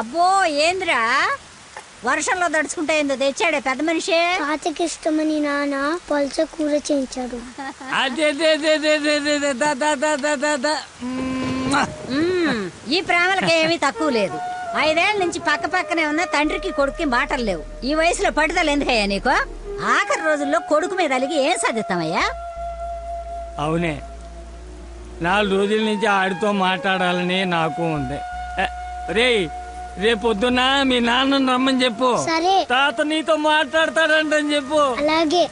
అబ్బో ఏంద్రా వర్షంలో దడుచుకుంటే ఏందో తెచ్చాడే పెద్ద మనిషి. తాతకి ఇష్టమని నాన్న పల్చ కూర చేయించాడు. ఈ ప్రేమలకి ఏమీ తక్కువ లేదు. 5 ఏళ్ల నుంచి పక్క పక్కనే ఉన్న తండ్రికి కొడుక్కి మాటలు లేవు. ఈ వయసులో పట్టుదల ఎందుకయ్యా నీకు? ఆఖరి రోజుల్లో కొడుకు మీద అలిగి ఏం సాధిస్తామయ్యా? అవునే, 4 రోజుల నుంచి ఆడితో మాట్లాడాలని నాకు ఉంది. రేపొద్దున మీ నాన్నని రమ్మని చెప్పు. సరే. తాత నీతో మాట్లాడతాడంటని చెప్పు. అలాగే.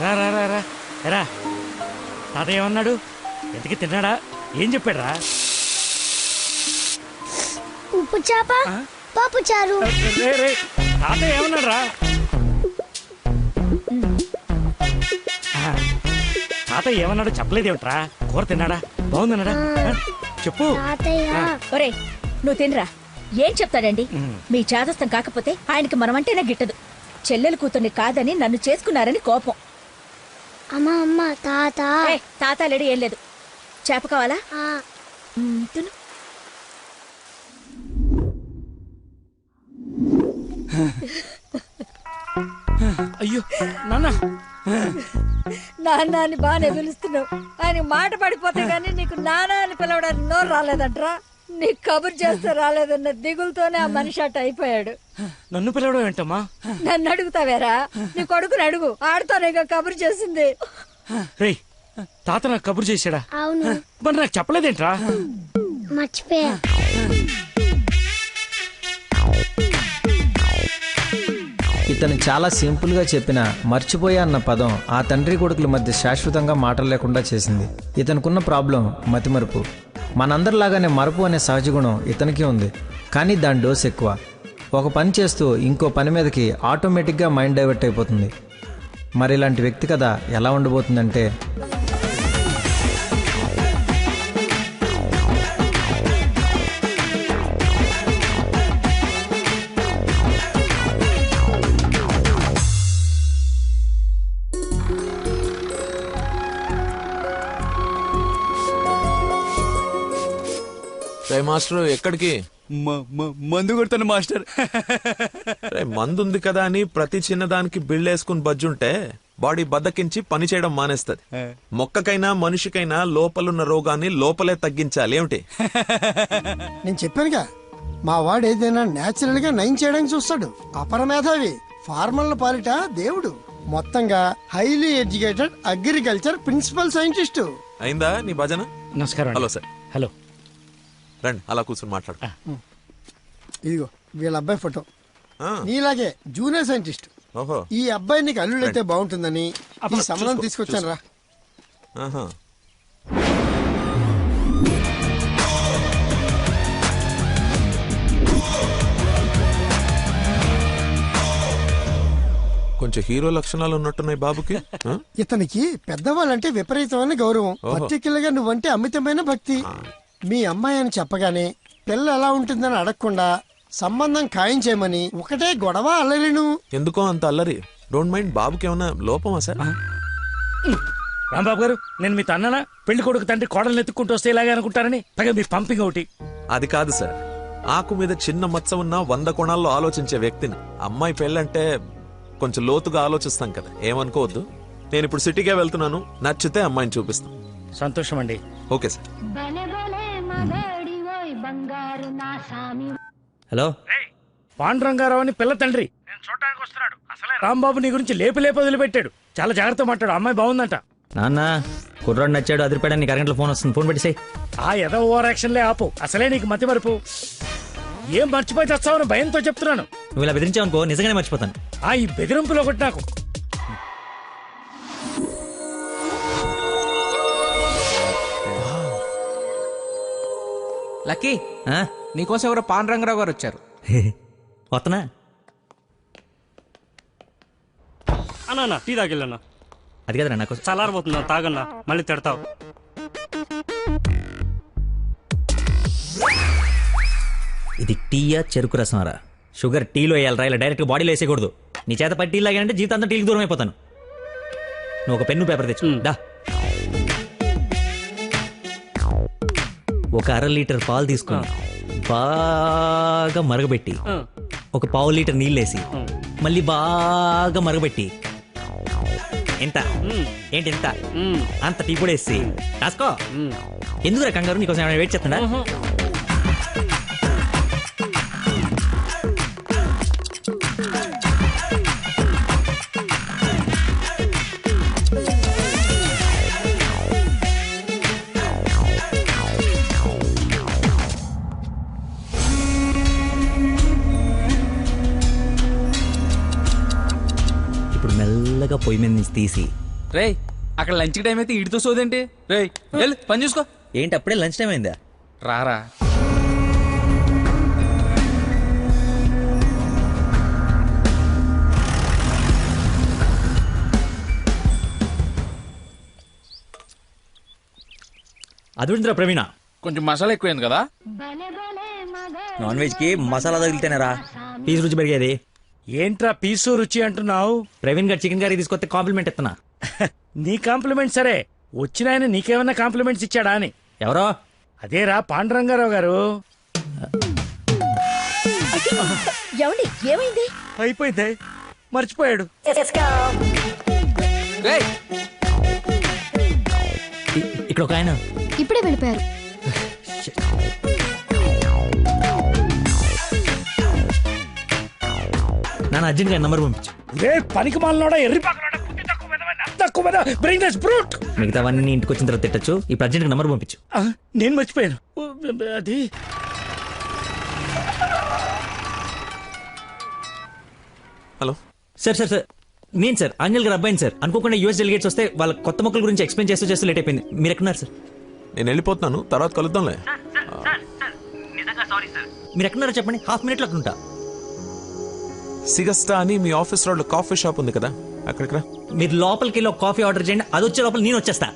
రా రా రా రా రా. తాత ఏమన్నాడు? ఎంతకి తిన్నాడా? ఏం చెప్పాడు రా? ఉప్పు చేప పప్పు చారు. తాత ఏమన్నాడు రా? తాత ఏమన్నాడు చెప్పలేదేమిట్రా? కూర తిన్నాడా? బాగుందన్నాడా? చెప్పు. ఒరే నువ్వు తినరా. ఏం చెప్తాడండి? మీ చాదస్తం కాకపోతే ఆయనకి మనమంటేనే గిట్టదు. చెల్లెలు కూతుర్ని కాదని నన్ను చేసుకున్నారని కోపం. అమ్మా అమ్మ తాత. తాత లేడు ఏం లేదు. చేప కావాలా? తిను. అయ్యో నాన్న. నాన్న అని బాగానే పిలుస్తున్నావు. ఆయన మాట పడిపోతే గానీ నీకు నాన్న అని పిలవడానికి నోరు రాలేదంట్రా. నీకు కబురు చేస్తే రాలేదన్న దిగులతోనే ఆ మనిషి అట్ట అయిపోయాడు. నన్ను పిలవడం ఏంటమ్మా? నన్ను అడుగుతావేరా? నీ కొడుకుని అడుగు. ఆడుతోనే కబురు చేసింది. రే, తాత నాకు కబురు చేశాడా? అవును. మరి నాకు చెప్పలేదేంట్రా? మర్చిపోయా. ఇతను చాలా సింపుల్గా చెప్పిన మర్చిపోయా అన్న పదం ఆ తండ్రి కొడుకుల మధ్య శాశ్వతంగా మాటలు లేకుండా చేసింది. ఇతనుకున్న ప్రాబ్లం మతిమరుపు. మనందరిలాగానే మరపు అనే సహజ గుణం ఇతనికి ఉంది, కానీ దాని డోస్ ఎక్కువ. ఒక పని చేస్తూ ఇంకో పని మీదకి ఆటోమేటిక్గా మైండ్ డైవర్ట్ అయిపోతుంది. మరి ఇలాంటి వ్యక్తి కథ ఎలా ఉండబోతుందంటే, మాస్టర్ ఎక్కడికి? మందు కొడతాను మాస్టర్. మందు ఉంది కదా అని ప్రతి చిన్నదానికి బిళ్ళేసుకుని బజ్జుంటే బాడీ బద్దకించి పని చేయడం మానేస్తది. మొక్కకైనా మనిషికైనా లోపలున్న రోగాన్ని లోపలే తగ్గించాలి. ఏమిటి? నేను చెప్పానుగా, మా వాడు ఏదైనా నేచురల్ గా నయం చేయడానికి చూస్తాడు. అపరమేధావి, ఫార్మల్ పాలిట దేవుడు. మొత్తంగా highly educated agriculture principal scientist. అయిందా నీ భజన? నమస్కారం. Hello sir. హలో. రండి, అలా కూర్చొని మాట్లాడు. ఇదిగో వీళ్ళ అబ్బాయి ఫోటో. నీలాగే జూనియర్ సైంటిస్ట్. ఓహో. ఈ అబ్బాయి నీకు అల్లుడైతే బాగుంటుందని ఈ సంబంధం తీసుకొచ్చాను రా. కొంచెం హీరో లక్షణాలు ఉన్నట్టున్నాయి బాబుకి. ఇతనికి పెద్దవాళ్ళంటే విపరీతమైన గౌరవం. పర్టికులర్ గా నువ్వంటే అమితమైన భక్తి. మీ అమ్మాయి అని చెప్పగానే పిల్ల ఎలా ఉంటుందని అడగకుండా సంబంధం ఖాయం చేయమని ఒకటే గొడవ అల్లరిను. ఎందుకో అంత అల్లరి? Don't mind. బాబుకి ఏమన్నా లోపమా సార్? రాంబాబు గారు, నేను మీ తన్ననా? పెళ్లి కొడుకు తండ్రి కోడలు ఎత్తుక్కుంటూ వస్తే ఇలాగే అనుకుంటారని పైగా మీ పంపింగ్ ఒకటి. అది కాదు సార్, ఆకు మీద చిన్న మచ్చ ఉన్న 100 కోణాల్లో ఆలోచించే వ్యక్తిని. అమ్మాయి పెళ్ళంటే కొంచెం లోతుగా ఆలోచిస్తాం కదా, ఏమనుకోవద్దు. నేను ఇప్పుడు సిటీకే వెళ్తున్నాను, నచ్చితే అమ్మాయిని చూపిస్తాను. సంతోషం అండి. Okay sir. హలో. పాండురంగారావు అని పిల్ల తండ్రి నేను చూడటానికి వస్తున్నాడు. అసలే రాంబాబు నీ గురించి లేపు వదిలిపెట్టాడు. చాలా జాగ్రత్త మాట్లాడు. అమ్మాయి బాగుందంట. నాన్న కుర్రాడు నచ్చాడు, అదిరిపాడని నీకు అరగంటలో ఫోన్ వస్తుంది. ఫోన్ పెట్టేసాయి. ఆ ఏదో ఓవర్ యాక్షన్లే ఆపు. అసలే నీకు మతి మరుపు. ఏం మర్చిపోయి తెస్తావని భయంతో చెప్తున్నాను. నువ్వు ఇలా బెదిరించావనుకో నిజంగానే మర్చిపోతాను. ఈ బెదిరింపులో ఒకటి నాకు. లక్కీ, నీకోసం ఎవరో పాండురంగరావు గారు వచ్చారు. వస్తున్నా అన్నా టీ తాగిల్లన్నా. అది కదరా నాకు చల్లారబోతుందా తాగన్నా మళ్ళీ తిడతావు. ఇది టీయా చెరుకు రసంరా? షుగర్ టీలో వేయాలరా, ఇలా డైరెక్ట్గా బాడీలో వేసేయకూడదు. నీ చేత పట్టి టీ లాగానంటే జీవితాంతా టీకి దూరం అయిపోతాను. నువ్వు ఒక పెన్ను పేపర్ తెచ్చు దా. ఒక 1/2 లీటర్ పాలు తీసుకుని బాగా మరగబెట్టి ఒక 1/4 లీటర్ నీళ్ళేసి మళ్ళీ బాగా మరగబెట్టి ఎంత ఏంటి ఎంత అంత టీ కూడా వేసి రాసుకో. ఎందుకు కంగారు? నీకోసం ఏమైనా వెయిట్ చేస్తుందా? ఇప్పుడు మెల్లగా పొయ్యి మీద నుంచి తీసి రేయ్ అక్కడ లంచ్ టైం అయితే ఇడితో సోదేంటి? రేయ్ వెళ్ళు పని చూసుకో. ఏంటి అప్పుడే లంచ్ టైం అయిందా? రారా అదుందిరా ప్రవీణ, కొంచెం మసాలా ఎక్కువైంది కదా. నాన్ వెజ్ కి మసాలా తగిలితేనేరా పీస్ రుచి పెరిగేది. ఏంట్రా పీసు రుచి అంటున్నావు? ప్రవీణ్ గారు చికెన్ కర్రీ తీసుకొస్తే కాంప్లిమెంట్ ఇస్తున్నా. నీ కాంప్లిమెంట్ సరే, వచ్చిన ఆయన నీకేమన్నా కాంప్లిమెంట్స్ ఇచ్చాడా అని. ఎవరో? అదేరా పాండురంగారావు గారు. ఏమండి ఏమైంది? అయిపోయింది, మర్చిపోయాడు. రేయ్ ఇక్కడ ఒక ఆయన ఇప్పుడే వెళ్ళిపోయారు. నాన్న అర్జెంట్ గా నంబర్ పంపించు. రే పనికి మాలనోడా, ఎర్రి పాకలోడా, తక్కువ బ్రింగ్ దిస్ బ్రూట్. మిగతావన్నీ ఇంటికి వచ్చిన తర్వాత తిట్టచ్చు. ఇప్పుడు అర్జెంట్ గా నంబర్ పంపించు. నేను మర్చిపోయాను అది. హలో సార్ సార్ సార్ నేను సార్ ఆంజల్ గారు అబ్బాయిని సార్. అనుకోకుండా యూఎస్ డెలిగేట్స్ వస్తే వాళ్ళ కొత్త మొక్కల గురించి ఎక్స్ప్లెయిన్ చేస్తూ లేట్ అయిపోయింది. మీరు ఎక్కడున్నారు సార్? నేను వెళ్ళిపోతున్నాను, తర్వాత కలుద్దాంలే. మీరు ఎక్కడున్నారో చెప్పండి, హాఫ్ మినిట్లో అక్కడ ఉంటా. సిగస్టా అని మీ ఆఫీస్ రోడ్ కాఫీ షాప్ ఉంది కదా, అక్కడికి రా. మీరు లోపలికి వెళ్ళి ఒక కాఫీ ఆర్డర్ చేయండి, అది వచ్చే లోపల నేను వచ్చేస్తా.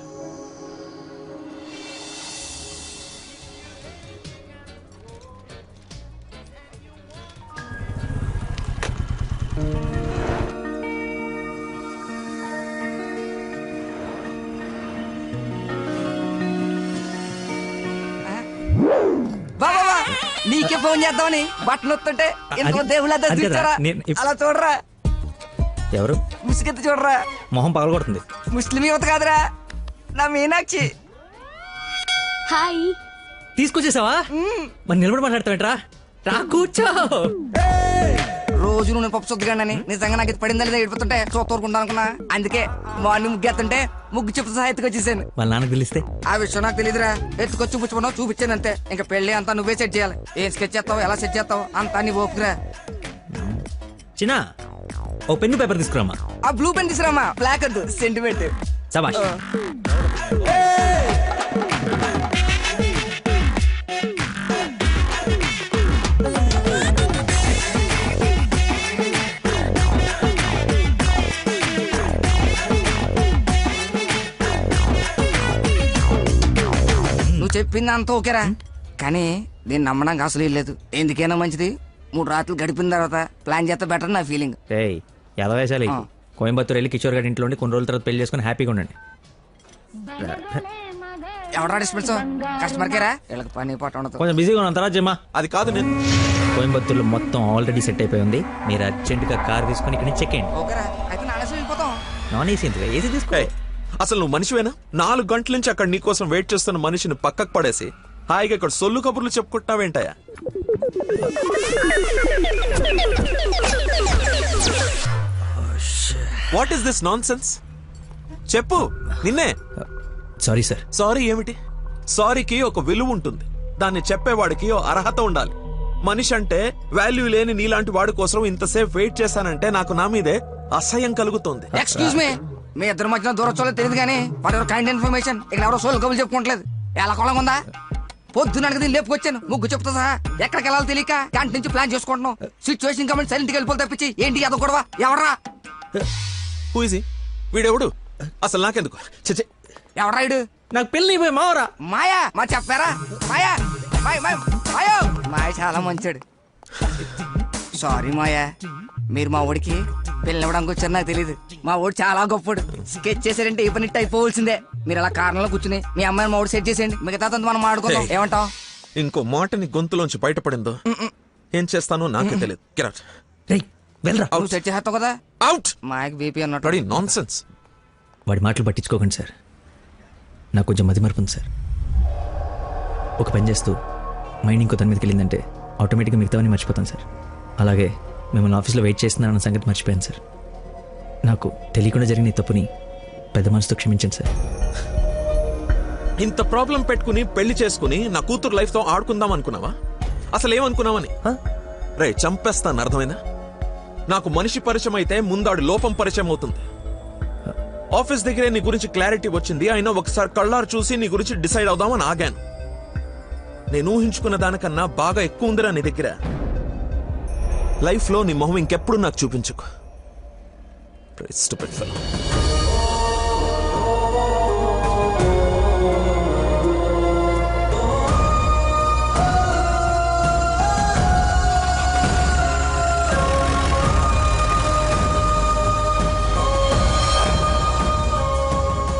బాబా నీకే ఫోన్ చేద్దామని బట్టలు వస్తుంటే ఎంతో దేవుళ్ళ అది కదా, అలా చూడరా. ఎవరు? ముసుగెత్తి చూడరా, మొహం పగలగొడుతుంది. ముస్లిం యువత కాదురా, నా మీనాక్షి. హాయ్. తీసుకొచ్చేసావా? మరి నిలబడి మాట్లాడతావేంట్రా? రా కూర్చో. రోజు నువ్వు పప్పు సొద్దుగానని నిజంగా నాకు ఇది పడిందా లేదా ఏడిపోతుంటే చూస్తూరుకుంటా అనుకున్నా. అందుకే మార్నింగ్ ముగ్గు ఎత్తుంటే ముగ్గు చెప్తూ సహా ఎత్తుకొచ్చేసాను. వాళ్ళ నాన్నకు తెలిస్తే? ఆ విషయం నాకు తెలియదురా, ఎత్తుకొచ్చి చూపించుకున్నావు, చూపించాను అంతే. ఇంకా పెళ్లి అంతా నువ్వే సెట్ చేయాలి. ఏం స్కెచ్ చేస్తావు, ఎలా సెట్ చేస్తావు అంతా నీ ఓపురా. చిన్న ఓ పెన్ను పేపర్ తీసుకురామా. ఆ బ్లూ పెన్ తీసురామా, బ్లాక్ వద్దు, సెంటిమెంట్. సబాష్. నువ్వు చెప్పింది అంత ఓకేరా, కానీ నేను నమ్మడానికి అసలు లేదు. ఎందుకైనా మంచిది 3 రాత్రులు గడిపిన తర్వాత ప్లాన్ చేస్తే బెటర్ నా ఫీలింగ్. ఏయ్ ఎదవేశాలి. కోయంబత్తూర్ వెళ్ళి కిషోర్ గారి ఇంట్లో ఉండి కొన్ని రోజుల తర్వాత పెళ్లి చేసుకుని హ్యాపీగా ఉండండి. ఎవడా డిస్పెన్స్ కస్టమర్ కేరా, వీళ్ళకి పని పాట ఉండదు. కొంచెం బిజీగా ఉన్నాను, తర్వాత జమ్మా. అది కాదు, నేను కోయంబత్తూర్లో మొత్తం ఆల్రెడీ సెట్ అయిపోయి ఉంది. మీరు అర్జెంట్ గా కార్ తీసుకుని ఇక్కడ నుంచి చెక్ చేయండి. ఓకేరా, అయితే నానేసి వెళ్ళిపోతాం. నాన్ ఏసీ ఎందుకు, ఏసీ తీసుకో. అసలు నువ్వు మనిషివేనా? 4 గంటల నుంచి అక్కడ నీకోసం వెయిట్ చేస్తున్న మనిషిని పక్కకు పడేసి హాయిగా ఇక్కడ సొల్లు కబుర్లు చెప్పుకుంటున్నావేంటయా? What is this nonsense? చెప్పు, నిన్నే. Sorry sir. సారీ ఏమిటి? సారీకి ఒక విలువ ఉంటుంది, దాన్ని చెప్పేవాడికి ఓ అర్హత ఉండాలి. మనిషి అంటే వాల్యూ లేని నీలాంటి వాడి కోసం ఇంతసేపు వెయిట్ చేశానంటే నాకు నా మీదే అసహ్యం కలుగుతోంది. ఎక్స్క్యూజ్ మీ, మీ ఇద్దరు మధ్యన దూరం చూడలేదు తెలియదు కానీ వాడు ఎవరు కైండ్ ఇన్ఫర్మేషన్ ఇక్కడ ఎవరో సోల్ కబులు చెప్పుకోవట్లేదు. ఎలా కొలం ఉందా? పొద్దున అడిగి లేపుకొచ్చాను ముగ్గు చెప్తా సహా. ఎక్కడికి వెళ్ళాలో తెలియక క్యాంటీన్ నుంచి ప్లాన్ చేసుకుంటున్నాం. సిచ్యువేషన్ కమెంట్ సైలెంట్కి వెళ్ళిపోతే తప్పించి ఏంటి అదో గొడవ? ఎవరా హూ ఇస్ హి? వీడెవడు? అసలు నాకెందుకు చిచి. ఎవరాయుడు? నాకు పెళ్లి పోయి మావరా. మాయా మా చెప్పారా? మాయా మాయా మాయ చాలా మంచాడు. సారీ మాయా, మీరు మా ఊడికి పెళ్ళివ్వడానికి వచ్చారు నాకు తెలియదు. మా ఊడు చాలా గొప్పడు. స్కెచ్ చేశారంటే ఈ పని అయిపోవలసిందే. మీరు అలా కారణంలో కూర్చుని మీ అమ్మాయిని మా ఊడు సెట్ చేసేయండి. మిగతా మనం మాట్లాడుకుందాం. ఏమంటావు? ఇంకో మాటని గొంతులోంచి బయటపడిందో ఏం చేస్తానో నాకే తెలియదు. Get out. వెళ్ళరా. నువ్వు సెట్ చేస్తావు కదా. అవుట్. మాయకి బీపీ అన్నట్టు. నాన్సెన్స్. వాడి మాటలు పట్టించుకోకండి సార్. నాకు కొంచెం మతిమరుపు ఉంది సార్. ఒక పని చేస్తూ మైండ్ ఇంకో తన మీదకి వెళ్ళిందంటే ఆటోమేటిక్గా మిగతావన్నీ మర్చిపోతాను సార్. అలాగే మిమ్మల్ని ఆఫీస్లో వెయిట్ చేస్తున్నానన్న సంగతి మర్చిపోయాను సార్. నాకు తెలియకుండా జరిగిన ఈ తప్పుని పెద్ద మనసుతో క్షమించండి సార్. ఇంత ప్రాబ్లం పెట్టుకుని పెళ్లి చేసుకుని నా కూతురు లైఫ్ తో ఆడుకుందాం అనుకున్నావా? అసలు ఏమనుకున్నావని? రే చంపేస్తాను, అర్థమైనా? నాకు మనిషి పరిచయం అయితే ముందాడు లోపం పరిచయం అవుతుంది. ఆఫీస్ దగ్గరే నీ గురించి క్లారిటీ వచ్చింది. అయినా ఒకసారి కళ్ళారు చూసి నీ గురించి డిసైడ్ అవుదామని ఆగాను. నేను ఊహించుకున్న దానికన్నా బాగా ఎక్కువ ఉందిరా నీ దగ్గర. లైఫ్ లో నీ మొహం ఇంకెప్పుడు నాకు చూపించుకో. Stupid fellow.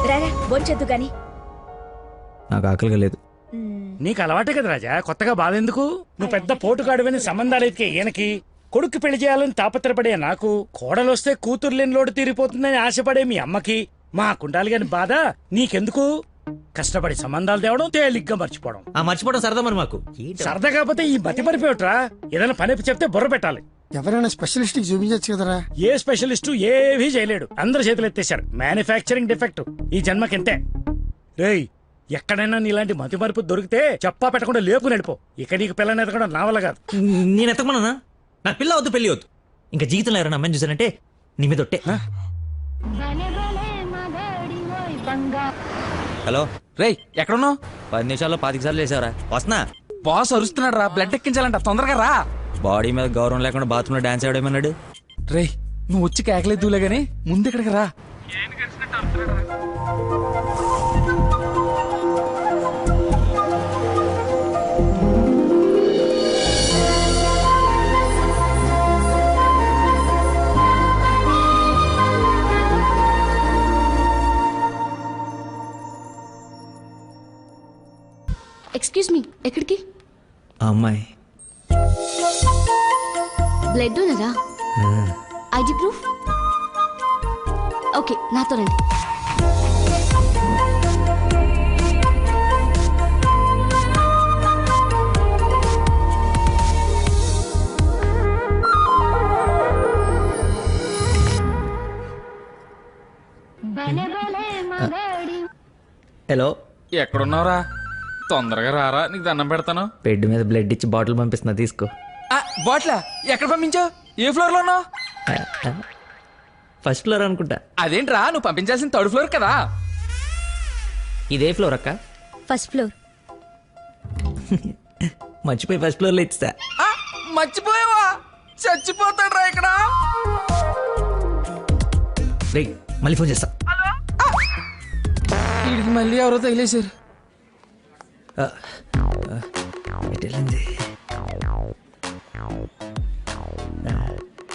రారా బొంచొద్దు గాని. నాకు ఆకలిగా లేదు. నీకు అలవాటే కదా రాజా, కొత్తగా బాధ ఎందుకు? నువ్వు పెద్ద పోటుగాడువని సంబంధాలు ఎతికే ఈయనకి, కొడుకు పెళ్లి చేయాలని తాపత్రపడే నాకు, కోడలొస్తే కూతురు లేని లోటు తీరిపోతుందని ఆశపడే మీ అమ్మకి, మా కుండాలి గాని బాధ నీకెందుకు? కష్టపడి సంబంధాలు తేవడం, తేలిగ్గా మర్చిపోవడం. మర్చిపోవడం సరదా మరి మాకు. సరదా కాకపోతే ఈ మతి మరిపోయట్రా. ఏదైనా పని చెప్తే బుర్ర పెట్టాలి. ఎవరైనా స్పెషలిస్ట్ కి చూపించచ్చు కదరా. ఏ స్పెషలిస్టు ఏవీ చేయలేడు. అందరు చేతులు ఎత్తేశారు. మ్యానుఫ్యాక్చరింగ్ డిఫెక్ట్ ఈ జన్మకింతే. రేయ్, ఎక్కడైనా నీలాంటి మతి మరుపు దొరికితే చెప్పా పెట్టకుండా లేపు నడిపో. ఇక నీకు పిల్లని ఎదగడం నా వల్ల కాదు. నేను ఎత్తకమన్నా? నాకు పిల్ల వద్దు, పెళ్లి వద్దు. ఇంకా జీవితంలో ఎవరైనా అమ్మాయిని చూసానంటే నీ మీద ఒట్టే. హలో రేయ్ ఎక్కడున్నావు? 10 నిమిషాల్లో 25 సార్లు చేసావరా? వస్తున్నా. బాస్ అరుస్తున్నాడు రా, బ్లడ్ ఎక్కించాలంట, తొందరగా రా. బాడీ మీద గౌరవం లేకుండా బాత్రూమ్ లో డాన్స్ ఆడేమన్నాడు. రేయ్ నువ్వు వచ్చి కేకలేదులే గానీ ముందు ఇక్కడికి రా. ఎక్స్క్యూజ్ మీ, ఎక్కడికి? ఆ అమ్మాయి బ్లడ్ ఉన్నదా? ID proof? ఓకే, నాతో రండి. హలో, ఎక్కడున్నావురా? తొందరగా రారా, నీకు దండం పెడతాను. బెడ్ మీద బ్లడ్ ఇచ్చి బాటిల్ పంపిస్తున్నా, తీసుకో. బాట్లా ఎక్కడ పంపించావు? ఏ ఫ్లోర్ లో ఉన్నావు? ఫస్ట్ ఫ్లోర్ అనుకుంటా. అదేంట్రా, నువ్వు పంపించాల్సిన 3rd ఫ్లోర్ కదా. ఇదే ఫ్లోర్ అక్క? First floor. మర్చిపోయి ఫస్ట్ ఫ్లోర్ లో ఇచ్చా. మర్చిపోయావా? చచ్చిపోతాడు రా ఇక్కడ. రేయ్ మళ్ళీ ఫోన్ చేస్తా. వీడికి మళ్ళీ ఎవరో తగిలేశారు.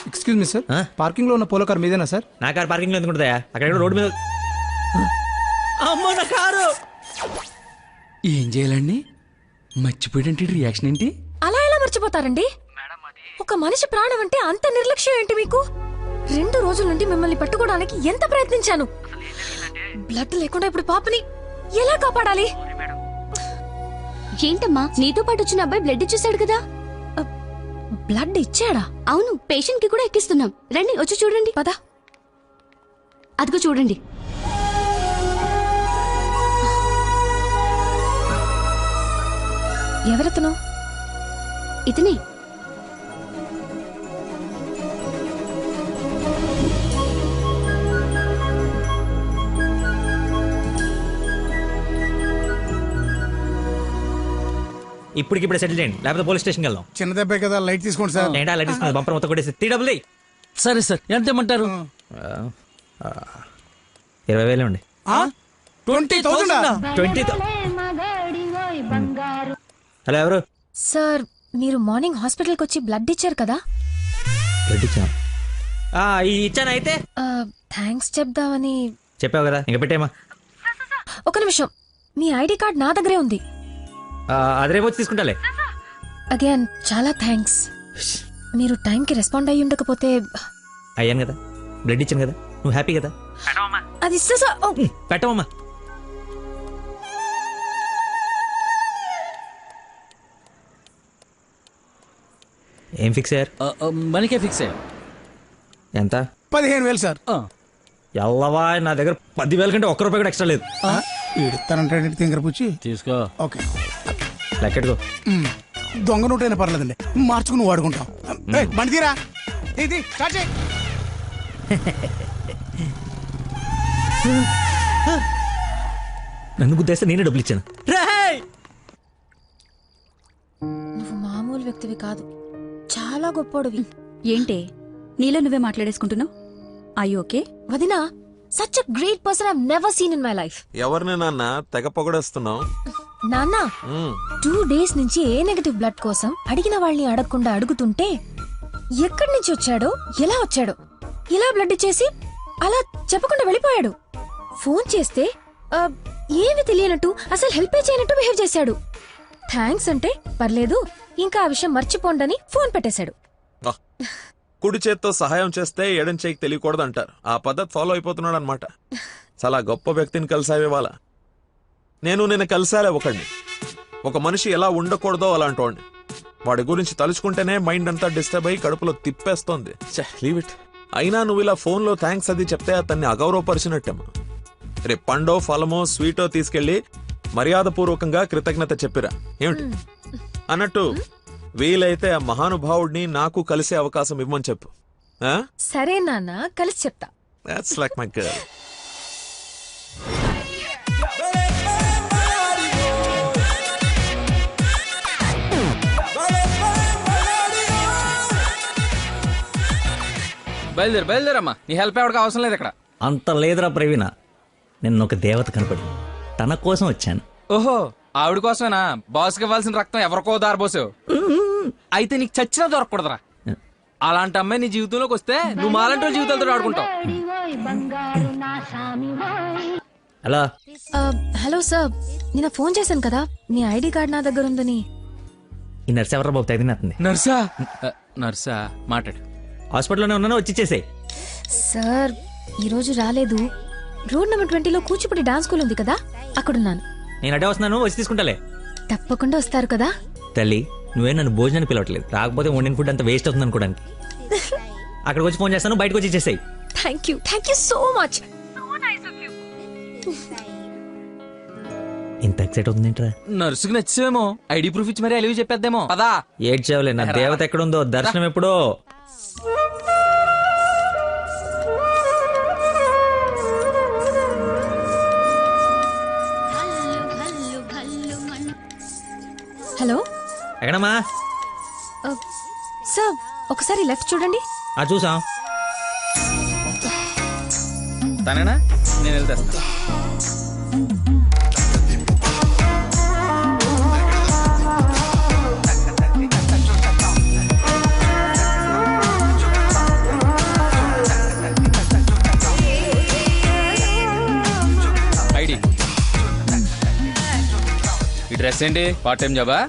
ఎక్స్క్యూజ్ మీ సార్, పార్కింగ్ లో ఉన్న పోలో కార్ మీదేనా సార్? నా కారు పార్కింగ్ లో ఎందుకుంటుందా? అక్కడ రోడ్డు మీద. అమ్మో నా కారు. ఏం చేయాలండి? మర్చిపోయాడంటే రియాక్షన్ ఏంటి? అలా ఎలా మర్చిపోతారండి? ఒక మనిషి ప్రాణం అంటే అంత నిర్లక్ష్యం ఏంటి మీకు? 2 రోజుల నుండి మిమ్మల్ని పట్టుకోవడానికి ఎంత ప్రయత్నించాను. బ్లడ్ లేకుండా ఇప్పుడు పాపని ఎలా కాపాడాలి? ఏంటమ్మా, నీతో పాటు వచ్చిన అబ్బాయి బ్లడ్ ఇచ్చేసాడు కదా? బ్లడ్ ఇచ్చాడా? అవును, పేషెంట్ కి కూడా ఎక్కిస్తున్నాం. రండి, వచ్చి చూడండి. పద. అదిగో చూడండి. ఎవరతను? ఇతనే. ఇప్పటికిప్పుడు సెటిల్ చేయండి, లేకపోతే పోలీస్ స్టేషన్కి వెళ్దాం. చిన్న దెబ్బే కదా, లైట్ తీసుకోండి సార్. ఏంటా లైట్ తీసుకుని బంపర్ మొత్తం కొట్టేసి 3 డబ్బులు. సరే సార్, ఎంత ఇమ్మంటారు? 20,000 ఉండి 20,000 హలో ఎవరు సార్ మీరు మార్నింగ్ హాస్పిటల్కి వచ్చి బ్లడ్ ఇచ్చారు కదా? బ్లడ్ ఇచ్చాను ఇచ్చాను అయితే థ్యాంక్స్ చెప్దామని. చెప్పావు కదా ఇంకా పెట్టేమా. ఒక నిమిషం, మీ ఐడి కార్డ్ నా దగ్గరే ఉంది. అది రేపు వచ్చి తీసుకుంటాలే. అగైన్ చాలా థ్యాంక్స్. మీరు టైంకి రెస్పాండ్ అయ్యి ఉండకపోతే. అయ్యాను కదా, బ్లడ్ ఇచ్చాను కదా, నువ్వు హ్యాపీ కదా. అది పెట్టవమ్మా. ఏం ఫిక్స్ అయ్యారు? మనకే ఫిక్స్ అయ్యారు. ఎంత? 15,000 సార్. ఎల్లవా, నా దగ్గర 10,000 కంటే ఒక్క రూపాయి కూడా ఎక్స్ట్రా లేదు. ఇడతానంటే తింగర పుచ్చి తీసుకో. ఓకే లెక్కెట్టుకో. దొంగ నోట్ అయినా పర్లేదండి, మార్చుకుని వాడుకుంటాం. బండి తీరా, ఇది స్టార్ట్ చేయి. నన్ను గుద్దేస్తే నేనే డబ్బులు ఇచ్చాను. నువ్వు మామూలు వ్యక్తివి కాదు, చాలా గొప్పోడివి. ఏంటే నీలో నువ్వే మాట్లాడేసుకుంటున్నావు? I okay? వదినా, such a great person I have never seen in my life. ఎవరిని నాన్న తెగ పొగడేస్తున్నావు? నాన్న 2 days నుంచి ఏ నెగటివ్ బ్లడ్ కోసం అడిగిన వాళ్ళని అడగకుండా అడుగుతుంటే ఎక్కడి నుంచి వచ్చాడో, ఎలా వచ్చాడో, ఇలా బ్లడ్ ఇచ్చేసి అలా చెప్పకుండా వెళ్ళిపోయాడు. ఫోన్ చేస్తే ఏమి తెలియనట్టు, అసలు హెల్ప్ చేయనట్టు బిహేవ్ చేశాడు. థ్యాంక్స్ అంటే పర్లేదు, ఇంకా ఆ విషయం మర్చిపోండని ఫోన్ పెట్టేశాడు. కుడి చేత్తో సహాయం చేస్తే ఎడం చేయికి తెలియకూడదు అంటారు. ఆ పద్ధతి ఫాలో అయిపోతున్నాడు అనమాట. చాలా గొప్ప వ్యక్తిని కలిసావే వాళ్ళ. నేను నిన్న కలిసాలే ఒకడిని. ఒక మనిషి ఎలా ఉండకూడదో అలాంటి వాడిని. వాడి గురించి తలుచుకుంటేనే మైండ్ అంతా డిస్టర్బ్ అయ్యి కడుపులో తిప్పేస్తోంది. Leave it. అయినా నువ్వు ఇలా ఫోన్లో థ్యాంక్స్ అది చెప్తే అతన్ని అగౌరవపరిచినట్టేమో. రేపు పండో ఫలమో స్వీటో తీసుకెళ్లి మర్యాదపూర్వకంగా కృతజ్ఞత చెప్పిరా ఏమిటి అన్నట్టు. వీలైతే ఆ మహానుభావుడిని నాకు కలిసే అవకాశం ఇవ్వమని చెప్పు. సరే నాన్న, కలిసి చెప్తా. That's like my girl. బయలుదేరమ్మా, నీ హెల్ప్ ఎవరికి అవసరం లేదు ఇక్కడ. అంత లేదురా ప్రవీణ, నిన్న ఒక దేవత కనపడి తన కోసం వచ్చాను. ఓహో, ఆవిడ కోసమేనా? బాస్కి ఇవ్వాల్సిన రక్తం ఎవరికో దారిపోసావు. అయితే నీకు చచ్చినా దొరకకూడదురా. అలాంటి అమ్మాయి నీ జీవితంలోకి వస్తే నువ్వు మాలంటి జీవితాలతో ఆడుకుంటావు. హలో హలో సార్, నిన్న ఫోన్ చేశాను కదా, మీ ఐడి కార్డ్ నా దగ్గర ఉందని. ఈ నర్స్ ఎవరా బాబు తగినట్టుంది? నర్సా మాట్లాడు. హాస్పిటల్లోనే ఉన్నాను, వచ్చి ఇచ్చేసేయ్. సార్ ఈరోజు రాలేదు. రోడ్ నెంబర్ 20లో కూచిపూడి డాన్స్ స్కూల్ ఉంది కదా, అక్కడున్నాను. నేను అడే వస్తున్నాను, వచ్చి తీసుకుంటాలే. తప్పకుండా వస్తారు కదా? తల్లి, నువ్వే నన్ను భోజనానికి పిలవట్లేదు. రాకపోతే వండిన ఫుడ్ అంత వేస్ట్ అవుతుంది అనుకోడానికి. అక్కడికి వచ్చి ఫోన్ చేస్తాను, బయటకు వచ్చి ఇచ్చేసాయి. Thank you so much. ఇంత ఎక్సైట్ అవుతుంది ఏంట్రా? నర్సుకి నచ్చేమో, ఐడి ప్రూఫ్ ఇచ్చి మరీ అలివి చెప్పేద్దేమో. పదా ఏడ్చేవలే, నా దేవత ఎక్కడుందో దర్శనం ఎప్పుడో. హలో, ఎక్కడమ్మా? సార్ ఒకసారి లెఫ్ట్ చూడండి. చూసాం. తనేనా? నేను వెళ్తా. ఐడి, ఈ డ్రెస్ ఏంటి? పార్ట్ టైం జాబా?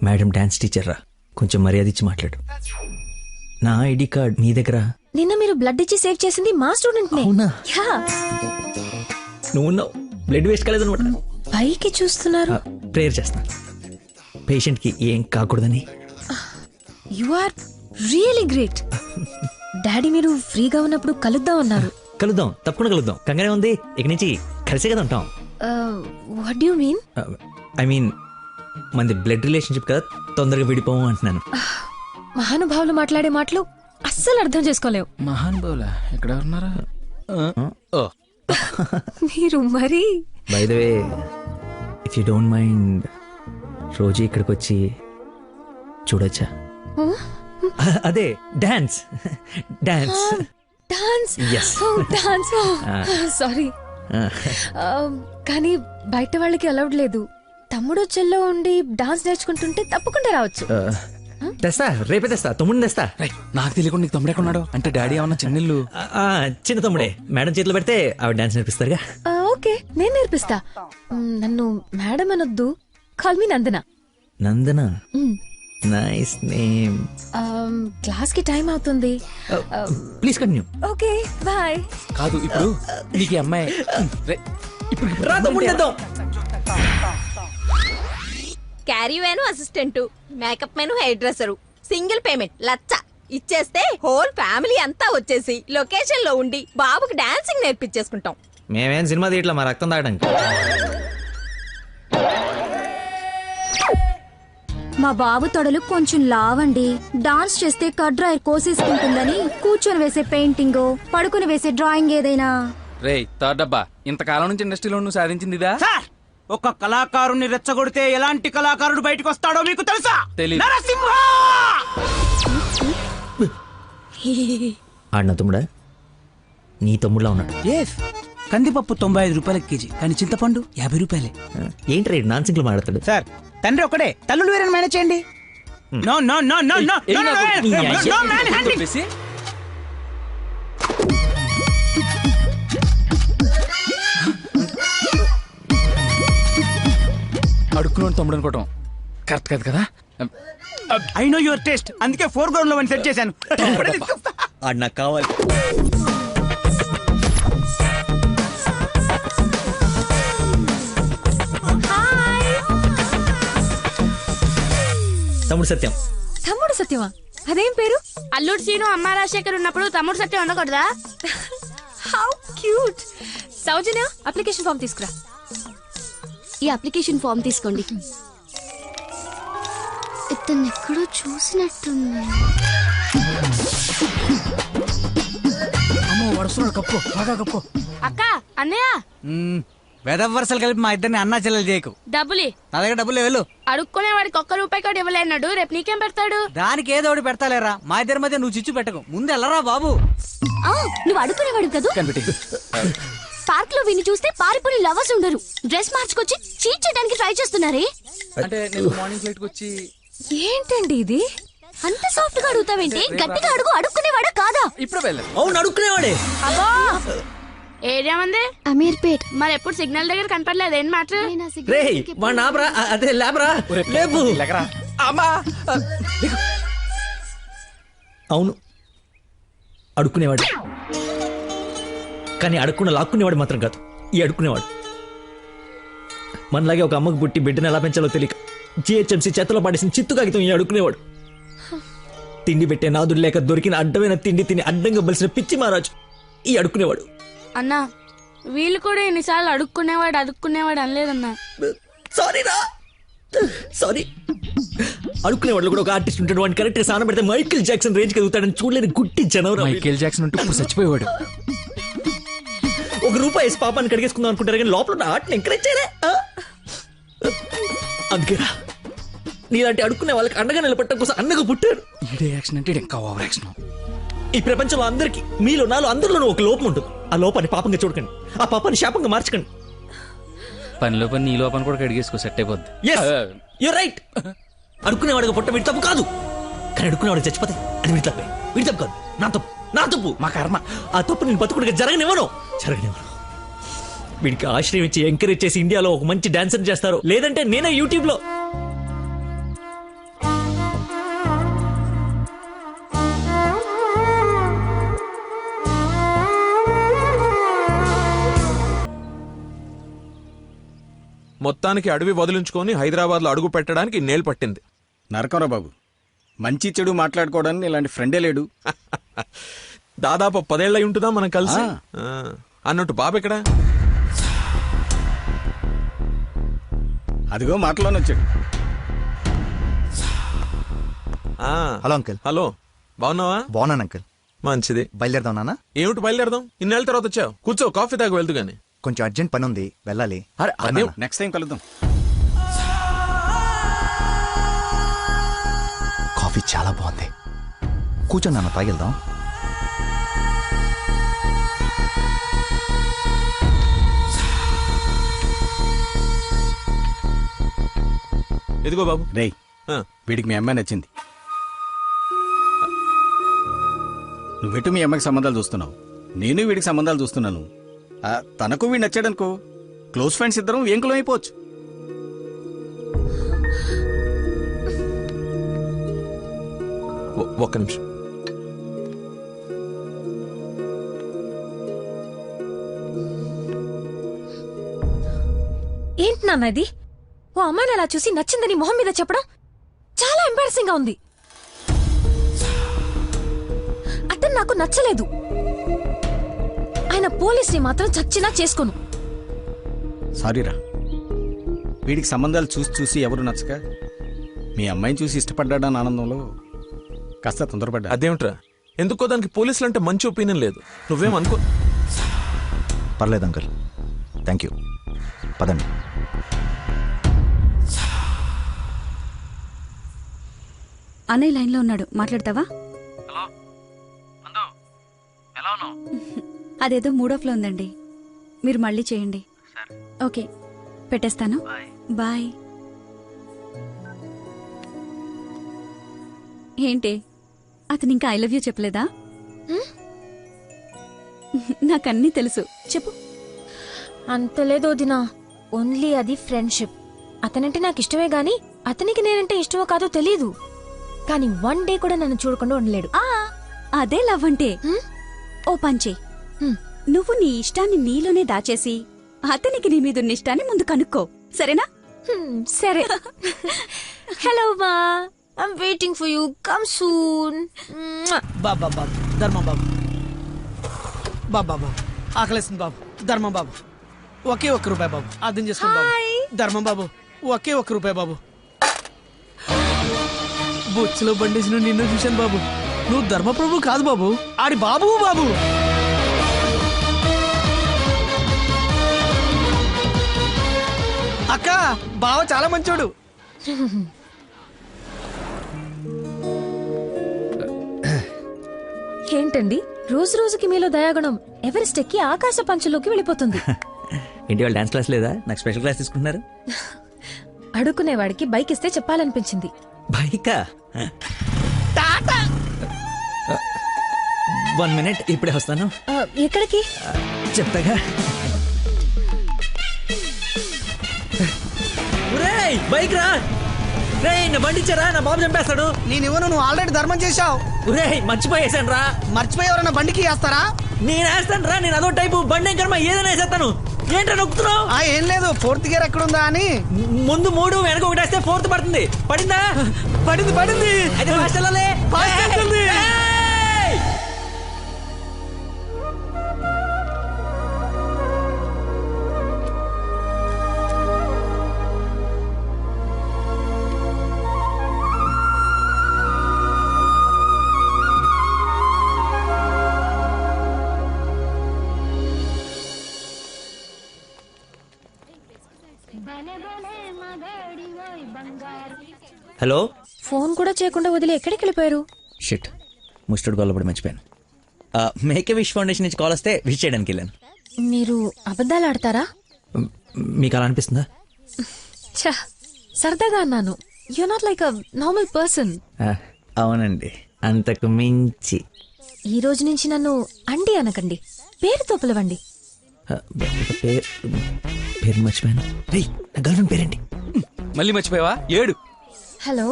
మేడం డాన్స్ టీచర్ రా, కొంచెం మర్యాద ఇచ్చి మాట్లాడు. నా ఐడి కార్డ్ నీ దగ్గర. నిన్న మీరు బ్లడ్ ఇచ్చి సేవ్ చేసింది మా స్టూడెంట్ నే. నువ్వు బ్లడ్ వేస్ట్ కాలేదన్నమాట. పైకి చూస్తున్నారు. ప్రేయర్ చేస్తా, పేషెంట్ కి ఏం కాకూడదని. You are really great. Daddy మీరు ఫ్రీగా ఉన్నప్పుడు కలుద్దాం అన్నారు. కలుద్దాం, తప్పకుండా కలుద్దాం. కంగానే ఉంది, ఇక నుంచి కలిసే కదా ఉంటాం. What do you mean? I mean మనది బ్లడ్ రిలేషన్షిప్ కదా, తొందరగా విడిపోము అంటున్నాను. మహానుభావులు మాట్లాడే మాటలు అస్సలు అర్థం చేసుకోలేవు. మహానుభావులా? ఎక్కడ ఉన్నారా? మీరు మరి. By the way, if you don't mind, రోజు ఇక్కడికి వచ్చి చూడొచ్చా? అదే dance. Dance Yes. Dance sorry కానీ బయట వాళ్ళకి అలౌడ్ లేదు. తమ్ముడు చెల్లో ఉండి డాన్స్ నేర్చుకుంటుంటే తప్పకుండా రావచ్చు. తెస్తా, రేపే తెస్తా, తమ్ముడిని తెస్తా. నాకు తెలియకుండా నీకు తమ్ముడు ఎక్కడున్నాడు అంటే డాడీ ఏమన్నా చెన్నెళ్ళు చిన్న తమ్ముడే, మేడం చేతిలో పెడితే ఆవిడ డాన్స్ నేర్పిస్తారుగా. ఓకే, నేను నేర్పిస్తా. నన్ను మేడం అనొద్దు, call me Nandana. Nandana, nice name. Class కి టైం అవుతుంది. Please continue. Okay bye. కాదు ఇప్పుడు నీకు ఈ అమ్మాయి రా తమ్ముడిని తెద్దాం. Caravan assistant, makeup man hair dresser, single payment 1,00,000 ఇచ్చేస్తే హోల్ ఫ్యామిలీ అంతా వచ్చేసి లొకేషన్ లో ఉండి బాబుకి డాన్సింగ్ నేర్పించేసుకుంటాం. మేమేం సినిమా తీయట్లా, మా రక్తం తాగడానికి. మా బాబు తొడలు కొంచెం లావండి. డాన్స్ చేస్తే కడ్రాయర్ కోసేసుకుంటుందని కూర్చొని వేసే పెయింటింగ్, పడుకుని వేసే డ్రాయింగ్ ఏదైనా. రేయ్ థర్డ్ డబ్బా, ఇంతకాలం నుంచి ఇండస్ట్రీలో నువ్వు సాధించింది ఇదా? ఒక కళాకారుని రెచ్చగొడితే ఎలాంటి కళాకారుడు బయటకు వస్తాడో మీకు తెలుసా? తెలీదు. నరసింహ! ఆడిన తమ్ముడా? నీ తమ్ముడులా ఉన్నాడు. కందిపప్పు 95 రూపాయల కేజీ, కానీ చింతపండు 50 రూపాయలే. ఏంటి రేడు నాన్ సింగ్లు మాట్లాడతాడు? సార్, తండ్రి ఒకడే, తల్లులు వేరే మేనేజ్ చేయండి. No no no no no no no man handing. అడుక్కున్నాడు తమ్ముడు అనుకోవటం కరెక్ట్ కాదు కదా. ఐ నో యువర్ టేస్ట్, అందుకే 4 గ్రౌండ్ లో సెట్ చేశాను. ఆడు నాకు కావాలి. తమ్ముడు సత్యం. తమ్ముడు సత్యమా? అదేం పేరు? అల్లుడు సీను అమ్మ రాజశేఖర్ ఉన్నప్పుడు తమ్ముడు సత్యం ఉండకూడదా? How cute. Soujanya, application form తీసుకురా. ఈ అప్లికేషన్ ఫామ్ తీసుకోండి. ఇతను ఎక్కడో చూసినట్టుంది. అమ్మో వడుస్తున్నాడు, కప్పు బాగా కప్పు. అక్క, అన్నయ్య, వేదవ వరుసలు కలిపి మా ఇద్దరిని అన్నా చెల్లెలు చేయకు. డబ్బులి నా దగ్గర డబ్బులు వెళ్ళు. అడుక్కునే వాడికి ₹1 కూడా ఇవ్వలేన్నాడు, రేపు నీకేం పెడతాడు? దానికి ఏదో ఒకటి పెడతాలేరా, మా ఇద్దరి మధ్య నువ్వు చిచ్చు పెట్టకు. ముందు వెళ్ళరా బాబు. నువ్వు అడుగునేవాడు కదా. పార్క్ లో విని చూస్తే పారిపోయి లవర్స్ ఉండరు. డ్రెస్ మార్చుకొచ్చి చీట్ చేయడానికి ట్రై చేస్తున్నారే. అంటే నేను మార్నింగ్ ఫ్లైట్ వచ్చి. ఏంటండి ఇది? అంత సాఫ్ట్ గా అడుగుతావేంటి? గట్టిగా అడుగు. అడుక్కునేవాడా కాదా? ఇప్పుడు వెళ్ళాను. అవును, అడుక్కునేవాడే. అబ్బో, ఏరియా మంది? అమీర్పేట్. మరి ఎప్పుడు సిగ్నల్ దగ్గర కనపడలేదు, ఏం మాట? రే మా నాబ్రా, అదే లేబరా, లేబు. అవును, అడుక్కునేవాడు. కానీ అడుక్కున్న లాక్కునేవాడు మాత్రం కాదు, ఈ అడుక్కునేవాడు. మనలాగే ఒక అమ్మకు పుట్టి బిడ్డను ఎలా పెంచాలో తెలియక జిహెచ్ఎంసీ చేతిలో పాడేసిన చిత్తు కాగితం ఈ అడుక్కునేవాడు. తిండి పెట్టే నాదుడు లేక దొరికిన అడ్డమైన తిండి తిని అడ్డంగా బలిసిన పిచ్చి మహారాజు ఈ అడుక్కునేవాడు. అన్నా, వీళ్ళు కూడా ఎన్నిసార్లు అడుక్కునేవాడు అనలేదన్నా. సారీరా, సారీ. అడుక్కునేవాళ్ళు కూడా ఒక ఆర్టిస్ట్ ఉంటాడు, వాడిని కరెక్ట్ గా సాన పెడితే మైకేల్ జాక్సన్ రేంజ్ ఎదుగుతాడని చూడలేని గుట్టి జనవరం. మైకేల్ జాక్సన్ ఉంటూ ఇప్పుడు చచ్చిపోయేవాడు. ₹1 వేసి పాపాన్ని కడిగేసుకుందాం అనుకుంటారు కానీ లోపల ఆర్ట్ని ఎంకరేజ్ చేయలే. అందుకేరా నీలాంటి అడుక్కునే వాళ్ళకి అండగా నిలబట్టడం కోసం అన్నగా పుట్టారు. ఈ ప్రపంచంలో అందరికి, మీలో నాలో అందరిలోనూ ఒక లోపం ఉంటుంది. ఆ లోపాన్ని పాపంగా చూడకండి, ఆ పాపాన్ని శాపంగా మార్చకండి. పనిలో పని నీ లోపల కూడా కడిగేసుకో, సెట్ అయిపోద్ది. You right. అడుక్కునేవాడిగా పుట్ట వీడి తప్పు కాదు, కానీ అడుక్కునేవాడికి చచ్చిపోతే అది వీడి తప్పే. వీడి తప్పు కాదు, నా తప్పు, మా కర్మ. ఆ తప్పు నేను బతుకుడిగా జరగనివ్వను. వీడికి ఆశ్రయం ఇచ్చి ఎంకరేజ్ చేసి ఇండియాలో ఒక మంచి డాన్సర్ చేస్తారు, లేదంటే నేనే యూట్యూబ్ లో. మొత్తానికి అడవి వదిలించుకొని హైదరాబాద్ లో అడుగు పెట్టడానికి నేలు పట్టింది. నరకరా బాబు, మంచి చెడు మాట్లాడుకోవడానికి ఇలాంటి ఫ్రెండే లేడు. దాదాపు 10 ఏళ్ళై ఉంటుందా మనం కలిసి. అన్నట్టు బాబు ఎక్కడ? అదిగో మాటలోనే వచ్చాడు. Hello uncle. హలో, బాగున్నావా? బాగున్నాను అంకుల్. మంచిది. బయలుదేరదాం నాన్న. ఏమిటి బయలుదేరదాం? ఇన్నేళ్ళ తర్వాత వచ్చావు, కూర్చో, కాఫీ తాగు వెళ్తూ గానీ. కొంచెం అర్జెంట్ పని ఉంది, వెళ్ళాలి. నెక్స్ట్ టైం కలుద్దాం. కాఫీ చాలా బాగుంది, కూర్చో నాన్న, తాగిద్దాం. ఎదిగో బాబు. రేయ్ వీడికి మీ అమ్మాయి నచ్చింది. నువ్వెటు మీ అమ్మాయికి సంబంధాలు చూస్తున్నావు, నేను వీడికి సంబంధాలు చూస్తున్నాను. తనకు వీడు నచ్చాడనుకో, క్లోజ్ ఫ్రెండ్స్ ఇద్దరం ఏంకులం అయిపోవచ్చు. ఒక్క నిమిషం. ఏంటి నాన్న ఇది? ఓ అమ్మాయిని అలా చూసి నచ్చిందని మొహం మీద చెప్పడం చాలా ఎంబారసింగ్ గా ఉంది. అతను నాకు నచ్చలేదు. ఆయన పోలీస్ని మాత్రం చచ్చినా చేసుకోను. సారీరా, వీడికి సంబంధాలు చూసి చూసి ఎవరు నచ్చక మీ అమ్మాయిని చూసి ఇష్టపడ్డాడని ఆనందంలో కాస్త తొందరపడ్డా. అదేమిట్రా, ఎందుకో దానికి పోలీసులు అంటే మంచి ఒపీనియన్ లేదు. నువ్వేం అనుకో. పర్లేదు అంకుల్, థ్యాంక్ యూ. పదండి. అన్నయ్య లైన్లో ఉన్నాడు, మాట్లాడతావా? అదేదో మూడోఫ్లో ఉందండి, మీరు మళ్ళీ చేయండి. ఓకే, పెట్టేస్తాను. బాయ్. ఏంటి, అతను ఇంకా ఐ లవ్ యూ చెప్పలేదా? నాకన్నీ తెలుసు, చెప్పు. అంత లేదో దినా, ఓన్లీ అది ఫ్రెండ్షిప్. అతనంటే నాకు ఇష్టమే గాని అతనికి నేనంటే ఇష్టమో కాదో తెలీదు. కానీ వన్ డే కూడా నన్ను చూడకుండా ఉండలేడు. అదే లవ్ అంటే. ఓ పంచే, నువ్వు నీ ఇష్టాన్ని నీలోనే దాచేసి అతనికి నీ మీదున్న ఇష్టాన్ని ముందు కనుక్కో, సరేనా? సరే. హలో మా, I'm waiting for you, come soon. బాబా బాబు, ధర్మం బాబు. బాబా ఆకలేస్తుంది బాబు. ధర్మం బాబు, ఒకే ₹1 బాబు, అర్థం చేసుకోండి బాబు. ధర్మం బాబు, ఒకే ₹1 బాబు. బొచ్చులో బండేసిన నిన్ను చూశాను బాబు. నువ్వు ధర్మప్రభు కాదు బాబు, ఆడి బాబు బాబు. అక్క, బావ చాలా మంచోడు. ఏంటండి రోజు రోజుకి మీలో దయాగుణం ఎవరెస్ట్ ఎక్కి ఆకాశ పంచులోకి వెళ్ళిపోతుంది. ఏంటి వాళ్ళు డాన్స్ క్లాస్ లేదా? నాకు స్పెషల్ క్లాస్ తీసుకుంటున్నారు. అడుక్కునేవాడికి బైక్ ఇస్తే చెప్పాలనిపించింది. బైకా? 1 minute, ఇప్పుడే వస్తాను. ఎక్కడికి? చెప్తాగా. బైక్ రా రే, నా బండి ఇచ్చారా, నా బాబు చంపేస్తాడు. నేనివ్వను, నువ్వు ఆల్రెడీ ధర్మం చేశావు. మర్చిపోయేసాను రా. మర్చిపోయి ఎవరన్నా బండికి వేస్తారా? నేను వేస్తాను రా, నేను అదో టైపు బండి కర్మ ఏదైనా వేసేస్తాను. ఏంటో నొక్కుతున్నావు? ఏం లేదు, 4th గేర్ ఎక్కడుందా అని. ముందు 3 వెనక 1 వేస్తే 4th పడుతుంది. పడిందా? పడింది. అయితే ఫాస్ట్ వెళ్ళాలి. హలో. ఫోన్ కూడా చేయకుండా వదిలి ఎక్కడికి వెళ్ళిపోయారు? షిట్, ముస్టుడు గొల్లపడి మర్చిపోయాను. మేకే విష్ ఫౌండేషన్ నుంచి కాల్ వస్తే విష్ చేయడానికి వెళ్ళాను. మీరు అబద్ధాలు ఆడతారా? మీకు అలా అనిపిస్తుందా? సరదాగా అన్నాను. You not like a normal person. అవునండి, అంతకు మించి. ఈ రోజు నుంచి నన్ను అండి అనకండి, పేరుతో పిలవండి. పేరు మర్చిపోయాను. రేయ్, నా గర్ల్ ఫ్రెండ్ పేరేంటి? మళ్ళీ మర్చిపోయావా? 7. హలో,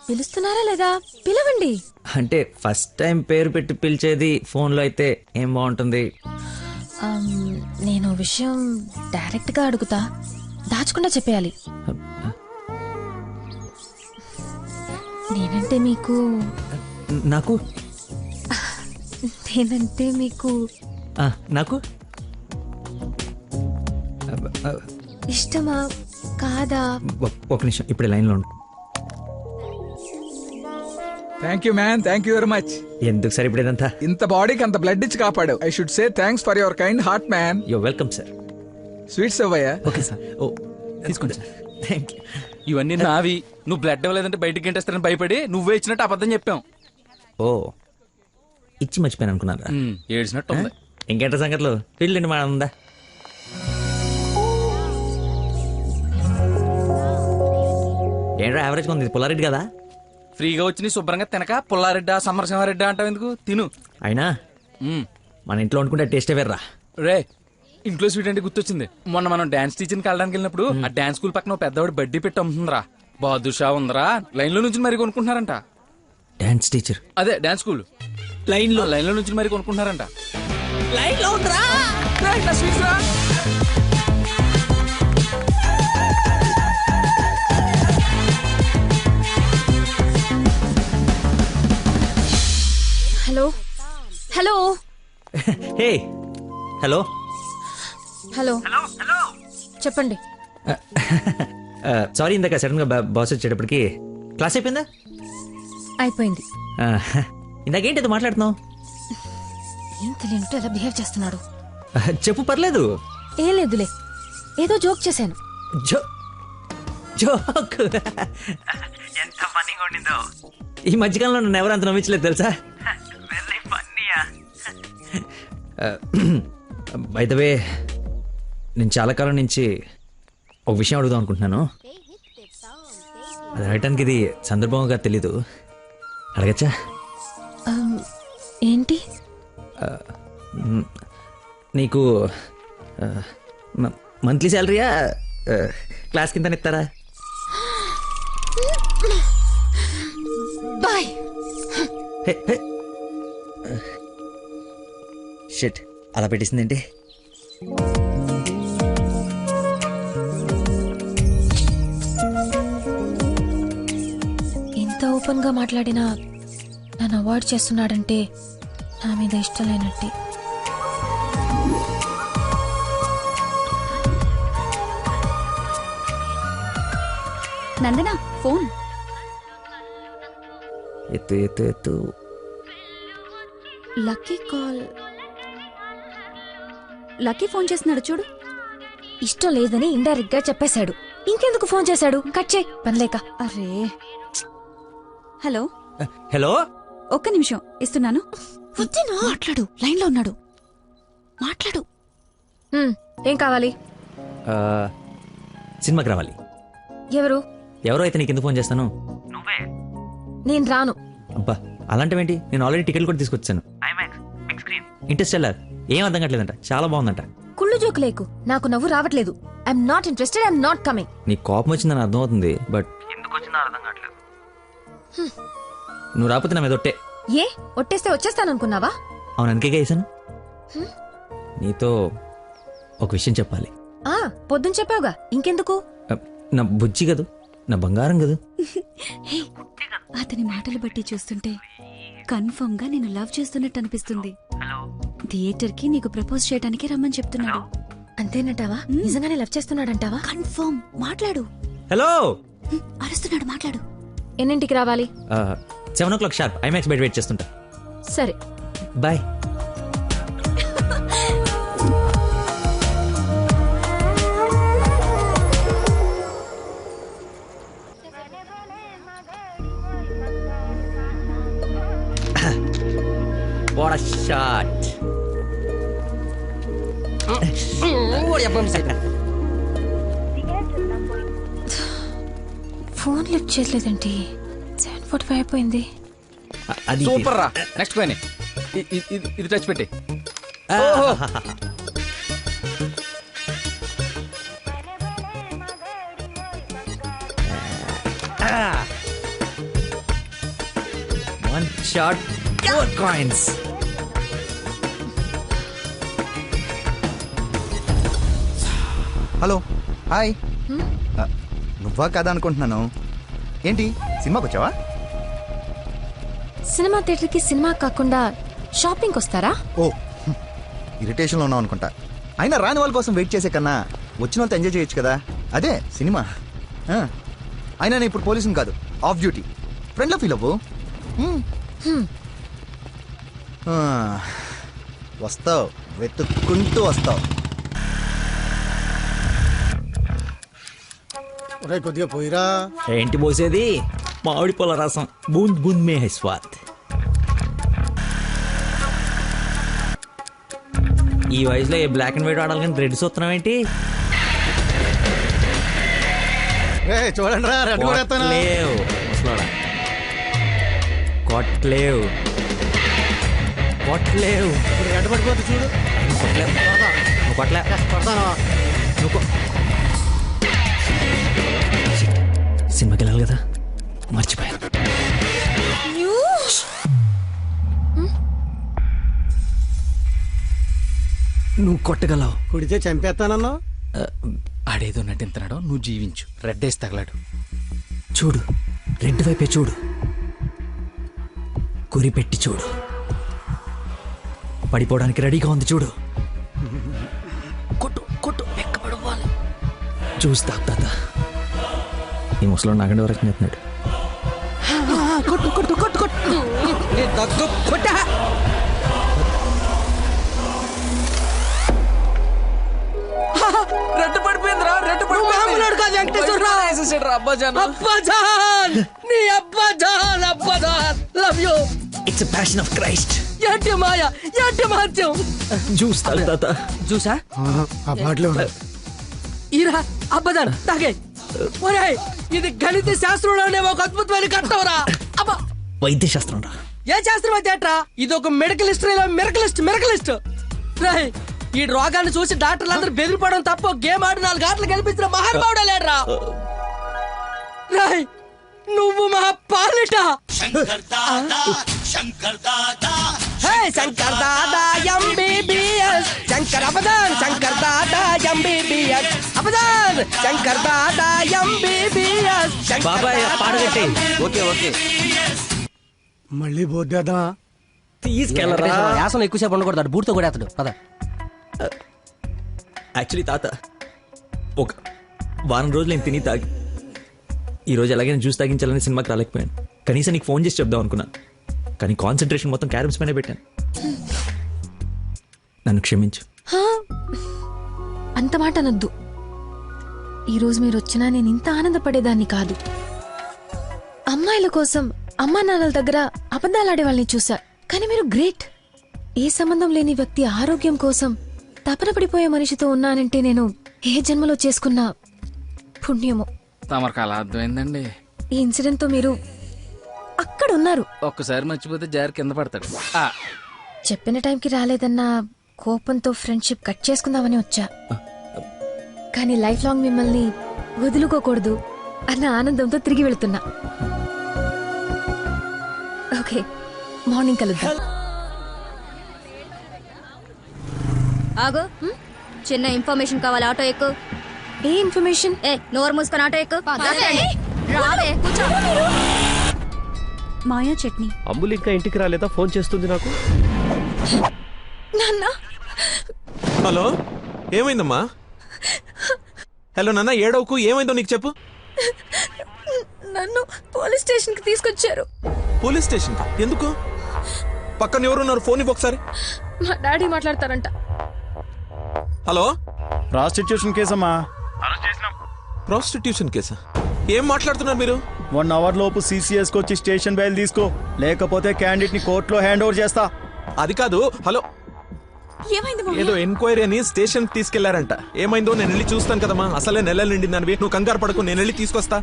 పిలుస్తున్నారా లేదా? పిలవండి. అంటే ఫస్ట్ టైం పేరు పెట్టి పిలిచేది ఫోన్లో అయితే ఏం బాగుంటుంది? నేను విషయం డైరెక్ట్ గా అడుగుతా, దాచకుండా చెప్పేయాలి. నేనంటే మీకు నాకు నేనంటే మీకు నాకు ఇష్టమా కాదా? ఒక నిమిషం, ఇప్పుడు లైన్లో ఉండు. Thank you man, thank you very much. ఎందుకు సార్ ఇప్పుడు ఇదంతా? ఇంత బాడీకి అంత బ్లడ్ ఇచ్చి కాపాడు. I should say thanks for your kind heart man. You welcome sir. Sweets అవ్వయ్యా. Okay sir. ఓ తీసుకోండి సార్. Thank you. ఇవన్నీ నావి. నువ్వు బ్లడ్ ఇవ్వలేదంటే బయటికి గంటేస్తారని భయపడి నువ్వే ఇచ్చినట్టు అబద్ధం చెప్పాం. ఓ, ఇచ్చి మర్చిపోయాను అనుకున్నారా? ఏడ్చినట్టు ఉంది. ఇంకేంట సంగతులు? ఫీల్డ్ మా ఉందా? ఏంట్రా యావరేజ్ ఉంది పుల్లారెడ్డి కదా. ఫ్రీగా వచ్చి శుభ్రంగా తినక పుల్లారెడ్డా సమరసింహారెడ్డా అంటావు ఎందుకు? తిను. అయినా మన ఇంట్లో వండుకుంటే టేస్టే వేర్రా. రే ఇంట్లో స్వీట్ అంటే గుర్తొచ్చింది. మొన్న మనం డాన్స్ టీచర్కి వెళ్ళడానికి వెళ్ళినప్పుడు ఆ డాన్స్ స్కూల్ పక్కన పెద్దవాడు బడ్డీ పెట్టి అమ్ముతుందిరా. బాదుషా ఉందరా, లైన్ లో నుంచి మరి కొనుక్కుంటున్నారంట. డాన్స్ టీచర్ అదే డాన్స్ స్కూల్ లైన్ లో నుంచి మరి కొనుక్కుంటున్నారంట. లైన్ లో ఉందిరా. Hello hello hey hello hello చెప్పండి. సారీ ఇందాక సడన్ గా బాస్ వచ్చేటప్పటికి క్లాస్ అయిపోయిందా? అయిపోయింది. ఇందాకేంటి అది మాట్లాడుతున్నావు? ఏం తెలియనట్టు ఎలా బిహేవ్ చేస్తున్నాడు. చెప్పు పర్లేదు. ఏం లేదులే, ఏదో జోక్ చేశాను. జోక్ ఎంత ఫన్నీగా ఉండిందో. ఈ మధ్యకాలంలో నన్ను ఎవరు అంత నమ్మించలేదు తెలుసా. బై ద వే నేను చాలా కాలం నుంచి ఒక విషయం అడుగుదాం అనుకుంటున్నాను. అది అడగటానికి ఇది సందర్భంగా తెలీదు. అడగచ్చా? ఏంటి? నీకు మంత్లీ శాలరీయా క్లాస్ కింద ఇస్తారా? బాయ్. షిట్, అలా పెట్టేసిందేంటి? ఇంత ఓపెన్ గా మాట్లాడినా నన్ను అవాయిడ్ చేస్తున్నాడంటే నా మీద ఇష్టం లేనట్టే. నందన ఫోన్ ఎత్తు ఎత్తు ఎత్తు. Lucky call. లక్కీ ఫోన్ చేస్తున్నాడు చూడు. ఇష్టం లేదని ఇండైరెక్ట్ గా చెప్పేశాడు. ఇంకెందుకు ఫోన్ చేశాడు? కట్ చేయి పనిలేక. అరే హలో హలో, ఒక్క నిమిషం ఇస్తున్నాను. మాట్లాడు, లైన్ లో ఉన్నాడు. మాట్లాడు. ఏం కావాలి? సినిమాకి రావాలి. ఎవరు? ఎవరో అయితే నీకు ఎందుకు ఫోన్ చేస్తాను? నేను రాను. అబ్బా అలాంటివేంటి, నేను ఆల్రెడీ టికెట్ కూడా తీసుకొచ్చాను. ఇంటర్స్టెల్లార్ ఏం అర్థం కావట్లేదంట, చాలా బాగుందంట. కుళ్ళు జోకు లేకు, నాకు నవ్వు రావట్లేదు. I'm not interested, I'm not coming. నీ కోపం వచ్చిందని అర్థం అవుతుంది, బట్ ఎందుకు వచ్చిందో అర్థం కావట్లేదు. నువ్వు రాకపోతే నా మీద ఒట్టే. ఏ ఒట్టేస్తే వచ్చేస్తాననుకున్నావా? అవును, అందుకే వేసాను. నీతో ఒక విషయం చెప్పాలి. పొద్దున చెప్పావుగా, ఇంకెందుకు? నా బుజ్జి కదూ, నా బంగారం కదూ. అతని మాటలు బట్టి చూస్తుంటే కన్ఫర్మ్ గా నేను లవ్ చేస్తున్నట్టు అనిపిస్తుంది. థియేటర్ కి నీకు ప్రపోజ్ చేయడానికి రమ్మని చెప్తున్నాడు. అంతేనంటావా? నిజంగానే లవ్ చేస్తున్నాడంటావా? కన్ఫర్మ్. మాట్లాడు. హలో, అరుస్తున్నాడు, మాట్లాడు. ఎన్నింటికి రావాలి? 7 o'clock షార్ప్ ఐమాక్స్ బయట వెయిట్ చేస్తుంటా. సరే bye. What a shot. Phone lift చేయలేదండి. 7:45 అయిపోయింది. సూపర్ రా. నెక్స్ట్ పైన ఇది టచ్ పెట్టి. One shot, 4 coins. Hello, hi. నువ్వా కదా అనుకుంటున్నాను. ఏంటి సినిమాకి వచ్చావా? సినిమా థియేటర్కి సినిమా కాకుండా షాపింగ్కి వస్తారా? ఓ, ఇరిటేషన్లో ఉన్నావు అనుకుంటా. అయినా రాని వాళ్ళ కోసం వెయిట్ చేసే కన్నా వచ్చిన వాళ్ళతో ఎంజాయ్ చేయొచ్చు కదా. అదే సినిమా. అయినా నేను ఇప్పుడు పోలీసుని కాదు, ఆఫ్ డ్యూటీ. ఫ్రెండ్లో ఫీల్ అవ్వు. వస్తావు, వెతుక్కుంటూ వస్తావు. కొద్దిగా పోయిరా. ఏంటి పోసేది? మామిడి పొల రసం. బూంద్ బూంద్ మే హై స్వాద్. ఈ వయసులో ఏ బ్లాక్ అండ్ వైట్ ఆడాలి కానీ రెడ్ చూస్తున్నావు ఏంటి? చూడండి రా రెడ్ కూడా ఎత్తాను. కొట్లేవు ముసలోడా. కొట్లేవు కొట్లేవు. రెడ్ పడిపోతే చూడు. కొట్లేవు నువ్వు కొట్లే. కొడతాను. నువ్వు సినిమాకి వెళ్ళాలి కదా, మర్చిపోయాను. నువ్వు కొట్టగలవు. కుడితే చంపేస్తానన్నా. ఆడేదో నటింతున్నాడో, నువ్వు జీవించు. రెడ్ వేసి తగలాడు. చూడు, రెడ్ వైపే చూడు, గురి పెట్టి చూడు. పడిపోవడానికి రెడీగా ఉంది చూడు. కొట్టు కొట్టు, ఎక్కబడిపోవాలి. చూస్తా తాత. ఈ ముసలో నాగండి వరకు చెప్తున్నాడు. కొట్టు కొట్టు కొట్టు కొట్టు. కొట్ట. రెడ్ పడిపోయిందిరా. రెడ్ పడిపోయింది కాదు వెంకటేశ్వరరావు. అబ్బాజాన్. అబ్బాజాన్, నీ అబ్బాజాన్. అబ్బాజాన్, love you. It's passion of Christ. ఏంటి మాయ, ఏంటి మహత్యం. చూస్తా తాత. చూసా ఆ బాటిలో ఈరా అబ్బదాన్ తాగే. ఒరేయ్, ఇది గణిత శాస్త్రంలోనే ఒక అద్భుతమైన కట్టవరా. అబ్బా, వైద్య శాస్త్రం రా. ఏ శాస్త్రం అయితే ఏట్రా? ఇది ఒక మెడికల్ హిస్టరీలో మిరకలిస్ట్. రేయ్, ఈ రోగాన్ని చూసి డాక్టర్లు అందరూ బెదిరిపోవడం తప్ప గేమ్ ఆడి 4 ఆటలు గెలిపించిన మహానుభావుడే లేడ్రా. రేయ్, నువ్వు మా పాలిట. Shankar Dada MBBS. Shankar అబదాన్, Shankar Dada MBBS. అబదాన్, Shankar Dada MBBS. బాబాయ్ పాడగట్టి. Okay okay. మళ్ళీ పోద్దేదా? తీసుకెళ్ళరా. యాసం ఎక్కువసేపు ఉండకూడదు, బూర్తో కూడా అతడు. పద. యాక్చువల్లీ తాత, ఒక వారం రోజులు నేను తిని తాగి ఈరోజు ఎలాగైనా జ్యూస్ తాగించాలని సినిమాకి రాలేకపోయాను. కనీసం నీకు ఫోన్ చేసి చెప్దాం అనుకున్నాను, కానీ కాన్సన్ట్రేషన్ మొత్తం క్యారమ్స్ పైన పెట్టాను. నన్ను క్షమించు. అంత మాట అనొద్దు. ఈరోజు మీరు వచ్చినా నేను ఇంత ఆనందపడేదాన్ని కాదు. అమ్మాయిల కోసం అమ్మా నాన్నల దగ్గర అబద్ధాలాడే వాళ్ళని చూసా, కానీ మీరు గ్రేట్. ఏ సంబంధం లేని వ్యక్తి ఆరోగ్యం కోసం తపన పడిపోయే మనిషితో ఉన్నానంటే నేను ఏ జన్మలో చేసుకున్న పుణ్యమో. తమరికి అలా అర్థమైందండి. ఈ ఇన్సిడెంట్ తో మీరు అక్కడ ఉన్నారు. ఒక్కసారి మర్చిపోతే జారి కింద పడతాడు. చెప్పిన టైంకి రాలేదన్న కోపంతో ఫ్రెండ్షిప్ కట్ చేసుకుందామని వచ్చా, కానీ లైఫ్ లాంగ్ మిమ్మల్ని వదులుకోకూడదు అన్న ఆనందంతో తిరిగి వెళుతున్నా. ఓకే, మార్నింగ్ కలుద్దాం. ఆగు, చిన్న ఇన్ఫర్మేషన్ కావాలి. ఆటో ఎక్కు. ఏ ఇన్ఫర్మేషన్? నోరు మూసుకొని ఆటో ఎక్కు. రావే, కూర్చో. మాయా చట్నీ. అంబులు ఇంకా ఇంటికి రాలేదా? ఫోన్ చేస్తుంది నాకు. నాన్న. హలో, ఏమైందమ్మా? హలో నాన్న, ఏడవకు. ఏమైందో నీకు చెప్పు. నన్ను పోలీస్ స్టేషన్ కి తీసుకొచ్చారు. పోలీస్ స్టేషన్ ఎందుకు? పక్కన ఎవరున్నారు? ఫోన్ ఇవ్వు ఒకసారి. మా డాడీ మాట్లాడతారంట. హలో, ప్రాస్టిట్యూషన్ కేసమ్మా. ప్రాస్టిట్యూషన్ కేసా? ఏం మాట్లాడుతున్నారు మీరు? 1 అవర్ లోపు CCS కి వచ్చి స్టేషన్ బయలు తీసుకో, లేకపోతే క్యాండిడేట్ ని కోర్టులో హ్యాండ్ ఓవర్ చేస్తా. అది కాదు. హలో, ఏదో ఎంక్వైరీ అని స్టేషన్ తీసుకెళ్లారంట. ఏమైందో నేను వెళ్ళి చూస్తాను కదమ్మా. అసలే నెలలు నిండిందనివి. నువ్వు కంగారు పడకు, నేను వెళ్ళి తీసుకొస్తా.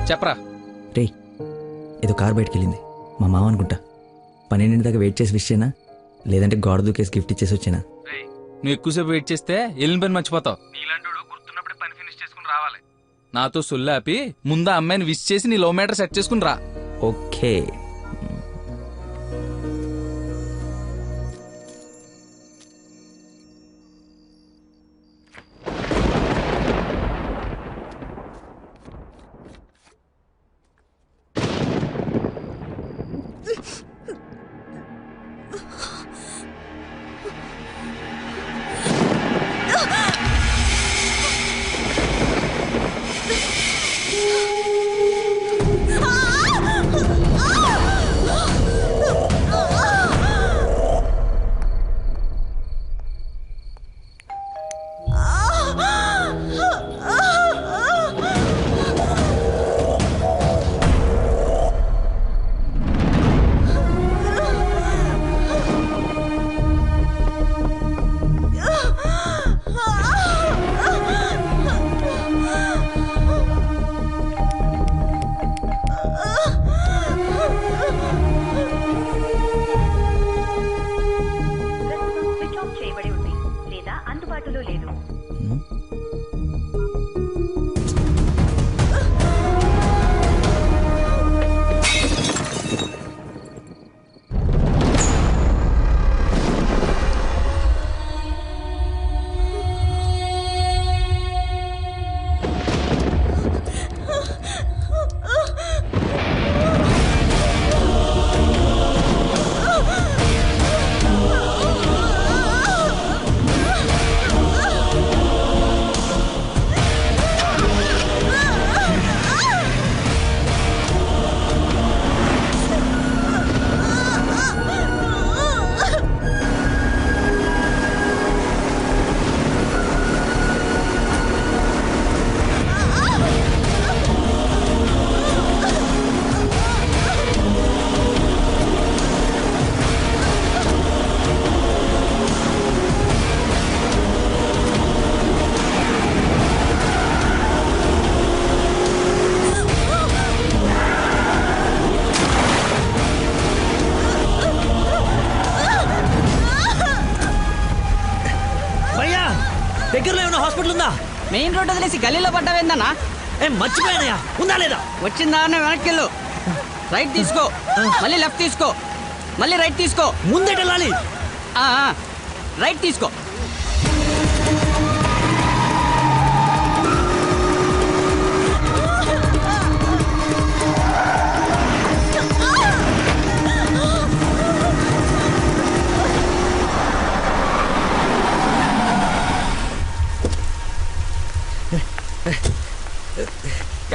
చెప్పరా. రే, ఏదో కార్ బయటకు వెళ్ళింది. మా మామ అనుకుంటా. 12 దాకా వెయిట్ చేసి విష్ చేయనా, లేదంటే గోడ దూకేసి గిఫ్ట్ ఇచ్చేసి వచ్చేనా? నువ్వు ఎక్కువసేపు వెయిట్ చేస్తే వెళ్ళిన పని మర్చిపోతావు. నీలాంటి గుర్తున్నప్పుడే పని ఫినిష్ చేసుకుని రావాలి. నాతో సొల్లాపి ముందు అమ్మాయిని విష్ చేసి నీ లవ్ మ్యాటర్ సెట్ చేసుకుని రా. ఓకే. అందుబాటులో లేదు. దగ్గరలో ఏమైనా హాస్పిటల్ ఉందా? మెయిన్ రోడ్ వదిలేసి గల్లీలో పడ్డావేందన్నా? మర్చిపోయానయ్యా, ఉందా లేదా? వచ్చిందా వెనక్కి వెళ్ళు, రైట్ తీసుకో, మళ్ళీ లెఫ్ట్ తీసుకో, మళ్ళీ రైట్ తీసుకో. ముందేట వెళ్ళాలి. రైట్ తీసుకో.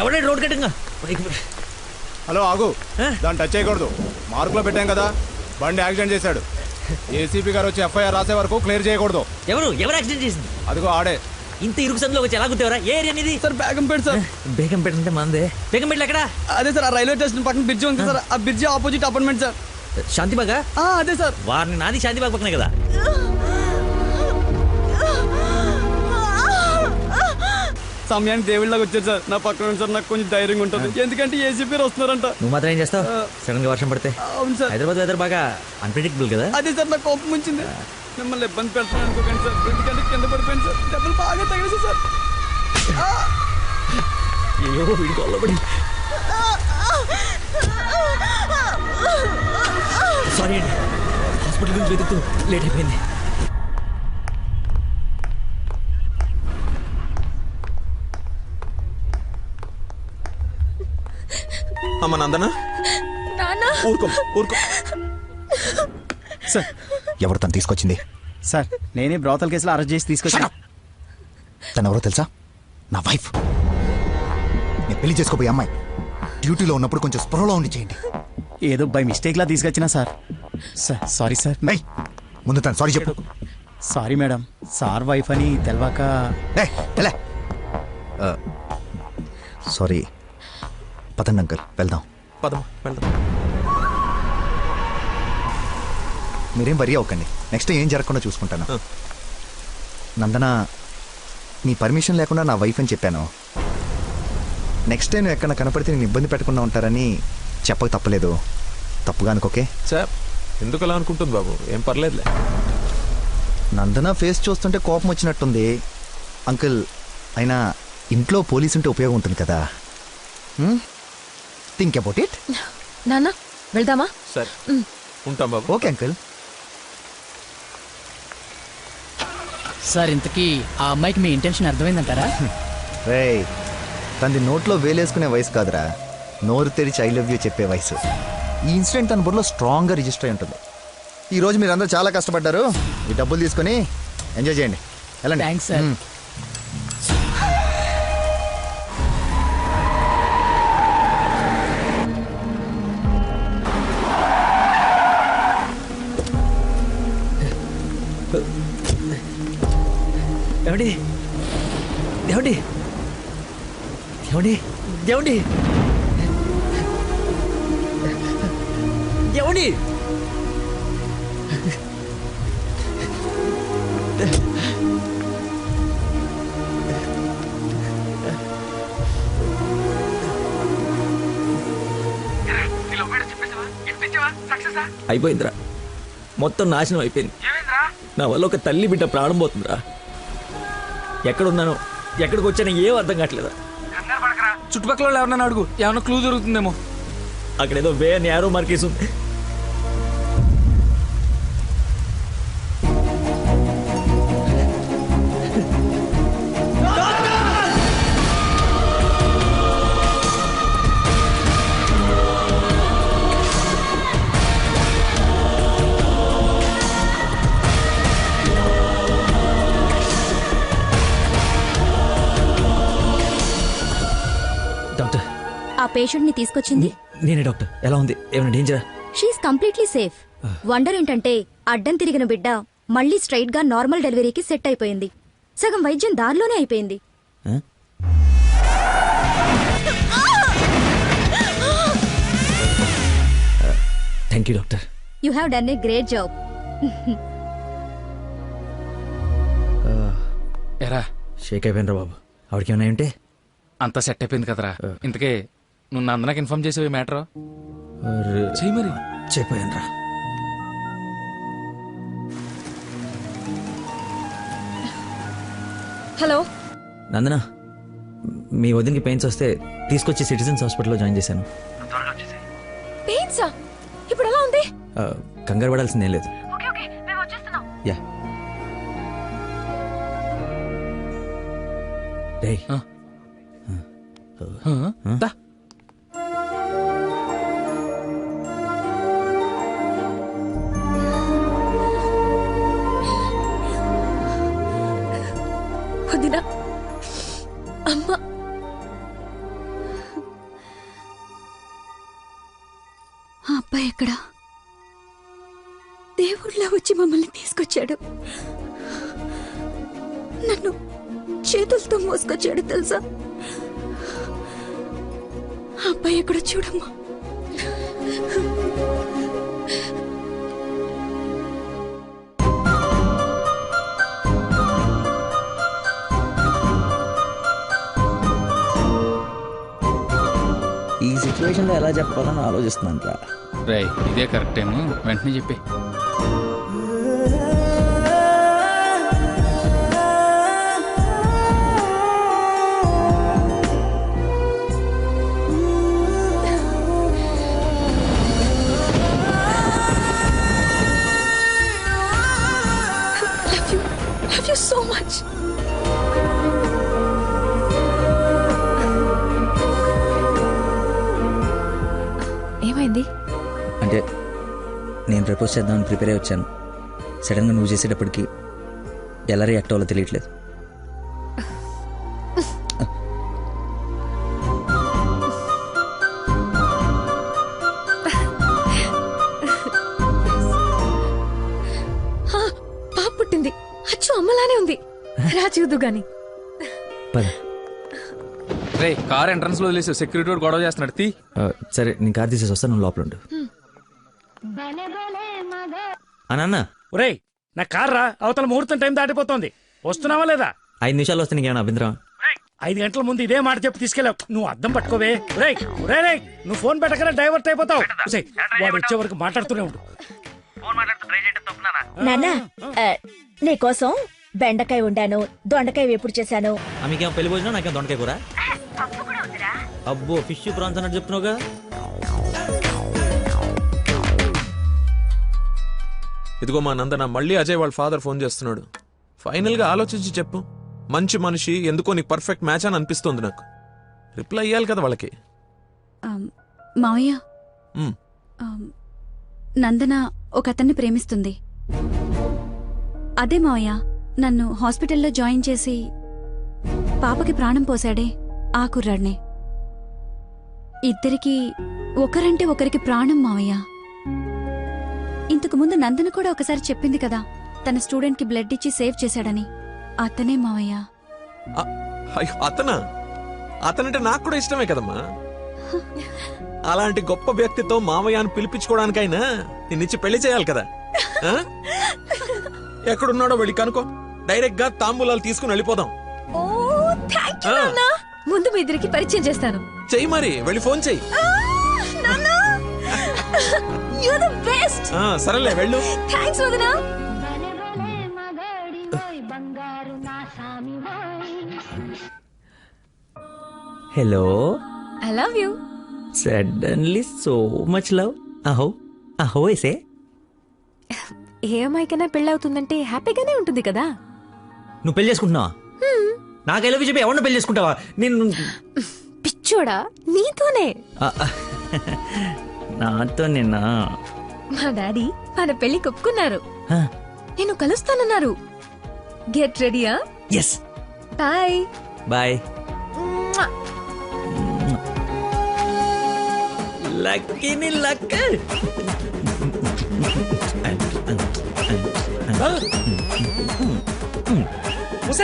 ఎవడే రోడ్ కట్టింగా? హలో ఆగు, దాన్ని టచ్ చేయకూడదు. మార్కులో పెట్టాం కదా, బండి యాక్సిడెంట్ చేశాడు. ఏసీపీ గారు వచ్చి ఎఫ్ఐఆర్ రాసే వరకు క్లియర్ చేయకూడదు. ఎవరు యాక్సిడెంట్ చేసింది? అదిగో ఆడే. ఇంత ఇరుకు సందులో వచ్చి ఎలా గుర్తేవరా? ఏ ఏరియా అనేది? Sir Begumpet sir. బేగంపేట అంటే మందే. బేగంపేట ఎక్కడ? అదే సార్, ఆ రైల్వే స్టేషన్ పక్కన బ్రిడ్జి ఉంది సార్, ఆ బ్రిడ్జి ఆపోజిట్ అపార్ట్మెంట్ సార్. శాంతిబాగా? అదే సార్. వారిని నాది శాంతిబాగ్ పక్కనే కదా. సమయానికి దేవుళ్ళగా వచ్చారు సార్. నా పక్కన సార్ నాకు కొంచెం ధైర్యంగా ఉంటుంది, ఎందుకంటే ఏసీపీ వస్తున్నారంట. నువ్వు మాత్రం ఏం చేస్తావు? సడన్ గా వర్షం పడితే? అవును సార్. హైదరాబాద్ వెదర్ బాగా అన్ప్రెడిక్టబుల్ కదా. అదే సార్ నాకు కోపం వచ్చింది. మిమ్మల్ని ఇబ్బంది పెడతాను అనుకోకండి సార్, ఎందుకంటే కింద పడిపోయింది సార్, దెబ్బలు బాగా తగిలేసి సార్. అయ్యో వీడికి వల్లబడి. సారీ అండి, హాస్పిటల్ గురించి వెతుకుతూ లేట్ అయిపోయింది. అమ్మ నందనా, ఊరుకో ఊరుకో. సార్ ఎవరు తను తీసుకొచ్చింది? సార్ నేనే బ్రోతల్ కేసులో అరెస్ట్ చేసి తీసుకొచ్చాను. తను ఎవరో తెలుసా? నా వైఫ్. నేను పెళ్లి చేసుకోబోయే అమ్మాయి. డ్యూటీలో ఉన్నప్పుడు కొంచెం స్పృహలో ఉండి చేయండి. ఏదో బై మిస్టేక్ లా తీసుకొచ్చినా సార్. Sorry sir. ముందు తను సారీ చెప్పు. సారీ మేడం, సార్ వైఫ్ అని తెలవాక. సారీ. పదండి అంకల్, వెళ్దాం. పదం వెళ్దాం. మీరేం వరి అవ్వకండి, నెక్స్ట్ ఏం జరగకుండా చూసుకుంటాను. నందన, నీ పర్మిషన్ లేకుండా నా వైఫ్ అని చెప్పాను. నెక్స్ట్ టైం ఎక్కడ కనపడితే నేను ఇబ్బంది పెట్టకుండా ఉంటారని చెప్పక తప్పలేదు. తప్పుగా అనుకోకే. ఎందుకు అలా అనుకుంటుంది బాబు? ఏం పర్లేదులే. నందన ఫేస్ చూస్తుంటే కోపం వచ్చినట్టుంది అంకుల్. అయినా ఇంట్లో పోలీసు ఉంటే ఉపయోగం ఉంటుంది కదా. Think about it. నాన్న వెళ్దామా? సరే ఉంటాం బాబు. Okay uncle. సార్ ఇంతకీ ఆ అమ్మాయికి మీ ఇంటెన్షన్ అర్థమైందంటారా? రేయ్, తనది నోట్లో వేలేసుకునే వయసు కాదురా, నోరు తెరిచి ఐ లవ్ యూ చెప్పే వయసు. ఈ ఇన్సిడెంట్ తన బుర్రలో స్ట్రాంగ్గా రిజిస్టర్ అయి ఉంటుంది. ఈరోజు మీరు అందరూ చాలా కష్టపడ్డారు. ఈ డబ్బులు తీసుకొని ఎంజాయ్ చేయండి. వెళ్ళండి. Thanks sir. ఏమండి ఏమండి ఏమండి ఏమండి ఏమండి అయిపోయిందిరా, మొత్తం నాశనం అయిపోయింది. నా వల్ల ఒక తల్లి బిడ్డ ప్రాణం పోతుందిరా. ఎక్కడున్నాను, ఎక్కడికి వచ్చాను ఏం అర్థం కావట్లేదు. చుట్టుపక్కల వాళ్ళు ఎవరన్నా అడుగు, ఏమన్నా క్లూ దొరుకుతుందేమో. అక్కడ ఏదో వే అని యారో మార్కేసి ఉంది. డాక్టర్, ఆ పేషెంట్ ని తీసుకొచ్చింది నేనే డాక్టర్. ఎలా ఉంది, ఏమైనా డేంజరా? She is completely safe. వండర్ ఏంటంటే అడ్డం తిరిగిన బిడ్డ మళ్ళీ స్ట్రైట్ గా నార్మల్ డెలివరీకి సెట్ అయిపోయింది. సగం వైద్యం దారిలోనే అయిపోయింది. Thank you doctor. You have done a great job. ఎరా షేక్ అయిపోయినరా బాబు. ఆవిడకి ఏమైనా ఉంటే అంతా సెట్ అయిపోయింది కదరా. ఇంతకే నువ్వు నందనకి ఇన్ఫార్మ్ చేసేవి మ్యాటర్ చెయ్యి మరి. చెప్పాను రా. హలో నందన, మీ వదినకి పెయిన్స్ వస్తే తీసుకొచ్చి సిటిజన్స్ హాస్పిటల్లో జాయిన్ చేశాను. పెయిన్సా? ఇప్పుడు ఎలా ఉంది? కంగారు పడాల్సిందేం లేదు. యా రేయ్, వదినా, అమ్మ, ఆ అబ్బాయి ఎక్కడా? దేవుళ్ళ వచ్చి మమ్మల్ని తీసుకొచ్చాడు. నన్ను చేతులతో మోసుకొచ్చాడు తెలుసా? ఆ అబ్బాయి ఎక్కడ చూడమ్మా. ఈ సిచ్యువేషన్లో ఎలా చెప్పాలని ఆలోచిస్తున్నాను రా. రేయ్, ఇదే కరెక్ట్ టైం, వెంటనే చెప్పి. Love you so much. ఏమైంది? అంటే నేను ప్రపోజ్ చేద్దామని ప్రిపేర్ అయి వచ్చాను. సడన్గా నువ్వు చేసేటప్పటికి ఎలా రియాక్ట్ అవ్వాలో తెలియట్లేదు. పాప పుట్టింది, అచ్చు అమ్మలానే ఉంది. రా చూద్దు గాని. రే, కార్ ఎంట్రన్స్ లో వదిలేసి సెక్యూరిటీ వాడు గొడవ చేస్తున్నాడు. తీ. సరే, నేను కార్ తీసేసి వస్తాను, నువ్వు లోపల ఉండు. అన్న, ఒరేయ్, నా కార్ రా, అవతల ముహూర్తం టైం దాటిపోతుంది. వస్తున్నావా లేదా? 5 నిమిషాలు వస్తే నీకేమైనా అభ్యంతరం? 5 గంటల ముందు ఇదే మాట చెప్పి తీసుకెళ్ళావు. నువ్వు అద్దం పట్టుకోవే. రేయ్ రేయ్, నువ్వు ఫోన్ పెట్టకరా డైవర్ట్ అయిపోతావు. వాడు వచ్చే వరకు మాట్లాడుతూనే ఉండు. నాన్న, నీకోసం బెండకాయ వండాను, దొండకాయ వేపుడు చేశాను. మీకేమో పెళ్లి భోజనం, నాకేమో దొండకాయ కూర. అబ్బో, ఫిష్ ప్రాన్స్ అన్నట్టు చెప్తున్నావుగా. ఇదిగో మా నందన, మళ్ళీ అజయ్ వాళ్ళ ఫాదర్ ఫోన్ చేస్తున్నాడు. ఫైనల్ గా ఆలోచించి చెప్పు. మంచి మనిషి, ఎందుకో నీకు పర్ఫెక్ట్ మ్యాచ్ అని అనిపిస్తుంది నాకు. రిప్లై ఇయ్యాలి కదా వాళ్ళకి. మావయ్య, నందన ఒక అతన్ని ప్రేమిస్తుంది. అదే మావయ్య, నన్ను హాస్పిటల్లో జాయిన్ చేసి పాపకి ప్రాణం పోసాడే ఆ కుర్రాడ్నే. ఇద్దరికి ఒకరంటే ఒకరికి ప్రాణం మావయ్య. ఇంతకు ముందు నందన కూడా ఒకసారి చెప్పింది కదా, తన స్టూడెంట్ కి బ్లడ్ ఇచ్చి సేవ్ చేశాడని. అతనే మావయ్య. అతనంటే నాకు కూడా ఇష్టమే కదమ్మా. అలాంటి గొప్ప వ్యక్తితో మామయ్య అని పిలిపించుకోవడానికైనా నిన్నిచ్చి పెళ్లి చేయాలి కదా. ఎక్కడున్నాడో వెళ్ళి కనుకో, డైరెక్ట్ గా తాంబూలాలు తీసుకుని వెళ్ళిపోదాం. ముందు మీ ఇద్దరికి పరిచయం చేస్తాను. చెయ్యి మరి, వెళ్ళి ఫోన్ చెయ్యి. సరేలే, వెళ్ళు. థాంక్స్ వదినా. Hello, I love you. Suddenly so much love. అహో అహో ఏసే. ఏ అమ్మాయికైనా పెళ్ళవుతుందంటే హ్యాపీగానే ఉంటుంది కదా. నువ్వు పెళ్లి చేసుకుంటున్నావా? నాకు ఎలా చెప్పి ఎవరిని పెళ్లి చేసుకుంటావా? నేను పిచ్చోడా నీతోనే. నాతో నిన్న మా డాడీ మన పెళ్లి ఒప్పుకున్నారు. నేను కలుస్తానన్నారు. గెట్ రెడీయా? ఎస్. Bye bye. లక్కీని లక్క.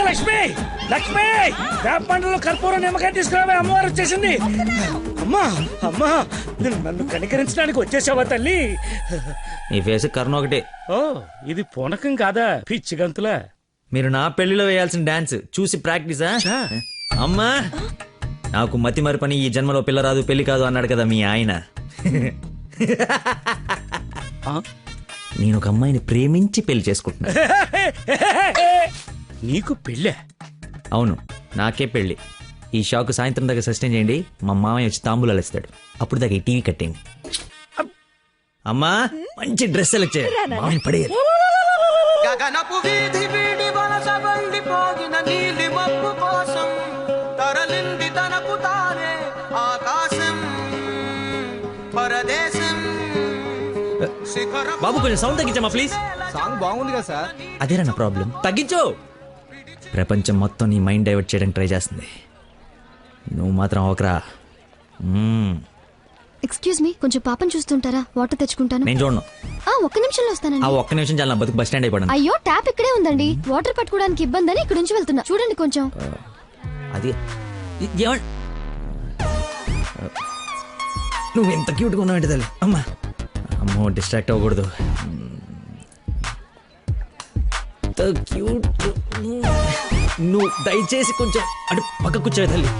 లక్ష్మి లక్ష్మి వేప పండులో కర్పూరం నిమ్మకాయ తీసుకురావే, అమ్మవారు వచ్చేసింది. అమ్మా అమ్మా నన్ను కనికరించడానికి వచ్చేసావా తల్లి? ఈ ఫేస్ కర్ణ ఒకటే. ఓ ఇది పూనకం కాదా పిచ్చి గంతులా? మీరు నా పెళ్లిలో వేయాల్సిన డాన్స్ చూసి ప్రాక్టీసా? అమ్మా నాకు మతి మరి పని, ఈ జన్మలో పిల్ల రాదు పెళ్లి కాదు అన్నాడు కదా మీ ఆయన. నేను ఒక అమ్మాయిని ప్రేమించి పెళ్లి చేసుకుంటున్నా. నీకు పెళ్ళే? అవును, నాకే పెళ్లి. ఈ షాక్ సాయంత్రం దాకా సస్టైన్ చేయండి. మా మామయ్య వచ్చి తాంబూలాలు ఇస్తాడు. అప్పుడు దాకా ఈ టీవీ కట్టేయండి. అమ్మా మంచి డ్రెస్ సెలెక్ట్ చేయాలి. మామయ్య పడేయాలి. గగనపు వీధి వీడి వలస వండిపోగిన నీలి మబ్బు కోసం తరలింది తనకు తానే ఆకాశం పరదేశం. బాబు కొంచెం సౌండ్ తగ్గించమ్మా ప్లీజ్. సాంగ్ బాగుంది కదా సార్. అదేరా నా ప్రాబ్లం. తగ్గించు. ప్రపంచం మొత్తం నీ మైండ్ డైవర్ట్ చేయడానికి ట్రై చేస్తుంది. నువ్వు మాత్రం ఒకరా. ఎక్స్క్యూజ్ మీ, కొంచెం పాపం చూస్తుంటారా? వాటర్ తెచ్చుకుంటాను. నేను చూడను. ఒక్క నిమిషంలో వస్తానండి. ఒక్క నిమిషం చాలా బతుకు బస్ స్టాండ్ అయిపోయాను. అయ్యో ట్యాప్ ఇక్కడే ఉందండి. వాటర్ పట్టుకోవడానికి ఇబ్బంది అని ఇక్కడ నుంచి వెళ్తున్నా. చూడండి కొంచెం. అది నువ్వు ఎంత క్యూట్గా ఉన్నావు ఏంటి తల్లి. అమ్మా అమ్మో డిస్ట్రాక్ట్ అవ్వకూడదు. క్యూట్. నువ్వు దయచేసి కొంచెం అటు పక్క కూర్చోవే తల్లి.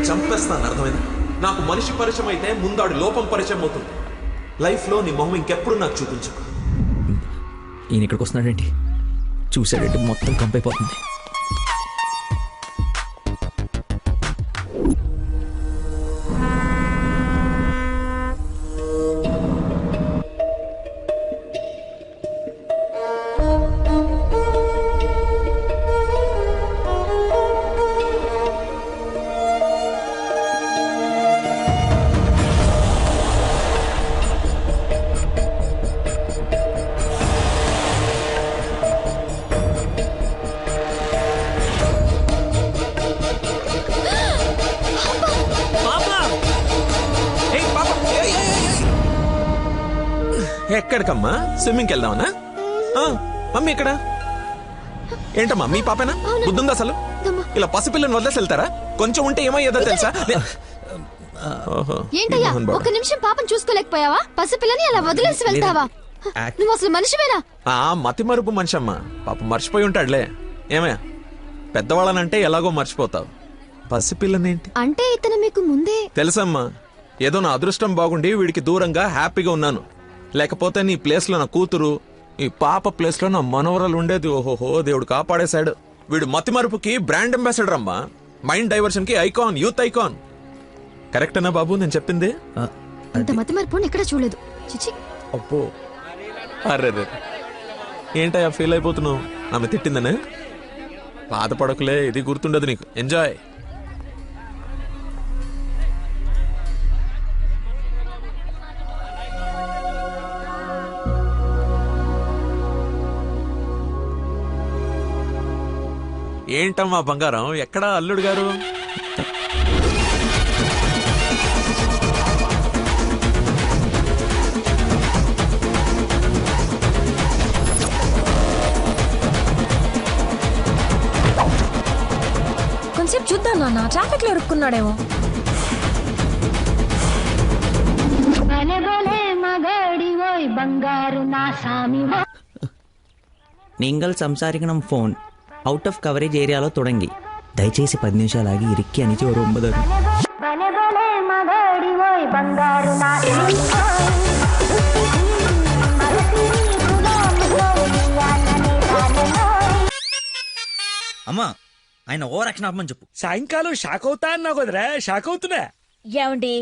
చంపేస్తాను, అర్థమైంది? నాకు మనిషి పరిచయం అయితే ముందాడు లోపం పరిచయం అవుతుంది. లైఫ్లో నీ మొహం ఇంకెప్పుడు నాకు చూపించు. ఈయన ఇక్కడికి వస్తున్నాడేంటి? చూసాడంటే మొత్తం కంపైపోతుంది. ఎక్కడికమ్మా? స్విమ్మింగ్కి వెళ్దామనా? మమ్మీ ఇక్కడ ఏంటమ్మా మీ పాపేనా? బుద్ధుందా అసలు? ఇలా పసిపిల్లని వదిలేసి వెళ్తారా? కొంచెం ఉంటే ఏమయ్యేదో తెలుసా? ఏంటయ్యా ఒక్క నిమిషం పాపం చూసుకోలేకపోయావా? పసిపిల్లని అలా వదిలేసి వెళ్తావా? నువ్వు అసలు మనిషివేనా? మతి మరుపు మనిషి అమ్మా. పాప మర్చిపోయి ఉంటాడులే. ఏమయ్యా పెద్దవాళ్ళనంటే ఎలాగో మర్చిపోతావు. పసిపిల్లనేంటి అంటే ఇతను మీకు ముందే తెలుసమ్మా. ఏదో నా అదృష్టం బాగుండి వీడికి దూరంగా హ్యాపీగా ఉన్నాను. లేకపోతే నీ ప్లేస్ లో నా కూతురు, ఈ పాప ప్లేస్ లో నా మనవరాలు ఉండేది. ఓహోహో దేవుడు కాపాడేశాడు. వీడు మతి మరుపుకి బ్రాండ్ అంబాసిడర్ అమ్మా. మైండ్ డైవర్షన్ కి ఐకాన్, యూత్ ఐకాన్. కరెక్టేనా బాబు నేను చెప్పింది? ఇంత మతి మరుపు ఎక్కడ చూడలేదు. చిచి. అబ్బో అరే ఏంటయ్యా ఫీల్ అయిపోతున్నావు? ఆమె తిట్టిందనే? బాధపడకులే, ఇది గుర్తుండదు నీకు. ఎంజాయ్. ఏంటమ్మా బంగారం, ఎక్కడా అల్లుడు గారు? కొంచెంసేపు చూద్దాం నాన్న, ట్రాఫిక్ లో ఇరుక్కున్నాడేమో. നിങ്ങൾ സംസാരിക്കണം ഫോൺ ഔട്ട് ഓഫ് കവറേജ് ഏരിയలో തുടങ്ങി. దయచేసి 10 నిమిషాలు ఆగి ఇరిక్కి అని చివరి 9. అమ్మా ఆయన ఓవర్ యాక్షన్ ఆపమని చెప్పు. సాయంకాలం షాక్ అవుతా అన్నావు కదరా, షాక్ అవుతున్నా. ఏమండి,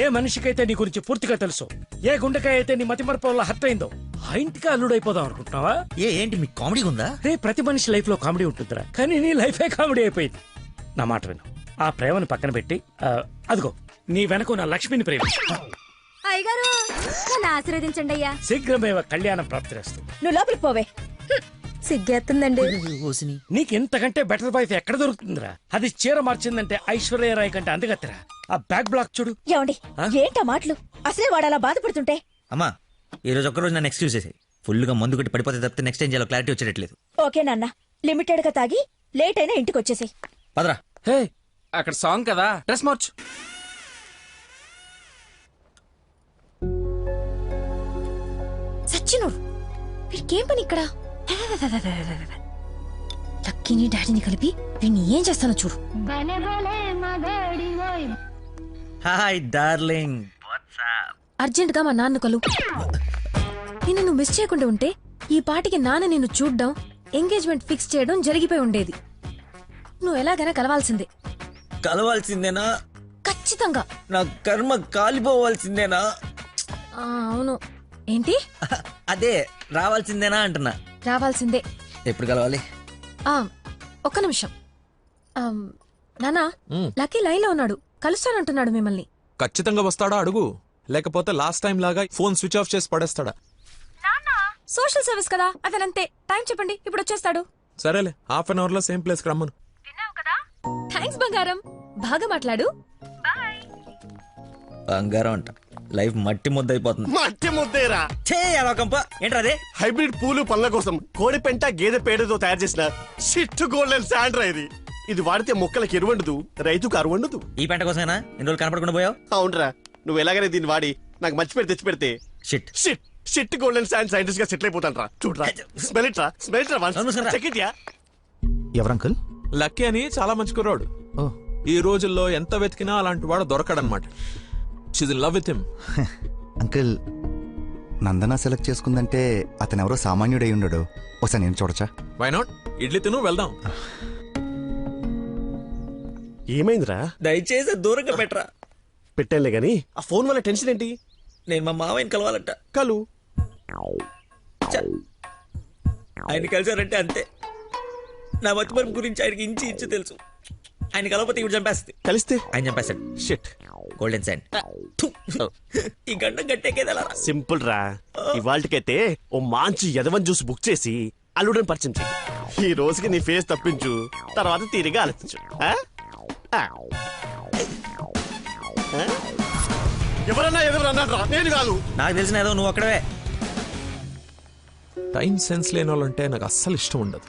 ఏ మనిషికైతే నీ గురించి పూర్తిగా తెలుసు, ఏ గుండెకాయ అయితే నీ మతిమరపు వల్ల హర్ట్ అయిందో ఆ ఇంటికి అల్లుడైపోదాం అనుకుంటున్నావా? ఏంటి మీకు కామెడీ ఉందా? రే, ప్రతి మనిషి లైఫ్ లో కామెడీ ఉంటుందిరా, కానీ నీ లైఫే కామెడీ అయిపోయింది. నా మాట విను, ఆ ప్రేమను పక్కన పెట్టి అదిగో నీ వెనక నా లక్ష్మిని ప్రేమించు. అయ్యగారు నన్ను ఆశీర్వదించండి అయ్యా. శీఘ్రమేవ కళ్యాణం ప్రాప్తిరేస్తూ. నువ్వు లోపలికి పోవే. సిగ్గేస్తుందండి. నీకు ఇంతకంటే బెటర్ వైఫ్ ఎక్కడ దొరుకుతుందిరా? అది చీర మార్చిందంటే ఐశ్వర్యరాయ్ కంటే అందగత్తరా. ఆ బ్యాక్ బ్లాక్ చూడు. ఏమండి, ఏంటా మాటలు? అసలే వాడు అలా బాధపడుతుంటే. అమ్మా ఈ రోజు ఒక్కరోజు నన్ను ఎక్స్క్యూజ్ చేసి ఫుల్ గా మందు కొట్టి పడిపోతే తప్పితే నెక్స్ట్ టైం చేయాలో క్లారిటీ వచ్చేటట్లేదు. ఓకే నాన్న, లిమిటెడ్ గా తాగి లేట్ అయినా ఇంటికి వచ్చేసాయి. పదరా. హే, అక్కడ సాంగ్ కదా, డ్రెస్ మార్చు. సచ్చినోడు, వీడికేం పని ఇక్కడ? లక్కీని డాడీని కలిపి వీడిని ఏం చేస్తానో చూడు. Hi darling. అర్జెంట్ గా మా నాన్న కలు. నిన్ను నువ్వు మిస్ చేయకుండా ఉంటే ఈ పాటికి నాన్న నిన్ను చూడ్డం, ఎంగేజ్మెంట్ ఫిక్స్ చేయడం జరిగిపోయి ఉండేది. నువ్వు ఎలాగైనా కలవాల్సిందే. కలవాల్సిందేనా? ఖచ్చితంగా. నా కర్మ కాలిపోవాల్సిందేనా? అవును. ఏంటి? అదే రావాల్సిందేనా అంటున్నా. రావాల్సిందే. ఎప్పుడు కలవాలి? ఒక్క నిమిషం. నానా, లక్కీ లైన్ లో ఉన్నాడు, కలుస్తానంటున్నాడు మిమ్మల్ని. ఖచ్చితంగా వస్తాడా అడుగు, లేకపోతే లాస్ట్ టైం లాగా ఫోన్ స్విచ్ ఆఫ్ చేసి పడేస్తాడా? సోషల్ సర్వీస్ కదా, అతనంతే. టైం చెప్పండి, ఇప్పుడు వచ్చేస్తాడు. సరేలే, హాఫ్ అన్ అవర్ లో సేమ్ ప్లేస్ కి రమ్మను. థ్యాంక్స్ బంగారం, బాగా మాట్లాడు. బంగారం అంట, లైఫ్ మట్టి ముద్ద అయిపోతుంది. మట్టి ముద్దేరా ఏంట్రా అదే? హైబ్రిడ్ పూలు పళ్ళ కోసం కోడి పెంట గేదె పేడతో తయారు చేసిన షిట్ గోల్డెన్ శాండ్రా ఇది. ఇది వాడితే మొక్కలకి ఎరువండదు, రైతుకు అరువండదు. ఈ పెంట కోసమేనా ఎన్ని రోజులు కనపడకుండా పోయావు? అవునరా, నువ్వు ఎలాగైనా దీన్ని వాడి నాకు మంచి పేరు తెచ్చి పెడితే shit shit shit golden sand scientist గా సెటిల్ అయిపోతాను రా. చూడరా, స్మెల్ ఇట్ రా, స్మెల్ ఇట్ రా, చెక్ ఇట్ యా. ఎవరంకుల్? లక్కీ అని చాలా మంచి కుర్రాడు. ఈ రోజుల్లో ఎంత వెతికినా అలాంటి వాడు దొరకడనమాట. She's in love with him. Uncle, Nandana select చేసుకుందంటే అతను ఎవరో సామాన్యుడై ఉండడు. ఒకసారి నేను చూడచ్చా? Why not? ఇడ్లీ తిను, వెళ్దాం. ఏమైందిరా? దయచేసి దూరంగా పెట్టరా. పెట్టానులే గానీ ఆ ఫోన్ వల్ల టెన్షన్ ఏంటి? నేను మా మావయ్యని కలవాలంట. కలు. ఆయన కలిసారంటే అంతే. నా మతిమరుపు గురించి ఆయనకి ఇంచి ఇంచు తెలుసు. ఆయన కలవకపోతే ఇప్పుడు చంపేస్తుంది. కలిస్తే ఆయన చంపేస్తాడు. షిట్. Golden sand. ఈ గంట గట్టెకేదలా? సింపుల్ రా. ఇవాళకైతే ఓ మంచి యదవన్ జ్యూస్ బుక్ చేసి అల్లుడని పరిచయం చెయ్యి. ఈ రోజుకి నీ ఫేస్ తప్పించు, తర్వాత తీరిగా ఆలోచించు. ఎవరన్నా ఎదురన్నారా? నేను కాదు. నాకు తెలిసిన ఏదో నువ్వు అక్కడవే. టైం సెన్స్ లేని వాళ్ళంటే నాకు అస్సలు ఇష్టం ఉండదు.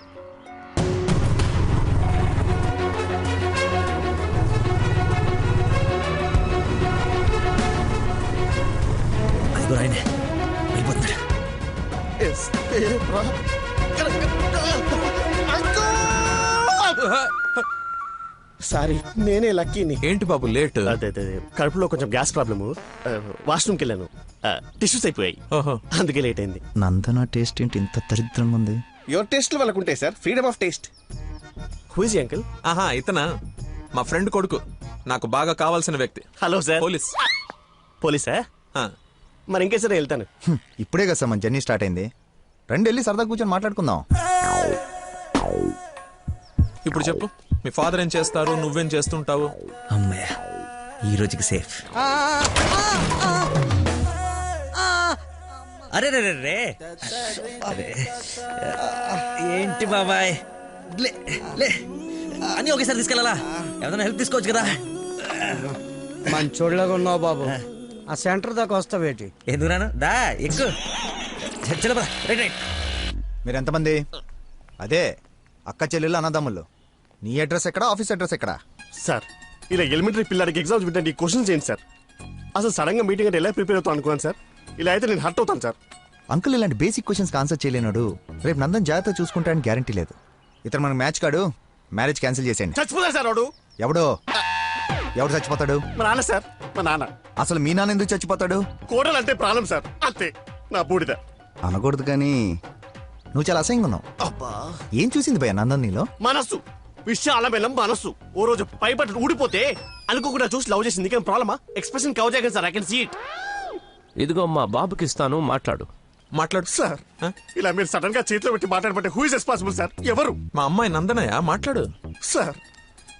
సారీ, నేనే లక్కీని. ఏంటి బాబు లేట్? అదే కడుపులో కొంచెం గ్యాస్ ప్రాబ్లము, వాష్రూమ్కి వెళ్ళాను, టిష్యూస్ అయిపోయాయి, అందుకే లేట్ అయింది. నందన టేస్ట్ ఏంటి ఇంత దరిద్రంగా ఉంది? యువర్ టేస్ట్ వాళ్ళకు ఉంటాయి sir, freedom of taste. Who is uncle? ఆహా, ఇతనా మా ఫ్రెండ్ కొడుకు, నాకు బాగా కావాల్సిన వ్యక్తి. Hello sir. పోలీస్. పోలీసా? మరి ఇంకే సరే వెళ్తాను. ఇప్పుడే కదా సార్ మన జర్నీ స్టార్ట్ అయింది. రండి వెళ్ళి సరదా కూర్చొని మాట్లాడుకుందాం. ఇప్పుడు చెప్పు, మీ ఫాదర్ ఏం చేస్తారు, నువ్వేం చేస్తుంటావు? అమ్మయ్య, ఈ రోజుకి సేఫ్. అరే రే రే, ఏంటి బాబాయ్, లే లే అని ఒకేసారి తీసుకెళ్ళాలా? ఏదైనా హెల్ప్ తీసుకోవచ్చు కదా. మంచోళ్ళగా ఉన్నావు బాబు. ఆ సెంటర్ దాకా వస్తావేటి? ఎందుకు రాను? దా ఎక్కు. రైట్. మీరు ఎంతమంది? అదే అక్క చెల్లెళ్ళు అన్నదమ్ముళ్ళు. నీ అడ్రస్ ఎక్కడ, ఆఫీస్ అడ్రస్ ఎక్కడ? సార్, ఇలా ఎలిమెంటరీ పిల్లలకి ఎగ్జామ్స్ వింటే క్వశ్చన్స్ ఏంటి సార్? అసలు సడన్ గా మీటింగ్ అంటే ఎలా ప్రిపేర్ అవుతాను అనుకున్నాను సార్. ఇలా అయితే నేను హర్ట్ అవుతాను సార్. అంకుల్ ఇలాంటి బేసిక్ క్వశ్చన్స్ ఆన్సర్ చేయలేనాడు. రేపు నందన్ జాగ్రత్త చూసుకుంటానికి గ్యారంటీ లేదు. ఇతను మనకు మ్యాచ్ కాడు, మ్యారేజ్ క్యాన్సిల్ చేసేయండి. చచ్చిపోతారు సార్. వాడు ఎవడో ఎవరు చచ్చిపోతాడు? మా నాన్న సార్, మా నాన్న. అసలు మీ నాన్న ఎందుకు చచ్చిపోతాడు? కోడలు అంటే ప్రాణం సార్, అంతే. నా బూడిద అనకూడదు కానీ నువ్వు చాలా అసహ్యంగా ఉన్నావు. అబ్బా, ఏం చూసింది భయ నందన్ నీలో? మనస్సు, విశాలమైన మనస్సు. ఓ రోజు పై బట్టలు ఊడిపోతే అనుకోకుండా చూసి లవ్ చేసింది. కానీ ప్రాబ్లమా? ఎక్స్ప్రెషన్ కవర్ చేయగలను sir, I can see it. ఇదిగో మా బాబుకి ఇస్తాను, మాట్లాడు. సార్, ఇలా మీరు సడన్ గా చేతిలో పెట్టి మాట్లాడబట్టే హూ ఇస్ రెస్పాన్సిబుల్ సార్? ఎవరు? మా అమ్మాయి నందనయ్య, మాట్లాడు. సార్,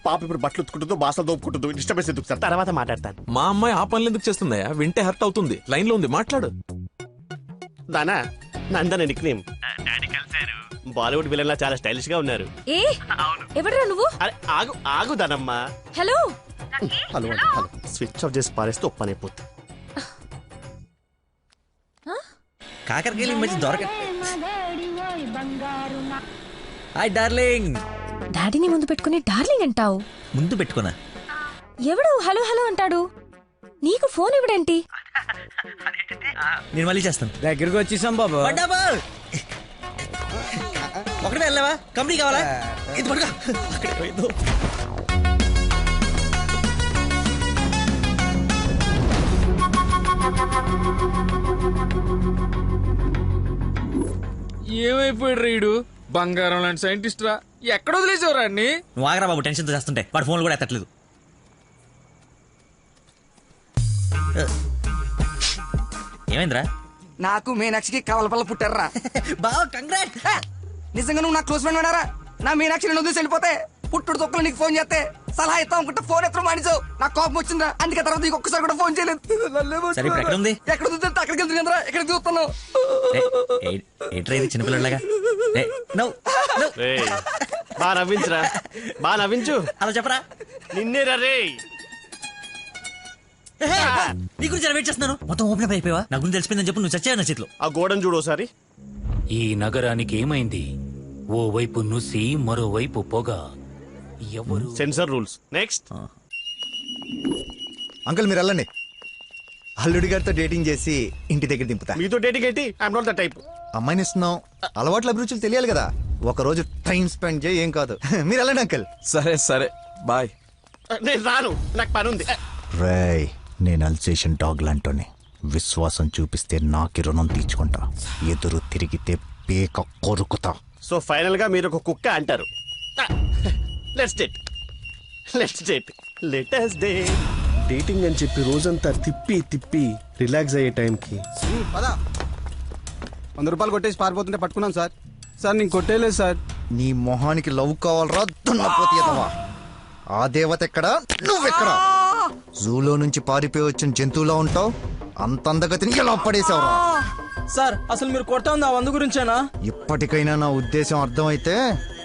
పాప ఇప్పుడు బట్టలు ఉత్తుకుంటుందో బాసలు దోపుకుంటుందో డిస్టర్బెన్స్ ఎందుకు సార్? తర్వాత మాట్లాడతాను. మా అమ్మాయి ఆ పనులు ఎందుకు చేస్తుందయ్యా? వింటే హర్ట్ అవుతుంది. లైన్ లో ఉంది, మాట్లాడు. దానా నందన నిక్ నేమ్. బాలీవుడ్ విలన్ లా చాలా స్టైలిష్ గా ఉన్నారు. ఏ ఎవడరా నువ్వు? అరే ఆగు ఆగు దానమ్మా. Hello hello hello. Switch off చేసి పారేస్తే ఒప్పనైపోతుంది. కాకరకాయలు ఈ మధ్య దొరక. Hi darling. డాడీని ముందు పెట్టుకుని డార్లింగ్ అంటావు? ముందు పెట్టుకున్నా. ఎవడు హలో హలో అంటాడు? నీకు ఫోన్ ఇవ్వడేంటి? నేను మళ్ళీ చేస్తాను. దగ్గరికి వచ్చేసాం బాబు. ఒకటే వెళ్ళావా? కంపెనీ కావాలా? ఇది పడుగా. అక్కడ పోయిందో. ఏమైపోయాడు రీడు? బంగారం లాంటి సైంటిస్ట్ రా. ఎక్కడ వదిలేసేవరా అన్ని? నువ్వు ఆగరా బాబు, టెన్షన్తో చేస్తుంటే. వాడు ఫోన్లు కూడా ఎత్తట్లేదు. ఏమైందిరా? నాకు మీనాక్షికి కవలపల్ల పుట్టారా. బావ కంగ్రాట్. నిజంగా నువ్వు నా క్లోజ్ ఫ్రెండ్ ఉన్నారా? నా మీనాక్షి నేను వదిలేసి వెళ్ళిపోతే పుట్టుడు తొక్కలు నీకు ఫోన్ చేస్తే సలహా ఇస్తాం అనుకుంటే ఫోన్ ఎత్తడం మానేసావు. నాకు కోపం వచ్చిందా, అందుకే తర్వాత నీకు ఒక్కసారి కూడా ఫోన్ చేయలేదు. సరే ఇప్పుడు ఎక్కడ ఉంది? ఎక్కడ ఉంది? అక్కడికి వెళ్తుంది కదరా, ఎక్కడ చూస్తున్నావు? ఏంట్రా ఇది చిన్నపిల్లలాగా? బా నవ్వించురా, బా నవ్వించు. అలా చెప్పరా. నిన్నే రే. నీ గురించి వెయిట్ చేస్తున్నాను. మొత్తం ఓపెన్ అప్ అయిపోయావా? నా గురించి తెలిసిపోయిందని చెప్పు. నువ్వు చచ్చావు నా చేతిలో. ఆ గోడను చూడు ఒకసారి. ఈ నగరానికి ఏమైంది? ఓ వైపు నుసి, మరోవైపు పొగ. ఎవరు? Sensor rules. నెక్స్ట్. అంకుల్ మీరు వెళ్ళండి. అల్లుడి గారితో డేటింగ్ చేసి ఇంటి దగ్గర దింపుతా. మీతో డేటింగ్ ఏంటి? I'm not the type. అమ్మాయిని ఇస్తున్నాం, అలవాట్ల అభిరుచులు తెలియాలి కదా. ఒక రోజు టైం స్పెండ్ చేయి, ఏం కాదు. మీరు వెళ్ళండి అంకుల్. సరే సరే బాయ్. నేను రాను, నాకు పని ఉంది. రేయ్, నేను అల్సేషన్ డాగ్ లాంటోని. విశ్వాసం చూపిస్తే నాకి రుణం తీర్చుకుంటా, ఎదురు తిరిగితే పేక కొరుకుతా. సో ఫైనల్ గా మీరు ఒక కుక్క అంటారు. Let's date, let's date, let us date. Dating అని చెప్పి రోజంతా తిప్పి తిప్పి రిలాక్స్ అయ్యే టైంకి 100 రూపాయలు కొట్టేసి పారిపోతుంటే పట్టుకున్నాం సార్. సార్ నేను కొట్టేయలేదు సార్. నీ మొహానికి లవ్ కావాలరా దున్నపోతీయతవా? ఆ దేవత ఎక్కడా, నువ్వెక్కడా? జూలో నుంచి పారిపోయి వచ్చిన జంతువులా ఉంటావు. అంత అందగతిని ఎలా పడేసావురా? సార్ అసలు మీరు కొడతా ఉంది ఆ 100 గురించేనా? ఇప్పటికైనా నా ఉద్దేశం అర్థమైతే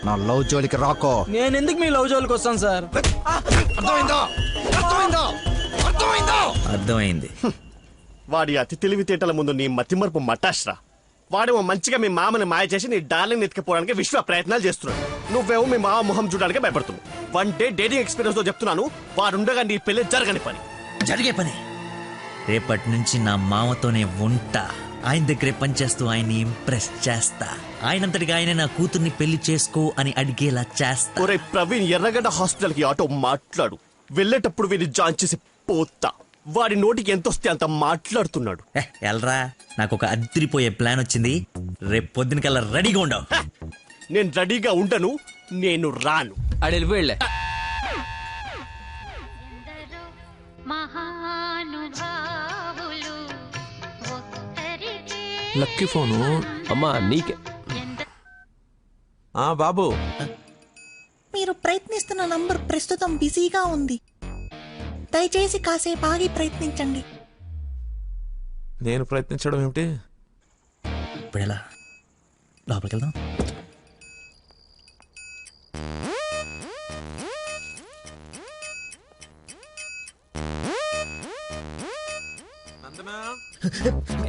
నా లవ్ జోలికి రాకో. నేను ఎందుకు మీ లవ్ జోలికి వస్తాను సార్? అర్థమైందా? అర్థమైందా? అర్థమైందా? అర్థమైంది. వాడి అతి తెలివితేటల ముందు నీ మతిమరుపు మటాష్రా. వాడేమో మంచిగా మీ మామని మాయ చేసి నీ డార్లింగ్ ఎత్తుకుపోవడానికి విశ్వ ప్రయత్నాలు చేస్తున్నాడు. నువ్వేమో మీ మామ మొహం చూడడానికి భయపడుతున్నావు. 1 డే డేటింగ్ ఎక్స్పీరియన్స్ తో చెప్తున్నాను, వాడుండగా నీ పెళ్లి జరగని పని. జరిగే పని. రేపటి నుంచి నా మామతోనే ఉంటా. ఆయన దగ్గరే పనిచేస్తూ ఆయన్ని ఇంప్రెస్ చేస్తా. ఆయనంతటిగా ఆయన నా కూతుర్ని పెళ్లి చేసుకో అని అడిగేలా చేస్తా. ఒరే ప్రవీణ్, ఎర్రగడ్డ హాస్పిటల్ కి ఆటో మాట్లాడు. వెళ్ళేటప్పుడు వీడిని జాయిన్ చేసి పోతా. వాడి నోటికి ఎంత వస్తే అంత మాట్లాడుతున్నాడు. ఎల్రా, నాకు ఒక అదిరిపోయే ప్లాన్ వచ్చింది. రేపు పొద్దునకల్లా రెడీగా ఉండవు. నేను రెడీగా ఉండను, నేను రాను. ఆడు వెళ్ళిపోయాడులే. Lucky phone. అమ్మా నీకే. బాబు, మీరు ప్రయత్నిస్తున్న నంబర్ ప్రస్తుతం బిజీగా ఉంది. దయచేసి కాసేపు ఆగి ప్రయత్నించండి. నేను ప్రయత్నించడం ఏమిటి? ఇప్పుడు ఎలా? లోపలికి వెళ్దాం.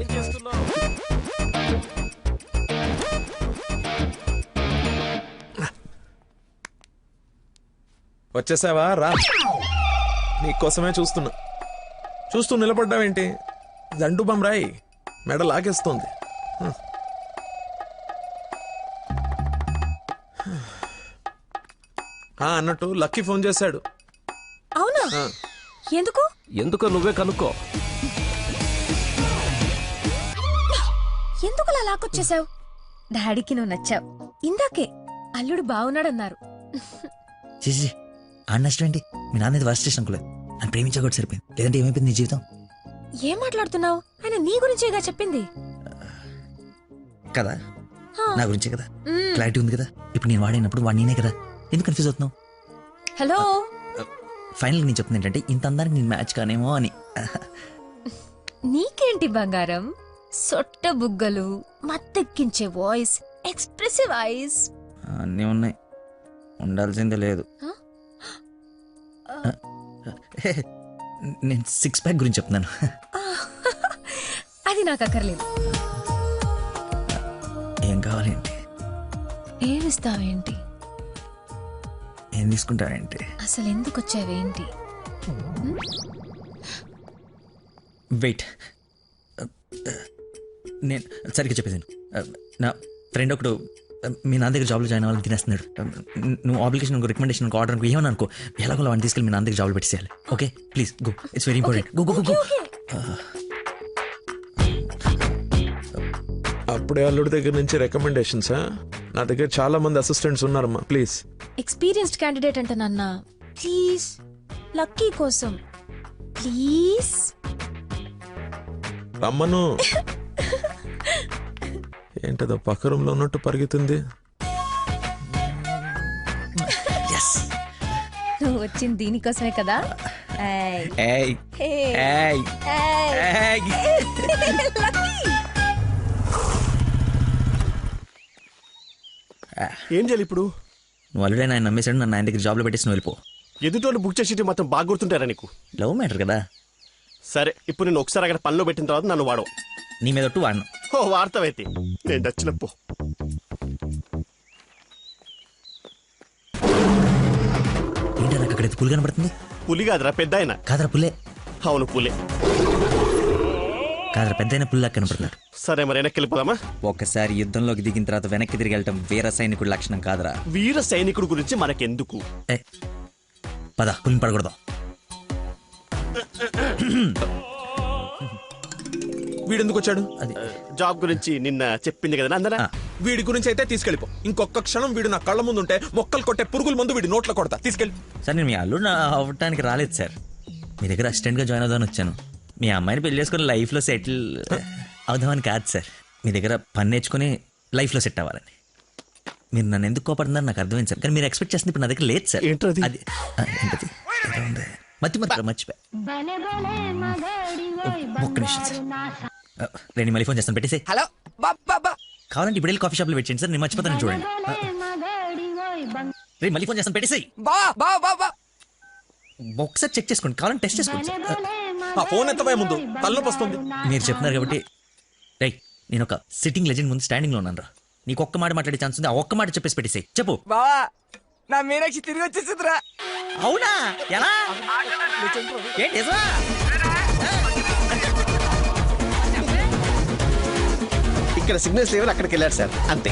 ఏం చేస్తున్నావు? వచ్చేసావా? రా, నీకోసమే చూస్తూ నిలబడ్డావేంటి? దండు బమ్రాయి మెడ లాగేస్తోంది. అన్నట్టు లక్కీ ఫోన్ చేశాడు. అవునా? ఎందుకు? ఎందుకో నువ్వే కనుక్కో. ఎందుకు అలా లాక్కొచ్చేసావు? డాడీకి నువ్వు నచ్చావు. ఇందాకే అల్లుడు బాగున్నాడన్నారు. చేసి ఆ నష్టం ఏంటి? మీ నాన్న ఇది వర్స్ట్ చేసిన నన్ను ప్రేమించకూడదు సరిపోయింది. లేదంటే ఏమైపోయింది నీ జీవితం? ఏం మాట్లాడుతున్నావు? ఆయన నీ గురించేగా చెప్పింది కదా, నా గురించే కదా. క్లారిటీ ఉంది కదా. ఇప్పుడు నేను వాడినప్పుడు వాడు నేనే కదా. ఎందుకు కన్ఫ్యూజ్ అవుతున్నావు? హలో, ఫైనల్ నేను చెప్తుంది ఏంటంటే ఇంత అందానికి నేను మ్యాచ్ కానేమో అని. నీకేంటి బంగారం? సొట్ట బుగ్గలు, మత్తెక్కించే వాయిస్, ఎక్స్ప్రెసివ్ ఐస్ అన్నీ ఉన్నాయి, ఉండాల్సిందే లేదు. నేను 6 ప్యాక్ గురించి చెప్తున్నాను. అది నాకు అక్కర్లేదు. ఏం కావాలేంటి? ఏమిస్తావేంటి? ఏం తీసుకుంటావేంటి? అసలు ఎందుకు వచ్చావేంటి? వెయిట్, నేను సరిగ్గా చెప్పేసాను. నా ఫ్రెండ్ ఒకడు మీ నాన్న దగ్గర జాబ్లో జాయిన్ అవ్వాలని తినేస్తున్నాడు. నువ్వు అప్లికేషన్ రికమెండేషన్ ఆర్డర్ అనుకో ఏమని అనుకో, ఎలాగో వాడిని తీసుకెళ్ళి మీ నాన్న దగ్గర జాబ్లో పెట్టేసేయాలి. Okay please go, it's very important. Go go go. అప్పుడే అల్లుడి దగ్గర నుంచి రికమెండేషన్సా? నా దగ్గర చాలా మంది అసిస్టెంట్స్ ఉన్నారమ్మా, ప్లీజ్. ఎక్స్పీరియన్స్డ్ క్యాండిడేట్ అంట నాన్న, ప్లీజ్ లక్కీ కోసం ప్లీజ్ రమ్మను. ఏంటదో పక్క రూమ్ లో ఉన్నట్టు పరిగెత్తుంది. నువ్వు వచ్చింది దీనికోసమే కదా. ఏం చేయాలి ఇప్పుడు? నువ్వు ఆల్రెడీ ఆయన నమ్మేశాడు, నన్ను ఆయన దగ్గర జాబ్లో పెట్టేసి నువ్వు వెళ్ళిపో. ఎదుటోళ్ళు బుక్ చేసి మొత్తం బాగా గుర్తుంటారా నీకు? లవ్ మ్యాటర్ కదా. సరే, ఇప్పుడు నేను ఒకసారి అక్కడ పనిలో పెట్టిన తర్వాత నన్ను వాడవు. నీ మీద ఒట్టు వాడను. ఓ వార్తవైతే నేను దచ్చినప్పు. ఏంటి నాకు అక్కడైతే పులి కనబడుతుంది? పులి కాదురా, పెద్ద ఆయన. కాదరా పులే. అవును పులే. కాదరా పెద్ద అయిన పుల్లా కనబడుతున్నాడు. సరే మరి వెనక్కి వెళ్ళిపోదామా? ఒకసారి యుద్ధంలోకి దిగిన తర్వాత వెనక్కి తిరిగి వెళ్ళటం వీర సైనికుడి లక్షణం కాదరా. వీర సైనికుడు గురించి మనకెందుకు? పద, పులిని పడకూడదు. వీడెందుకు వచ్చాడు? అది జాబ్ గురించి నిన్న చెప్పింది కదా అందరా. వీడి గురించి అయితే తీసుకెళ్ళిపో. ఇంకొక క్షణం వీడు నా కళ్ళ ముందు ఉంటే మొక్కలు కొట్టే పురుగుల మందు వీడి నోట్లో కొడతా. తీసుకెళ్ళి. సార్ నేను మీ అల్లుడు అవ్వటానికి రాలేదు సార్, మీ దగ్గర అసిస్టెంట్ గా జాయిన్ అవుదామని వచ్చాను. మీ అమ్మాయిని పెళ్లి చేసుకుని లైఫ్ లో సెటిల్ అవుదామని కాదు సార్, మీ దగ్గర పని నేర్చుకుని లైఫ్ లో సెట్ అవ్వాలని. మీరు నన్ను ఎందుకు కోపడుతున్నారు నాకు అర్థమైంది సార్, కానీ మీరు ఎక్స్పెక్ట్ చేస్తుంది ఇప్పుడు నా దగ్గర లేదు సార్. ఏంటది? అది ఏంటది? మర్చిపోయా. ఒక్క నిమిషం సార్, నేను మళ్ళీ ఫోన్ చేస్తాను, పెట్టేసి. హలో బాబా, కావాలంటే ఇప్పుడు వెళ్ళి కాఫీ షాప్ లో వెయిట్ చేయండి సార్, నేను మర్చిపోతాను చూడండి. రే మళ్ళీ ఫోన్ చేస్తాను, పెట్టేసి. ఒకసారి చెక్ చేసుకోండి, కావాలంటే టెస్ట్ చేసుకోండి సార్. ఆ ఫోన్ ఎత్తబోయే ముందు తలనొప్పి వస్తుంది. మీరు చెప్తున్నారు కాబట్టి రై, నేను ఒక సిట్టింగ్ లెజెండ్ ముందు స్టాండింగ్ లో ఉన్నాను రా. నీకు ఒక్క మాట మాట్లాడే ఛాన్స్ ఉంది, ఆ ఒక్క మాట చెప్పేసి పెట్టేసి. చెప్పు బావా, నా మీనాక్షి తిరిగి వచ్చేసిందిరా. అవునా? ఎలా? ఏంటి ఇక్కడ సిగ్నల్స్ లేవని అక్కడికి వెళ్ళారు సార్, అంతే.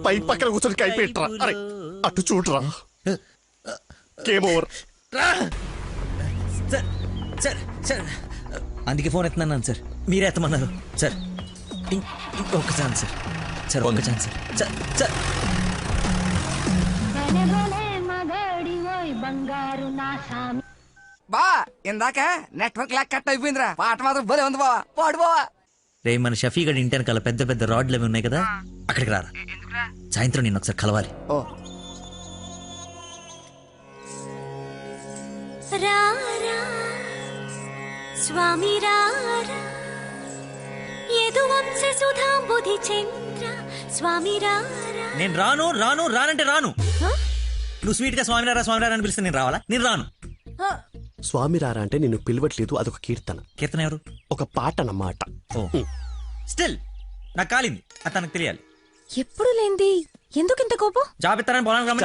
పై పక్కన కూర్చొని కైపెట్రా. అరే అటు చూడరా. Game over. సార్ అందుకే ఫోన్ ఎత్తున్నాను సార్, మీరే ఎత్తమన్నారు సార్. ఇంకొక ఛాన్స్ సార్, సార్ ఒక్క ఛాన్స్ సార్. సార్ బా ఇందాక నెట్వర్క్ లాక్ కట్ అయిపోయిందిరా. పాట మాత్రం భలే ఉంది బావా, పాడు బావా. రే మన షఫీ గడి ఇంటి వెనకాల పెద్ద పెద్ద రాడ్లు అవి ఉన్నాయి కదా, అక్కడికి రారా. సాయంత్రం నేను ఒకసారి కలవాలి. స్వామి నేను రాను రాను రానంటే రాను. నువ్వు స్వీట్ గా స్వామి రారా అని పిలిస్తే నేను రావాలా? నేను రాను. స్వామి రారా అంటే నిన్ను పిలవట్లేదు, అదొక కీర్తన. కీర్తన ఎవరు? ఒక పాట అన్నమాట. స్టిల్ నాకు కాలింది అది తనకు తెలియాలి. ఎప్పుడు లేంది ఎందుకు ఇంత కోపం? జాబ్ ఇస్తానని పొలానికి రమ్మని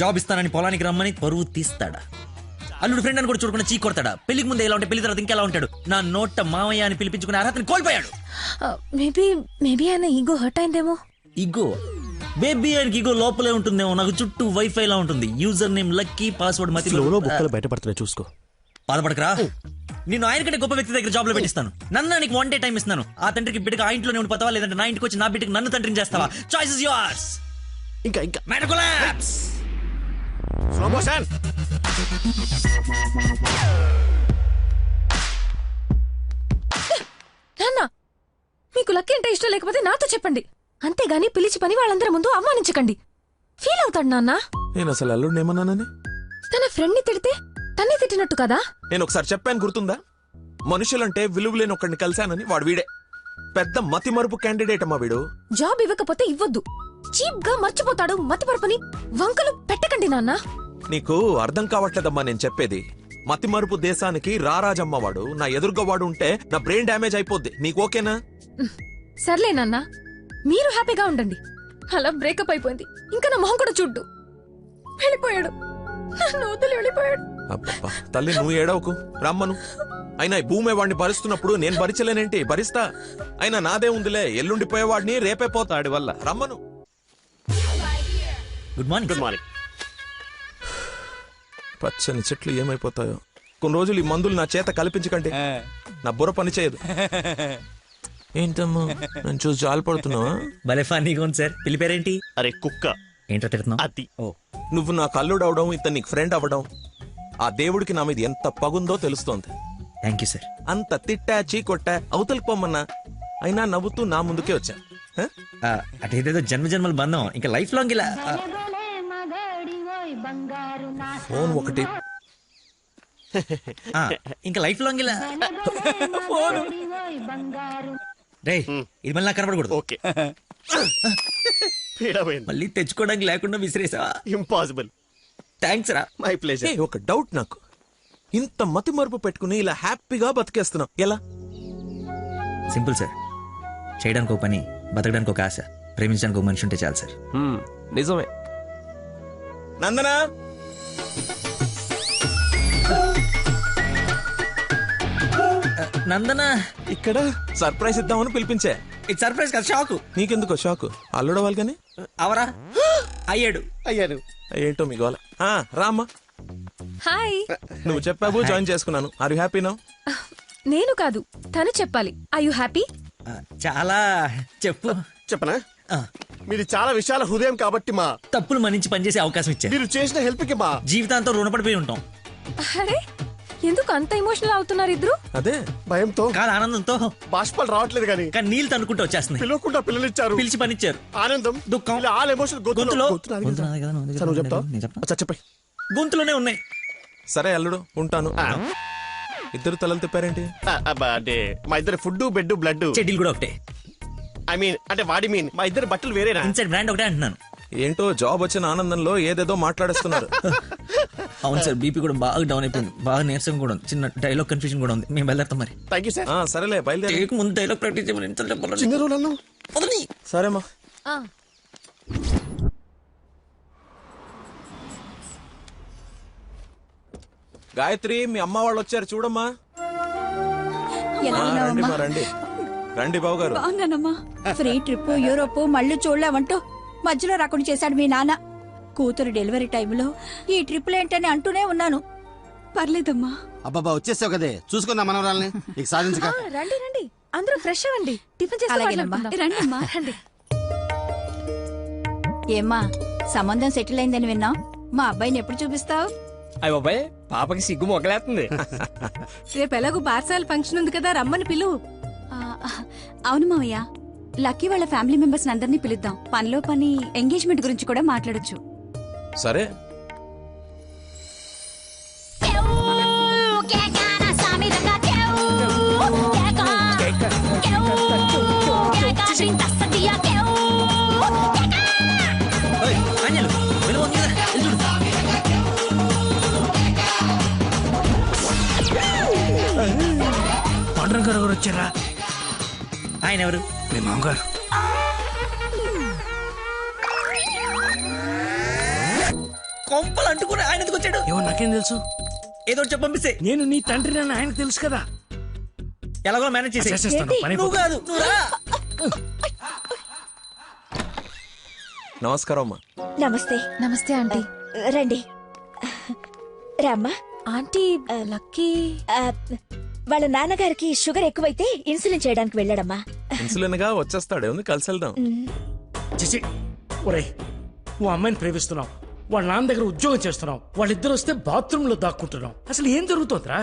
జాబ్ ఇస్తానని పొలానికి రమ్మని పరువు తీస్తాడా? అల్లుడు ఫ్రెండ్ అని కూడా చూడకుండా చీ కొడతాడా? పెళ్లికి ముందు ఎలా ఉంటే పెళ్లి తర్వాత ఇంకెలా ఉంటాడు? నా నోట మామయ్య అని పిలిపించుకునే అర్హతని కోల్పోయాడు. మేబీ ఆయన ఈగో హర్ట్ అయిందేమో. ఈగో బేబీ ఆయనకి ఈగో లోపలే ఉంటుందేమో. నాకు చుట్టూ వైఫై లా ఉంటుంది. యూజర్ నేమ్ లక్కీ, పాస్వర్డ్ మతి. బుక్కలు బయటపడుతున్నాయి చూసుకో. బాధపడకరా, నేను ఆయన కంటే గొప్ప వ్యక్తి దగ్గర జాబ్ లో పెట్టిస్తాను. నన్ను నీకు 1 day టైం ఇస్తున్నాను. ఆ తండ్రికి బిడ్డకి ఆ ఇంట్లోనే ఉండిపోతావా, లేదంటే నా ఇంటికి వచ్చి నా బిడ్డకి నన్ను తండ్రిని చేస్తావా? Choice is yours. ఇంకా మెడకోలాప్స్. Slow motion. నాన్న, మీకు లక్కీ అంటే ఇష్టం లేకపోతే నాతో చెప్పండి, అంతేగాని పిలిచి పని వాళ్ళందరి ముందు అవమానించకండి. ఫీల్ అవుతాడు నాన్న. నేను అసలు అల్లుడిని ఏమన్నానని? తన ఫ్రెండ్ ని తిడితే తన్నే తిట్టినట్టు కదా. నేను ఒకసారి చెప్పాను గుర్తుందా? మనుషులంటే విలువలేని ఒకడిని కలిశానని. వాడు వీడే పెద్ద మతి మరుపు క్యాండిడేట్ అమ్మా వీడు. జాబ్ ఇవ్వకపోతే ఇవ్వద్దు. చీప్ గా మర్చిపోతాడు. మతిపరపని వంకలు పెట్టకండి నాన్న. నీకు అర్థం కావట్లేదమ్మా నేను చెప్పేది. మతి మరుపు దేశానికి రారాజమ్మ వాడు. నా ఎదురుగా వాడు ఉంటే నా బ్రెయిన్ డ్యామేజ్ అయిపోద్ది. నీకు ఓకేనా? సర్లే నాన్న, మీరు హ్యాపీగా ఉండండి. అలా బ్రేకప్ అయిపోయింది. ఇంకా నా మొహం కూడా చూడ్డు. వెళ్ళిపోయాడు, నన్ను వదిలి వెళ్ళిపోయాడు. అబ్బబ్బా తల్లి నువ్వు ఏడవకు, రమ్మను. అయినా ఈ భూమి వాడిని భరిస్తున్నప్పుడు నేను భరించలేనేంటి? భరిస్తా. అయినా నాదే ఉందిలే, ఎల్లుండిపోయేవాడిని రేపే పోతాడి వల్ల. రమ్మను. Good morning. Good morning. పచ్చని చెట్లు ఏమైపోతాయో. కొన్ని రోజులు ఈ మందులు నా చేత కల్పించకండి, నా బుర్ర పని చేయదు. ఏంటమ్మా నన్ను చూసి జాలి పడుతున్నావా? భలే ఫన్నీగా ఉంది సార్. పిల్లి పేరేంటి? అరే కుక్క. ఏంటో తిడుతున్నావు? అది నువ్వు నాకు అల్లుడు అవడం, ఇతను నీకు ఫ్రెండ్ అవ్వడం, ఆ దేవుడికి నా మీద ఎంత పగుందో తెలుస్తోంది. Thank you sir. అంత తిట్టా చీకొట్టా అవతలికి పొమ్మన్నా అయినా నవ్వుతూ నా ముందుకే వచ్చా. అటేదేదో జన్మ జన్మల బంధం ఇంకా లైఫ్ లాంగ్ ఇలా. ఫోన్ ఒకటి ఇంకా లైఫ్ లాంగ్ ఇలా. రే ఇది మళ్ళీ నాకు కనపడకూడదు. ఓకే. మళ్ళీ తెచ్చుకోవడానికి లేకుండా విసిరేసావా? ఇంపాసిబుల్. థ్యాంక్స్ రా. My pleasure. ఒక డౌట్ నాకు. ఇంత మతి మరుపు పెట్టుకుని ఇలా హ్యాపీగా బతికేస్తున్నావు ఎలా? Simple sir. చేయడానికి ఒక పని, బతకడానికి ఒక ఆశ, ప్రేమించడానికి ఒక మనిషి ఉంటే చాలు సార్. నిజమే. నందనా నందన ఇక్కడ సర్ప్రైజ్ ఇద్దామని పిలిపించా. ఇది సర్ప్రైజ్ కదా, షాక్. నీకెందుకో షాక్? అల్లుడవాలి కానీ అవరా అయ్యాడు. ఏంటో మీ గోల. రామ్మా. హాయ్. నువ్వు చెప్పావు, జాయిన్ చేసుకున్నాను. Are you happy now? నేను కాదు, తను చెప్పాలి. I you happy? చాలా. చెప్పు. చెప్పనా? మీది చాలా విశాల హృదయం కాబట్టి మా తప్పులు మన్నించి పనిచేసే అవకాశం ఇచ్చారు. మీరు చేసిన హెల్ప్ కి మా జీవితాంతం రుణపడిపోయి ఉంటాం. అరే ఎందుకు అంత ఎమోషనల్ అవుతున్నారు ఇద్దరు? అదే భయంతో కాదు, ఆనందంతో. బాష్పాలు రావట్లేదు కానీ నీళ్ళు తనుకుంటూ వచ్చేస్తున్నాయి. పిలవకుండా పిల్లలిచ్చారు, పిలిచి పనిచ్చారు. ఆనందం, దుఃఖం, ఆల్ ఎమోషన్ గొంతులో చెప్పాయి, గొంతులోనే ఉన్నాయి. సరే అల్లుడు ఉంటాను. ఇద్దరు తలలు తిప్పారేంటి? అంటే మా ఇద్దరు ఫుడ్ బెడ్ బ్లడ్ చెడ్డీలు కూడా ఒకటే. ఐ మీన్ అంటే వాడి మీన్ మా ఇద్దరు బట్టలు వేరేనా? ఇన్సైడ్ బ్రాండ్ ఒకటే అంటున్నాను. ఏంటో జాబ్ వచ్చిన ఆనందంలో ఏదేదో మాట్లాడేస్తున్నారు. అవును సార్, బీపీ కూడా బాగా డౌన్ అయిపోయింది. బాగా నీరసం కూడా ఉంది. చిన్న డైలాగ్ కన్ఫ్యూజన్ కూడా ఉంది. మేము బయలుదేరుతాం మరి. Thank you sir. సరేలే బయలుదేరి. ముందు డైలాగ్ ప్రాక్టీస్ చేయమని చిన్న రోజులు. సరేమ్మా. గాయత్రి మీ అమ్మ వాళ్ళు వచ్చారు చూడమ్మా. రండి మా రండి రండి బాబు గారు. బాగున్నానమ్మా. ఫ్రీ ట్రిప్ యూరోప్ మళ్ళీ చూడలేమంటూ మధ్యలో రాకుండా చేశాడు మీ నాన్న. కూతురు డెలివరీ టైంలో ఈ ట్రిప్లు ఏంటని అంటూనే ఉన్నాను. పర్లేదమ్మా. అబ్బాబా వచ్చేసావు కదే, చూసుకుందాం మనవరాల్ని. ఇక సాధించక. రండి రండి, అందరూ ఫ్రెష్ అవ్వండి. టిఫిన్ చేసి రండమ్మా. రండి. ఏమ్మా సంబంధం సెటిల్ అయిందని విన్నాం. మా అబ్బాయిని ఎప్పుడు చూపిస్తావు? అయ్య బాబాయ్, పాపకి సిగ్గు మొగలేస్తుంది. రేపు ఎలాగో పార్సాల ఫంక్షన్ ఉంది కదా, రమ్మని పిలువు. అవును మావయ్య, లక్కీ వాళ్ళ ఫ్యామిలీ మెంబర్స్ అందరినీ పిలుద్దాం. పనిలో పని ఎంగేజ్మెంట్ గురించి కూడా మాట్లాడొచ్చు. సరే. పాండ్రంగారు గారు వచ్చారా? ఆయన ఎవరు? మీ మామగారు. కొంపలు అంటుకుని ఆయన ఎందుకు వచ్చాడు? ఏమో నాకేం తెలుసు. ఏదో చెప్పి పంపిస్తే. నేను నీ తండ్రి నన్ను ఆయనకు తెలుసు కదా. ఎలాగో మేనేజ్ చేసేస్తాను. పని నువ్వు కాదు, నువ్వు రా. నమస్కారం అమ్మా. నమస్తే. నమస్తే ఆంటీ. రండి రామ్మా. ఆంటీ లక్కీ వాళ్ళ నాన్నగారికి షుగర్ ఎక్కువైతే ఇన్సులిన్ చేయడానికి వెళ్ళాడమ్మా. ఇన్సులిన్ గా వచ్చేస్తాడే ఉంది, కలిసి వెళ్దాం. చిచి ఒరే, ఓ అమ్మాయిని ప్రేమిస్తున్నావు, వాళ్ళ నాన్న దగ్గర ఉద్యోగం చేస్తున్నావు, వాళ్ళిద్దరు వస్తే బాత్రూమ్ లో దాక్కుంటున్నావు. అసలు ఏం జరుగుతుందిరా?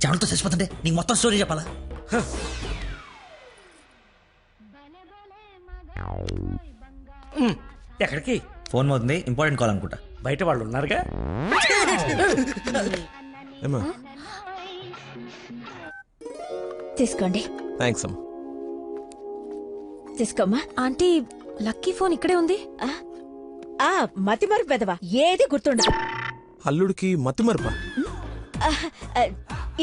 చెమటతో చచ్చిపోతుంటే నీకు మొత్తం స్టోరీ చెప్పాలా? ఎక్కడికి? ఫోన్ అవుతుంది, ఇంపార్టెంట్ కాల్ అనుకుంటా. బయట వాళ్ళు ఉన్నారుగా. తీసుకోండి. థ్యాంక్స్ అమ్మా. తీసుకోమ్మా. ఆంటీ లక్కీ ఫోన్ ఇక్కడే ఉంది. మతి మరుపు పెదవా, ఏది గుర్తుండదు. అల్లుడికి మతి మరుపా?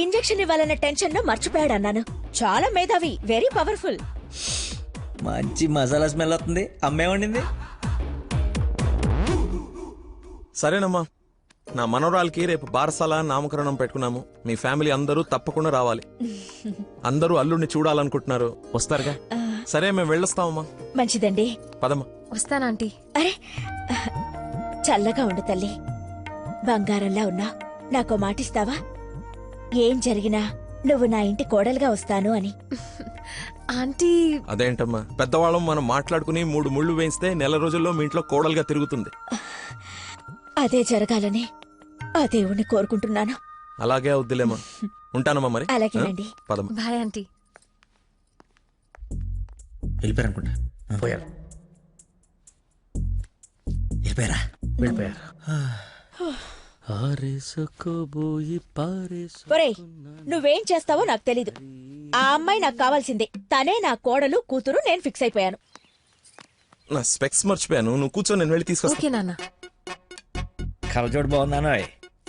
ఇంజెక్షన్ ఇవ్వాలన్న టెన్షన్ లో మర్చిపోయాడు అన్నాను. చాలా మేధావి, వెరీ పవర్ఫుల్. మంచి మసాలా స్మెల్ వస్తుంది. అమ్మే వండింది. సరేనమ్మా, నా మనవరాలకి రేపు బారసాల నామకరణం పెట్టుకున్నాము. మీ ఫ్యామిలీ అందరూ తప్పకుండా రావాలి. అందరూ అల్లుడిని చూడాలనుకుంటున్నారు, వస్తారుగా? సరే, మేము వెళ్ళొస్తామమ్మా. మంచిదండి, పదమ్మా. వస్తానంటీ. అరే చల్లగా ఉండు తల్లి, బంగారంలా ఉన్నా. నాకో మాటిస్తావా? ఏం జరిగినా నువ్వు నా ఇంటి కోడలుగా వస్తాను అని. ఆంటీ అదేంటమ్మా, పెద్దవాళ్ళం మనం మాట్లాడుకుని 3 ముళ్ళు వేయిస్తే నెల రోజుల్లో మీ ఇంట్లో కోడలుగా తిరుగుతుంది. అదే జరగాలని ఆ దేవుణ్ణి కోరుకుంటున్నాను. అలాగే అవుద్దిలేమా. ఉంటానమ్మా మరి. అలాగేనండి. పదమ్మా. Bye aunty. వెళ్ళిపోయారనుకుంటా. పోయారు. వెళ్ళిపోయారా? వెళ్ళిపోయారు. ఒరేయ్, నువ్వేం చేస్తావో నాకు తెలీదు. ఆ అమ్మాయి నాకు కావాల్సిందే. తనే నా కోడలు, కూతురు. నేను ఫిక్స్ అయిపోయాను. నా స్పెక్స్ మర్చిపోయాను, నువ్వు కూర్చో, నేను వెళ్ళి తీసుకొస్తా. నాన్న. కలజోడు బాగుందాను.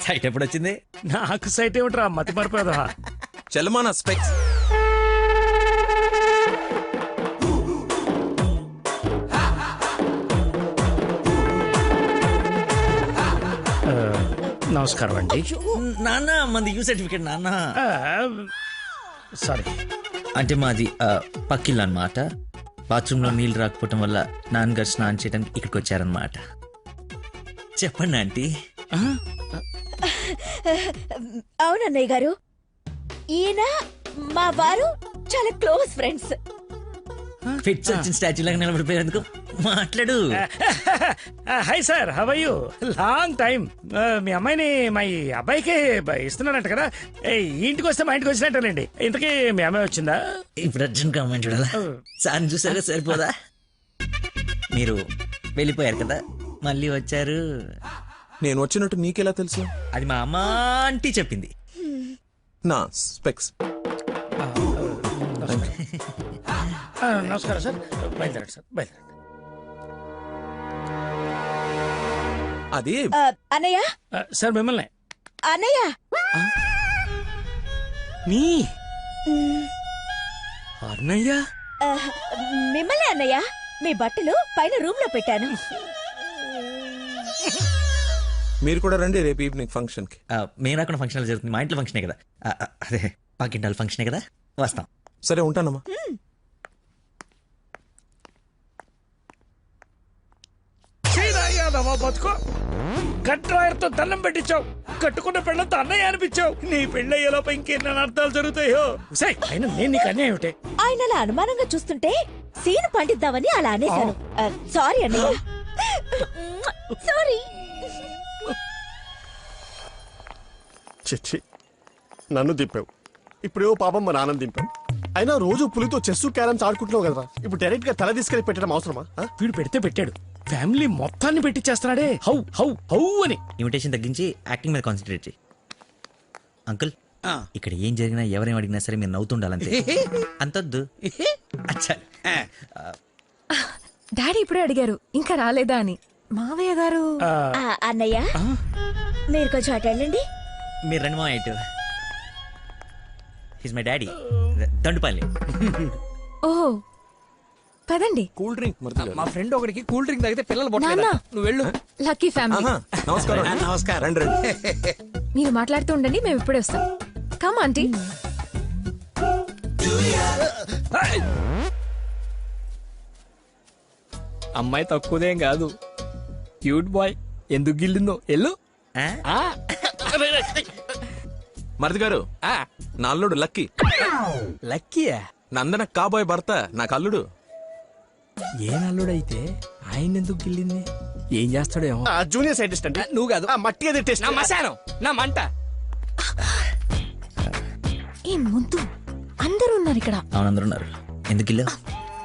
సైట్ ఎప్పుడు వచ్చింది? నాకు సైట్ ఏమిట్రా, మతి మరిపోదా. చెల్లమా నా స్పెక్స్. నమస్కారం అండి. నాన్న మంది యూ సర్టిఫికేట్ నాన్న. సారీ అంటే మాది పక్కిల్లు అన్నమాట. బాత్రూమ్ లో నీళ్ళు రాకపోవటం వల్ల నాన్నగారు స్నానం చేయడానికి ఇక్కడికి వచ్చారనమాట. చెప్పండి ఆంటీ. అవునన్నయ్య గారు, ఈయన మా వారు చాలా క్లోజ్ ఫ్రెండ్స్. ఫిట్స్ వచ్చిన స్టాచ్యూ లాగా నిలబడిపోయేందుకు మాట్లాడు. Hi sir, how are you? Long time. మీ అమ్మాయిని మా ఈ అబ్బాయికి ఇస్తున్నానంట కదా. ఈ ఇంటికి వస్తే మా ఇంటికి వచ్చినట్టేనండి. ఇంతకీ మీ అమ్మాయి వచ్చిందా? ఇప్పుడు అర్జున్ కమెంట్ చూడాలా? సార్ చూసారా, సరిపోదా? మీరు వెళ్ళిపోయారు కదా, మళ్ళీ వచ్చారు. నేను వచ్చినట్టు నీకెలా తెలుసు? అది మా అమ్మ ఆంటీ చెప్పింది. నా స్పెక్స్. నమస్కారం సార్, బయలుదేరండి సార్, బయలుదేరండి. అది అన్నయ్య. సార్ మిమ్మల్ని. అన్నయ్య. మీ అన్నయ్య? మిమ్మల్ని అన్నయ్య. మీ బట్టలు పైన రూమ్ లో పెట్టాను. మీరు కూడా రండి రేపు ఈవినింగ్ ఫంక్షన్ కి. మేము రాకుండా ఫంక్షన్ జరుగుతుంది. మా ఇంట్లో ఫంక్షనే కదా. అదే పాకింటాల్ ఫంక్షనే కదా, వస్తాం. సరే, ఉంటానమ్మా. బతుకో, కట్రాయర్తో దండం పెట్టించావు, కట్టుకున్న పెళ్ళంతో అన్నయ్య అనిపించావు. నీ పెళ్ళయ్యేలోపు ఇంకెన్న అర్థాలు జరుగుతాయో. అయినా నేను నీకు అన్యాయం ఏమిటే? ఆయన అలా అనుమానంగా చూస్తుంటే సీను పండిద్దామని అలా అనేశాను. సారీ అన్నయ్య, సారీ. చిచ్చి, నన్ను దింపావు. ఇప్పుడేవో పాపం మా నాన్న దింపావు. అయినా రోజు పులితో చెస్ క్యారమ్స్ ఆడుకుంటున్నావు కదా, ఇప్పుడు డైరెక్ట్ గా తల తీసుకెళ్లి పెట్టడం అవసరమా? వీడు పెడితే పెట్టాడు, ఫ్యామిలీ మొత్తాన్ని పెట్టి చేస్తున్నాడే. హౌ హౌ హౌ అని. ఇన్విటేషన్ తగ్గించి యాక్టింగ్ మీద కాన్సన్ట్రేట్ చేయి. అంకుల్, ఇక్కడ ఏం జరిగినా ఎవరేం అడిగినా సరే మీరు నవ్వుతుండాలంతే. అంతొద్దు. డాడీ ఇప్పుడే అడిగారు ఇంకా రాలేదా అని. మావయ్య గారు. అన్నయ్య, మీరు కొంచెం అటు వెళ్ళండి. మీరు రండి మా ఇటు. He's my daddy. దండుపాలి. ఓహో పదండి. కూల్ డ్రింక్ మా ఫ్రెండ్ ఒకడికి కూల్ డ్రింక్ తాగితే పిల్లలు నాన్న. పుట్టలేదా? నువ్వు వెళ్ళు. Lucky family. నమస్కారం. నమస్కారం. రండి రండి. మీరు మాట్లాడుతూ ఉండండి, మేము ఇప్పుడే వస్తాం. Come aunty. అమ్మాయి తక్కువదేం కాదు, క్యూట్ బాయ్. ఎందుకు గిల్లిందో ఎల్లు. మరిది గారు, నా అల్లుడు లక్కీ. లక్కీయా? నందన కాబోయే భర్త నాకు అల్లుడు. ఏ నల్లుడైతే ఆయన ఎందుకు గిల్లింది? ఏం చేస్తాడేమో. జూనియర్ సైంటిస్ట్ అంటే నువ్వు కాదు, మట్టి అది టెస్ట్. నా మశానం, నా మంట. ఏ ముందు అందరూ ఉన్నారు ఇక్కడ. అవునందరూ ఉన్నారు. ఎందుకు ఇల్లు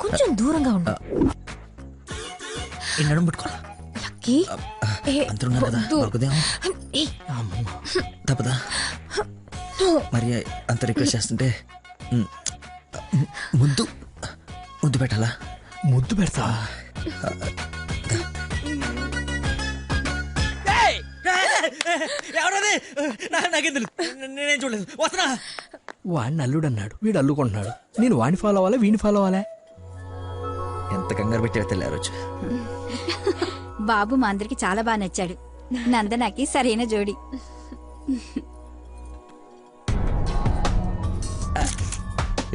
కొంచెం దూరంగా ఉండు. ఈ నడుము పట్టుకో. లక్కీ అందరూ ఉన్నారు కదా, దొరకదేమో. తప్పదా మరి అంత రిక్వెస్ట్ చేస్తుంటే ముద్దు ముద్దు పెట్టాలా? ముద్దు పెడతా. నాకేం తెలుసు, నేనేం చూడలేదు. వస్తున్నా. వాడిని అల్లుడు అన్నాడు, వీడు అల్లుకుంటున్నాడు. నేను వాడిని ఫాలో అవ్వాలా, వీడిని ఫాలో అవ్వాలా? ఎంత కంగారు పెట్టి తెల్లారొచ్చు. బాబు మా అందరికి చాలా బాగా నచ్చాడు. నందనకి సరైన జోడి.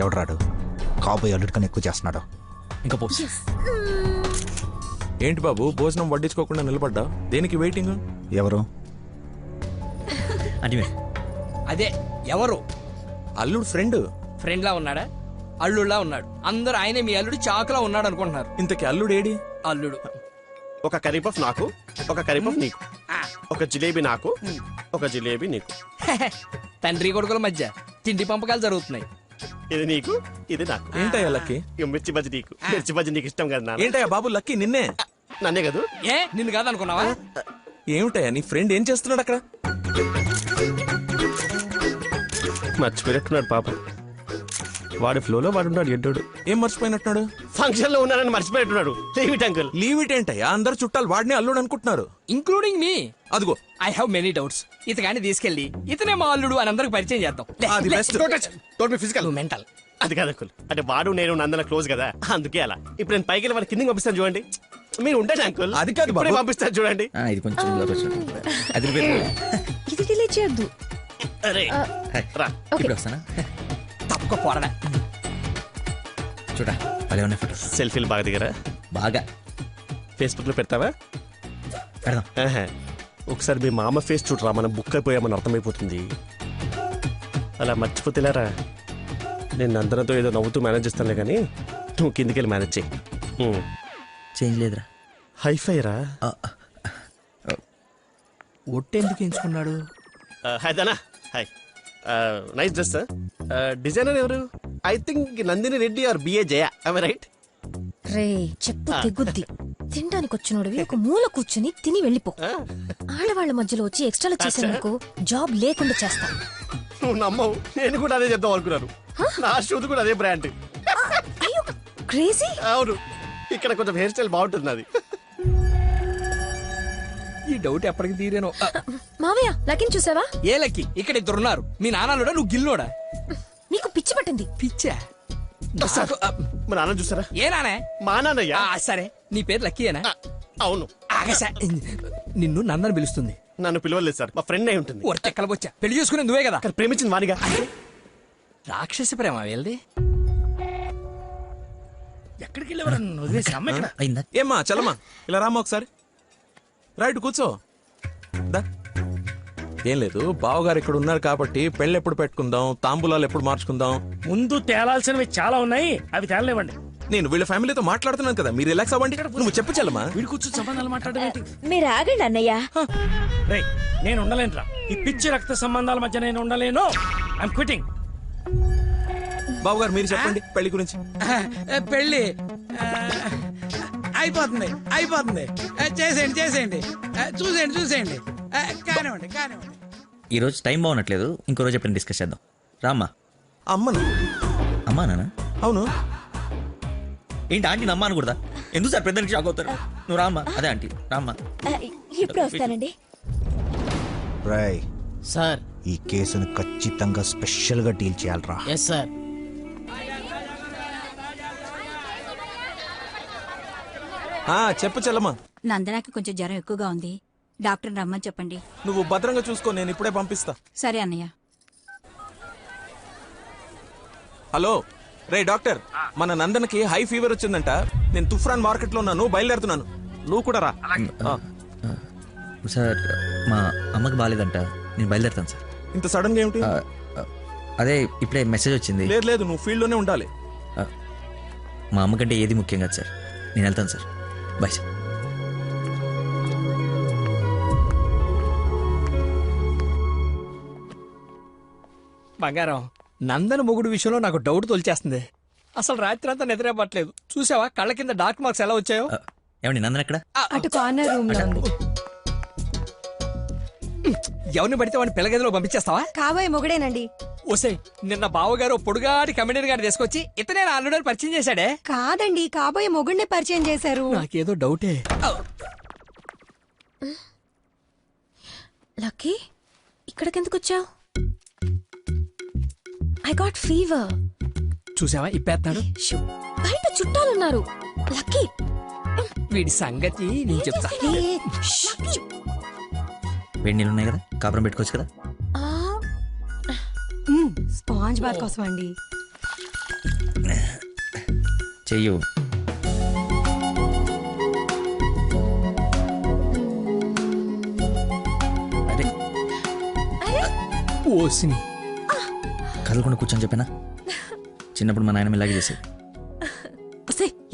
ఎవడు కాబోయే అల్లుడి కన్నా ఎక్కువ చేస్తున్నాడు. ఇంకా పోసి ఏంటి బాబు భోజనం వడ్డించుకోకుండా నిలబడ్డా? దేనికి వెయిటింగ్? ఎవరు? అంటే అదే ఎవరు? అల్లుడు ఫ్రెండ్. ఫ్రెండ్ లా ఉన్నాడా? అల్లుడులా ఉన్నాడు. అందరూ ఆయనే మీ అల్లుడు చాకులా ఉన్నాడు అనుకుంటున్నారు. ఇంతకీ అల్లుడు ఏడి? అల్లుడు ఒక కరీపఫ్ నాకు, ఒక కరీపఫ్ నీకు, ఒక జిలేబీ నాకు, ఒక జిలేబీ నీకు. తండ్రి కొడుకుల మధ్య తిండి పంపకాలు జరుగుతున్నాయి. ఇది నీకు, ఇది నాకు. ఏంటయ్యా లక్కీ? మిర్చి బజ్జి నీకు, మిర్చి బజ్జి నీకు ఇష్టం కదా నాన్న. ఏంటయ్యా బాబు లక్కీ నిన్నే? నన్నే కదా. ఏ నిన్ను కాదనుకున్నావా? ఏమిటయ్యా నీ ఫ్రెండ్ ఏం చేస్తున్నాడు అక్కడ? మర్చిపోయినట్టున్నాడు పాప. వాడి ఫ్లోలో వాడున్నాడు ఎడ్డోడు. ఏం మర్చిపోయినట్టున్నాడు? ఫంక్షన్ లో ఉన్నానని మర్చిపోయినట్టున్నాడు. Leave it uncle. Leave it ఏంటయ్యా? అందరు చుట్టాలు వాడిని అల్లుడు అనుకుంటున్నారు, ఇంక్లూడింగ్ మీ. అదిగో ఐ హావ్ మెనీ డౌట్స్. ఇతగాని తీసుకెళ్లి ఇతనే మా అల్లుడు అని అందరికి పరిచయం చేద్దాం. అది best. Don't be physical, mental. అది కాదు అంకుల్. అంటే వాడు నేను నందన క్లోజ్ కదా, అందుకే అలా. ఇప్పుడు నేను పైకి వెళ్ళి వాడి కిందకి పంపిస్తాను చూడండి. మీరు ఉండండి అంకుల్. అది కాదు ఇప్పుడే పంపిస్తాను చూడండి. ఇది కొంచెం ఇది డిలీట్ చేయొద్దు. అరే రా. ఇప్పుడు వస్తానా? తప్పక పోరడా. చూడా భలే ఉన్నాయి ఫోటో. సెల్ఫీలు బాగా దిగరా? బాగా. ఫేస్బుక్ లో పెడతావా? పెడదాం. ఒకసారి మీ మామ ఫేస్ చూడరా, మనం బుక్ అయిపోయామని అర్థమైపోతుంది. అలా మర్చిపోతేలేరా. నేను అందరితో ఏదో నవ్వుతూ మేనేజ్ చేస్తానులే కానీ నువ్వు కిందికి వెళ్ళి మేనేజ్ చేయి. చేంజ్ లేదురా. హైఫై రా. ఒట్టెందుకు ఎంచుకున్నాడు? హాయ్ దానా. హాయ్. Nice dress. డిజైనర్ ఎవరు? ఐ థింక్ నందిని రెడ్డి ఆర్ బిఏ జయ. I right? రే చెప్పు తెగుద్ది. తినడానికి వచ్చినోడివి ఒక మూల కూర్చుని తిని వెళ్ళిపో. ఆడవాళ్ల మధ్యలో వచ్చి ఎక్స్ట్రాలు చేసేందుకు జాబ్ లేకుండా చేస్తా. నువ్వు నమ్మవు, నేను కూడా అదే చెప్దాం అనుకున్నాను. నా షూది కూడా అదే బ్రాండ్. క్రేజీ. అవును, ఇక్కడ కొంచెం హెయిర్ స్టైల్ బాగుంటుంది అది. ఈ డౌట్ ఎప్పటికి తీరేనో. మావయ్య లక్కీని చూసావా? ఏ లక్కీ? ఇక్కడ ఇద్దరున్నారు. మీ నాన్నలోడా నువ్వు గిల్లోడా? నీకు పిచ్చి పట్టింది. పిచ్చా? మా నాన్న చూసారా? ఏ నానే? మా నాన్నయ్య. సరే నీ పేరు లక్కీయేనా? అవును. ఆగసా, నిన్ను నందని పిలుస్తుంది. నన్ను పిలవలేదు సార్, మా ఫ్రెండ్ అయి ఉంటుంది. ఒట్టెక్కలబొచ్చా. పెళ్లి చేసుకునే నువ్వే కదా. ప్రేమించింది వానిగా. రాక్షస ప్రేమ వెళ్ళి ఎక్కడికి వెళ్ళేవారు? ఏమ్మా చలమా ఇలా రామ్మా ఒకసారి. రైట్ కూర్చో. ఏం లేదు, బావగారు ఇక్కడ ఉన్నారు కాబట్టి పెళ్ళి ఎప్పుడు పెట్టుకుందాం, తాంబూలాలు ఎప్పుడు మార్చుకుందాం. ముందు తేలాల్సినవి చాలా ఉన్నాయి, అవి తేలనివ్వండి. నేను వీళ్ళ ఫ్యామిలీతో మాట్లాడుతున్నాను కదా, మీరు రిలాక్స్ అవ్వండి. నువ్వు చెప్పు చలమా. వీడి కూర్చొని సంబంధాలు మాట్లాడడం. మీరు ఆగండి అన్నయ్య. రే నేను ఉండలేనురా, ఈ పిచ్చి రక్త సంబంధాల మధ్య నేను ఉండలేను. I'm quitting. బావగారు మీరు చెప్పండి పెళ్లి గురించి. పెళ్లి అయిపోతుంది అయిపోతుంది. చేసేయండి చేసేయండి, చూసేయండి చూసేయండి. కానివ్వండి కానివ్వండి. ఈ రోజు టైం బాగున్నట్లేదు, ఇంకో రోజు ఎప్పుడు డిస్కస్ చేద్దాం. రామ్మా. అమ్మను? అమ్మా నాన్న? అవును. ఏంటి ఆంటీ అమ్మ అనకూడదా? ఎందుకు సార్ పెద్దనికి షాక్ అవుతారు? నువ్వు రామ్మా. అదే ఆంటీ రామ్మా. ఇప్పుడు వస్తానండి. రాయ్ సార్, ఈ కేసును ఖచ్చితంగా స్పెషల్ గా డీల్ చేయాలరా. Yes sir. చెప్పు చెల్లమ్మా. నందనాకి కొంచెం జ్వరం ఎక్కువగా ఉంది, డాక్టర్ రమ్మని చెప్పండి. నువ్వు భద్రంగా చూసుకో, నేను ఇప్పుడే పంపిస్తా. సరే అన్నయ్య. హలో రే డాక్టర్, మన నందనకి హై ఫీవర్ వచ్చిందంట. నేను తుఫ్రాన్ మార్కెట్ లో ఉన్నాను, బయలుదేరుతున్నాను. నువ్వు కూడా రా. సార్ మా అమ్మకి బాగాలేదంట, నేను బయలుదేరుతాను సార్. ఇంత సడన్ గా ఏమిటి? అదే ఇప్పుడే మెసేజ్ వచ్చింది. లేదు లేదు, నువ్వు ఫీల్డ్ లోనే ఉండాలి. మా అమ్మకంటే ఏది ముఖ్యం కాదు సార్, నేను వెళ్తాను సార్. Bye sir. బంగారం, నందన మొగుడు విషయంలో నాకు డౌట్ తొలిచేస్తుంది. అసలు రాత్రి అంతా నిద్రపట్లేదు. చూసావా కళ్ళ కింద డార్క్ మార్క్స్ ఎలా వచ్చాయో? ఏమండి నందన ఎక్కడ? అటు కార్నర్ రూమ్ లో ఉంది. ఎవరిని పడితే వాడిని పిల్లగదిలో పంపించేస్తావా? కాబోయే మొగుడేనండి. ఓసే, నిన్న బావగారు పొడుగాటి కమిడీని గారిని తీసుకొచ్చి ఇతనే ఆల్రెడీ పరిచయం చేశాడే. కాదండి, కాబోయే మొగుడిని పరిచయం చేశారు. నాకేదో డౌటే. లక్కీ, ఇక్కడికెందుకు వచ్చావు? I got fever. చూసావా ఇప్పేస్తాడు. బయట చుట్టాలున్నారు. లక్కీ, వీడి సంగతి నేను చెప్తా. వేడి నీళ్ళు ఉన్నాయి కదా, కాపురం పెట్టుకోవచ్చు కదా. స్పాంజ్ బాత్ కోసం అండి. చెయ్యు. అరే ఓసిని కదలకుండా కూర్చొని చెప్పానా? చిన్నప్పుడు మా నాయనమ్మ ఇలాగే చేసేది.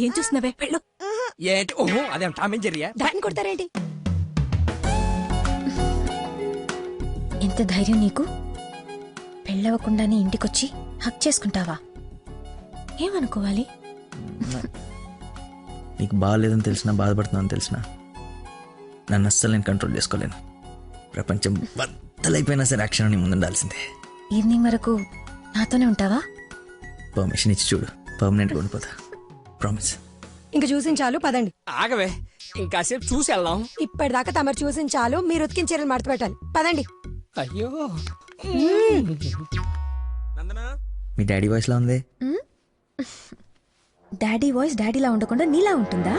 ఏం చూస్తున్నావే? వెళ్ళు. ఏంటి? ఓహో, అదేం టామ్ అండ్ జెర్రీయా? దాన్ని కొడతారేంటి? ఎంత ధైర్యం నీకు? పెళ్ళవకుండానే ఇంటికొచ్చి హక్ చేసుకుంటావా? ఏమనుకోవాలి? నీకు బాగాలేదని తెలిసినా, బాధపడుతున్నాను తెలిసినా, నన్ను అస్సలు నేను కంట్రోల్ చేసుకోలేను. ప్రపంచం బద్దలైపోయినా సరే యాక్షన్ నీ ముందు ఉండాల్సిందే. ఈవినింగ్ వరకు నాతోనే ఉంటావా? పర్మిషన్ ఇచ్చి చూడు, పర్మనెంట్గా ఉండిపోతా. ప్రామిస్. ఇంక చూసించాలు, పదండి. ఆగవే, ఇంకాసేపు చూసి వెళ్దాం. ఇప్పటిదాకా తమరు చూసించాలు, మీరు ఉతికిన చీరలు మడత పెట్టాలి. పదండి. అయ్యో, మీ డాడీ వాయిస్ లా ఉంది. డాడీ వాయిస్ డాడీలా ఉండకుండా నీలా ఉంటుందా?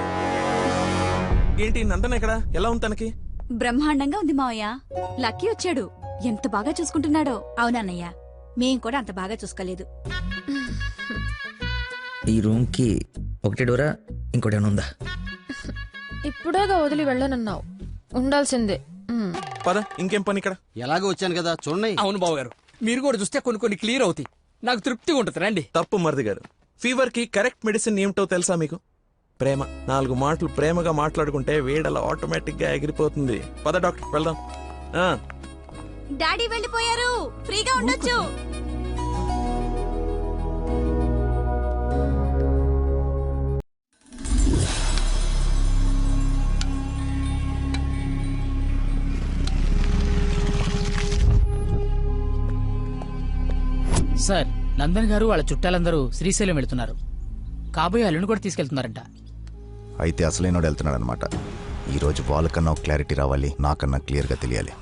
ఏంటి నందన ఎక్కడ? ఎలా ఉంది తనకి? బ్రహ్మాండంగా ఉంది మావయ్య. లక్కీ వచ్చాడు, ఎంత బాగా చూసుకుంటున్నాడో. అవునన్నయ్య, మేం కూడా అంత బాగా చూసుకోలేదు. ఈ రూమ్ కి ఒకటే డోరా, ఇంకోటి ఏమైనా ఉందా? ఇప్పుడేగా వదిలి వెళ్ళనన్నావు, ఉండాల్సిందే. పద, ఇంకేం పని ఇక్కడ? ఎలాగో వచ్చాను కదా చూడండి. అవును బాబు గారు, మీరు కూడా చూస్తే కొన్ని క్లియర్ అవుతాయి. నాకు తృప్తిగా ఉంటుంది. రండి. తప్పు మరిది గారు, ఫీవర్ కి కరెక్ట్ మెడిసిన్ ఏమిటో తెలుసా మీకు? ప్రేమ. 4 మాటలు ప్రేమగా మాట్లాడుకుంటే వేడలా ఆటోమేటిక్ గా ఎగిరిపోతుంది. పద డాక్టర్ వెళ్దాం. డాడీ వెళ్ళిపోయారు, ఫ్రీగా ఉండొచ్చు. సార్, నందన్ గారు వాళ్ళ చుట్టాలందరూ శ్రీశైలం వెళ్తున్నారు. కాబోయే అల్లుని కూడా తీసుకెళ్తున్నారంట. అయితే అసలైనోడు వెళ్తున్నాడు అనమాట. ఈరోజు వాళ్ళకన్నా ఒక క్లారిటీ రావాలి, నాకన్నా క్లియర్గా తెలియాలి.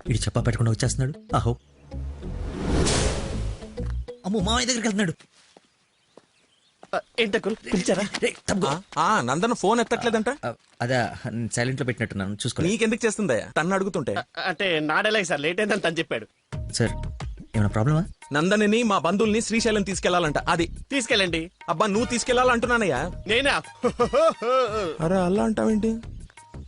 వీడు చెప్పా పెట్టకుండా వచ్చేస్తున్నాడు. ఆహో, అమ్మో, మామయ్య దగ్గరికి వెళ్తున్నాడు. పిలిచారా? నందన ఫోన్ ఎత్తట్లేదంట. అదే సైలెంట్ లో పెట్టినట్టున్నాను, చూసుకోండి. నీకెందుకు చేస్తుందా తన్ను అడుగుతుంటే? అంటే నాడేలాగ సార్, లేట్ అయిందని తను చెప్పాడు. సార్, ఏమైనా ప్రాబ్లమా? నందనిని మా బంధువుల్ని శ్రీశైలం తీసుకెళ్లాలంట. అది తీసుకెళ్ళండి. అబ్బా, నువ్వు తీసుకెళ్లాలంటున్నానయ్యా. నేనా? అరే అలా అంటావేంటి?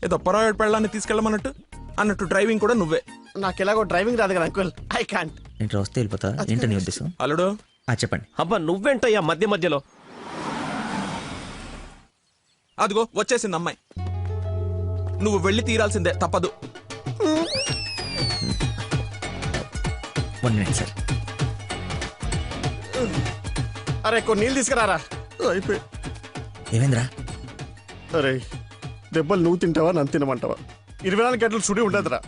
ఏదో పొరపాటు పెళ్ళాన్ని తీసుకెళ్ళమన్నట్టు అన్నట్టు డ్రైవింగ్ కూడా నువ్వే. నాకు ఎలాగో డ్రైవింగ్ రాదు కదా అంకుల్, ఐ కాంట్. ఇంట్లో వస్తే వెళ్ళిపోతా. ఏంటని ఉద్దేశం? అల్లుడు చెప్పండి. అబ్బా నువ్వేంటయ్యా మధ్యలో? అదిగో వచ్చేసింది అమ్మాయి. నువ్వు వెళ్ళి తీరాల్సిందే, తప్పదు. 1 minute సార్. అరే కొన్ని నీళ్ళు తీసుకురారా. అయిపోయి. ఏమైందిరా? అరే దెబ్బలు నువ్వు తింటావా, నన్ను తినమంటావా? 24 గంటలు సుడి ఉండదురా.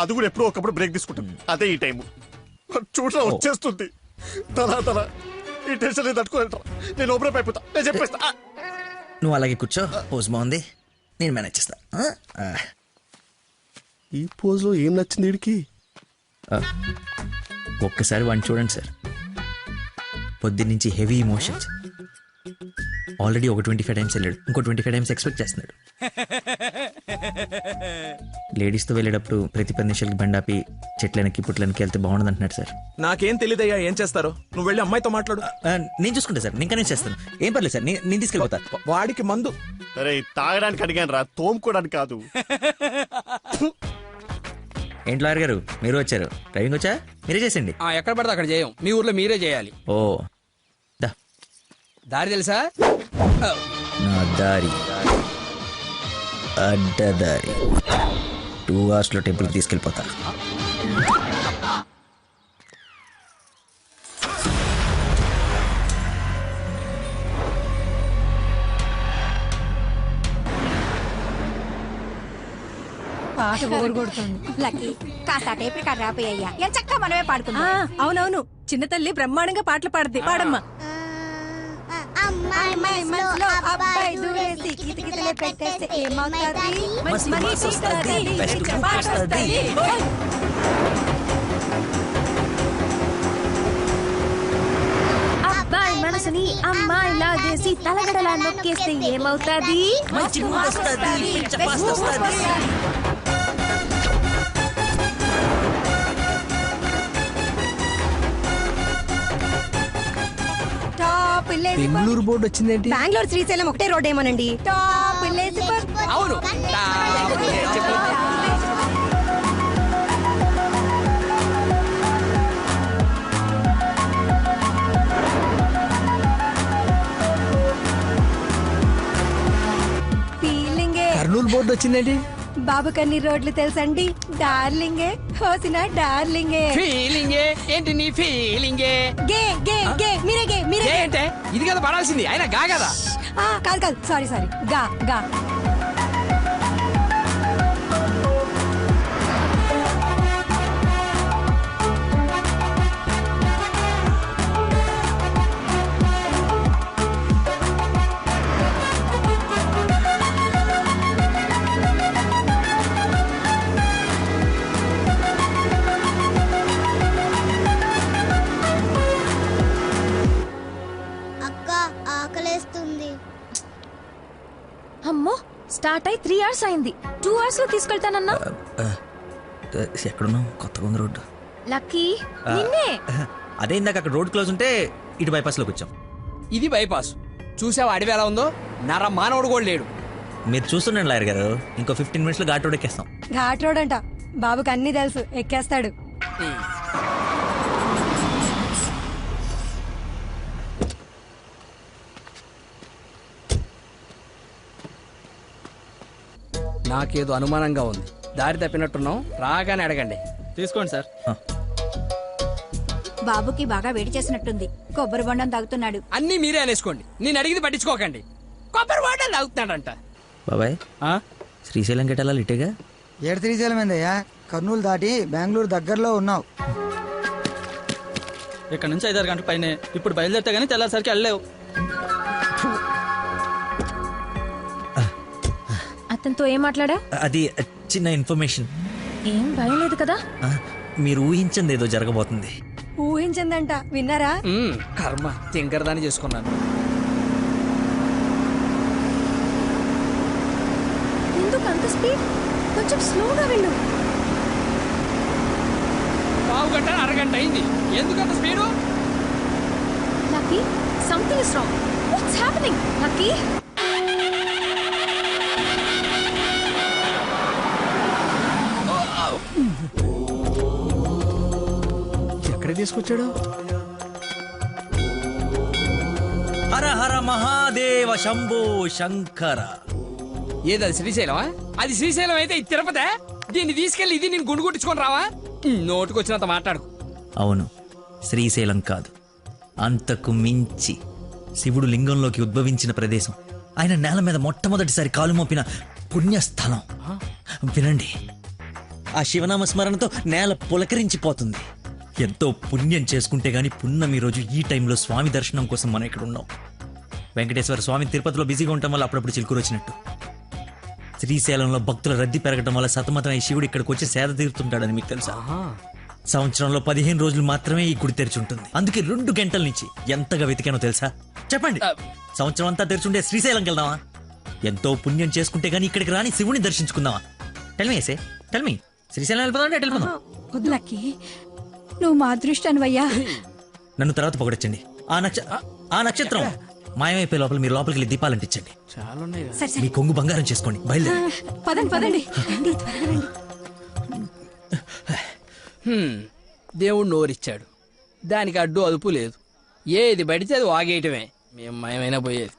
అది కూడా ఎప్పుడో ఒకప్పుడు బ్రేక్ తీసుకుంటాం. అదే ఈ టైము. చూడరా వచ్చేస్తుంది. తన ఈ టెన్షన్ తట్టుకోలేట. నేను ఓపెన్ అయిపోతా, నేను చెప్పేస్తా. నువ్వు అలాగే కూర్చో, పోజ్ బాగుంది, నేను మేనేజ్ చేస్తా. ఈ పోజ్ లో ఏం నచ్చింది వీడికి? ఒక్కసారి వాడిని చూడండి సార్. పొద్దున్నుంచి హెవీ ఇమోషన్స్. ఆల్రెడీ ఒక 25 టైమ్స్ వెళ్ళాడు, ఇంకో 25 టైమ్స్ ఎక్స్పెక్ట్ చేస్తున్నాడు. లేడీస్తో వెళ్ళేటప్పుడు ప్రతి 10 నిమిషాలకి బండాపి చెట్లనికి పుట్లనికి వెళ్తే బాగుండదు అంటున్నాడు సార్. నాకేం తెలియదయ్యా ఏం చేస్తారో. నువ్వు వెళ్ళి అమ్మాయితో మాట్లాడు. నేను చూసుకుంటా సార్, నేను కనెక్ట్ చేస్తాను. ఏం పర్లేదు సార్, నేను తీసుకెళ్ళిపోతా. వాడికి మందు అరే తాగడానికి అడిగాను రా, తోముకోవడానికి కాదు. ఏంటి లాయర్ గారు మీరు వచ్చారు? డ్రైవింగ్ వచ్చా? మీరే చేసండి. ఎక్కడ పడితే అక్కడ చేయం, మీ ఊర్లో మీరే చేయాలి. ఓ దారి తెలుసా? నా దారి అడ్డదారి. 2 hours లో టెంపుల్కి తీసుకెళ్ళిపోతా. పాట కొడుతుంది. లక్కీ కాస్త టేపు ఇక్కడ రాపోయ్యా, ఎంత చక్కగా మనమే పాడుకుందాం. అవునవును, చిన్న తల్లి బ్రహ్మాండంగా పాటలు పాడుద్ది. పాడమ్మా. అమ్మాయి మనసులో అబ్బాయి దూరేసి కితకితలే పెట్టేస్తే ఏమవుతుంది? మంచి మనసు వస్తది, మంచి పాట వస్తది. అబ్బాయి మనసుని అమ్మాయి లాగేసి తలగడలా నొక్కేస్తే ఏమవుతాది? మంచి మూడ్ వస్తది, పిచ్చ పాస్ట్ వస్తది. బెంగళూరు బోర్డు వచ్చిందేంటి? బెంగళూరు శ్రీశైలం ఒకటే రోడ్ ఏమోనండి. టాప్ విలేజ్ అవును. ఫీలింగే. కర్నూలు బోర్డు వచ్చిందేంటి? బాబు కన్ని రోడ్లు తెలుసండి. డార్లింగే హోసిన డార్లింగే. ఫీలింగే ఏంటి నీ ఫీలింగే? గే గే గే మీరే గే మీరే అంటే ఇది కదా పడాల్సింది, అయినా గా కదా. కాదు కాదు, సారీ సారీ, గా గా. అమ్మో, స్టార్ట్ అయి 3 hours అయింది. 2 hours లో తీసుకెళ్తానన్నా. ఎక్కడున్నావు? కొత్తగా ఉంది రోడ్డు. లక్కీ నిన్నే. అదే ఇందాక అక్కడ రోడ్ క్లోజ్ ఉంటే ఇటు బైపాస్ లోకి వచ్చాం. ఇది బైపాస్. చూసావా అడవి ఎలా ఉందో? నర మానవుడు కూడా లేడు. మీరు చూస్తుండండి లాయర్ గారు, ఇంకో 15 minutes లో ఘాట్ రోడ్ ఎక్కేస్తాం. ఘాట్ రోడ్ అంట, బాబుకి అన్ని తెలుసు, ఎక్కేస్తాడు. నాకేదో అనుమానంగా ఉంది. దారి తప్పినట్టున్నాం, రాగానే అడగండి. తీసుకోండి సార్. బాబుకి బాగా వేడి చేసినట్టుంది, కొబ్బరి బొండం తాగుతున్నాడు. అన్ని మీరే అనేసుకోండి, నేను అడిగింది పట్టించుకోకండి. కొబ్బరి బొండం తాగుతున్నాడంట. బాబాయ్ శ్రీశైలం గెటాలా ఇటేగా? ఏడు శ్రీశైలం ఏందయ్యా? కర్నూలు దాటి బెంగళూరు దగ్గరలో ఉన్నావు. ఇక్కడ నుంచి 5-6 గంటల పైనే. ఇప్పుడు బయలుదేరితే గానీ తెల్లారిసరికి వెళ్ళలేవు. అతనితో ఏం మాట్లాడా? అది చిన్న ఇన్ఫర్మేషన్. ఏం భయం లేదు కదా? మీరు ఊహించింది ఏదో జరగబోతుంది. ఊహించిందంట, విన్నారా? కర్మ, తింకరదాన్ని చేసుకున్నాను. ఎందుకు అంత స్పీడ్? కొంచెం స్లోగా వెళ్ళు. పావు గంట అరగంట అయింది, ఎందుకంత speed? Lucky, something is wrong. What's happening? Lucky, ఎక్కడ తీసుకొచ్చాడు? హర హర మహాదేవ శంభో శంకర. ఏది శ్రీశైలమా? అది శ్రీశైలం అయితే ఇది తిరుపతే. దీన్ని తీసుకెళ్లి ఇది నేను గుండు కొట్టించుకొని రావా? నోటుకొచ్చినంత మాట్లాడు. అవును, శ్రీశైలం కాదు, అంతకు మించి శివుడు లింగంలోకి ఉద్భవించిన ప్రదేశం, ఆయన నేల మీద మొట్టమొదటిసారి కాలు మోపిన పుణ్యస్థలం. వినండి, ఆ శివనామ స్మరణతో నేల పులకరించిపోతుంది. ఎంతో పుణ్యం చేసుకుంటే గాని పున్నమి రోజు ఈ టైంలో స్వామి దర్శనం కోసం మనం ఇక్కడ ఉన్నాం. వెంకటేశ్వర స్వామి తిరుపతిలో బిజీగా ఉండటం వల్ల అప్పుడప్పుడు చిలుకూరు వచ్చినట్టు. శ్రీశైలంలో భక్తుల రద్దీ పెరగడం వల్ల సతమతం ఈ శివుడు ఇక్కడికి వచ్చి సేద తీరుతుంటాడని మీకు తెలుసా? సంవత్సరంలో 15 రోజులు మాత్రమే ఈ గుడి తెరిచి ఉంటుంది. అందుకే 2 గంటల నుంచి ఎంతగా వెతికానో తెలుసా? చెప్పండి. సంవత్సరం అంతా తెరిచుండే శ్రీశైలంకి వెళ్దామా? ఎంతో పుణ్యం చేసుకుంటే గానీ ఇక్కడికి రాని శివుని దర్శించుకుందామా? టెల్మీ శ్రీశైలం వెళ్ళిపోదాం. వద్దు లక్కీ, నువ్వు మా అదృష్టానివయ్యా. నన్ను తర్వాత పొగడొచ్చండి. ఆ నక్షత్రం మాయమైపోయే లోపల మీరు లోపలికి వెళ్ళి దీపాలు అంటించండి. మీ కొంగు బంగారం చేసుకోండి. బయలుదేరి పదండి. దేవుడు నోరిచ్చాడు, దానికి అడ్డు అదుపు లేదు. ఏది పడితే అది వాగేయటమే. మేము మయమైనా పోయేది.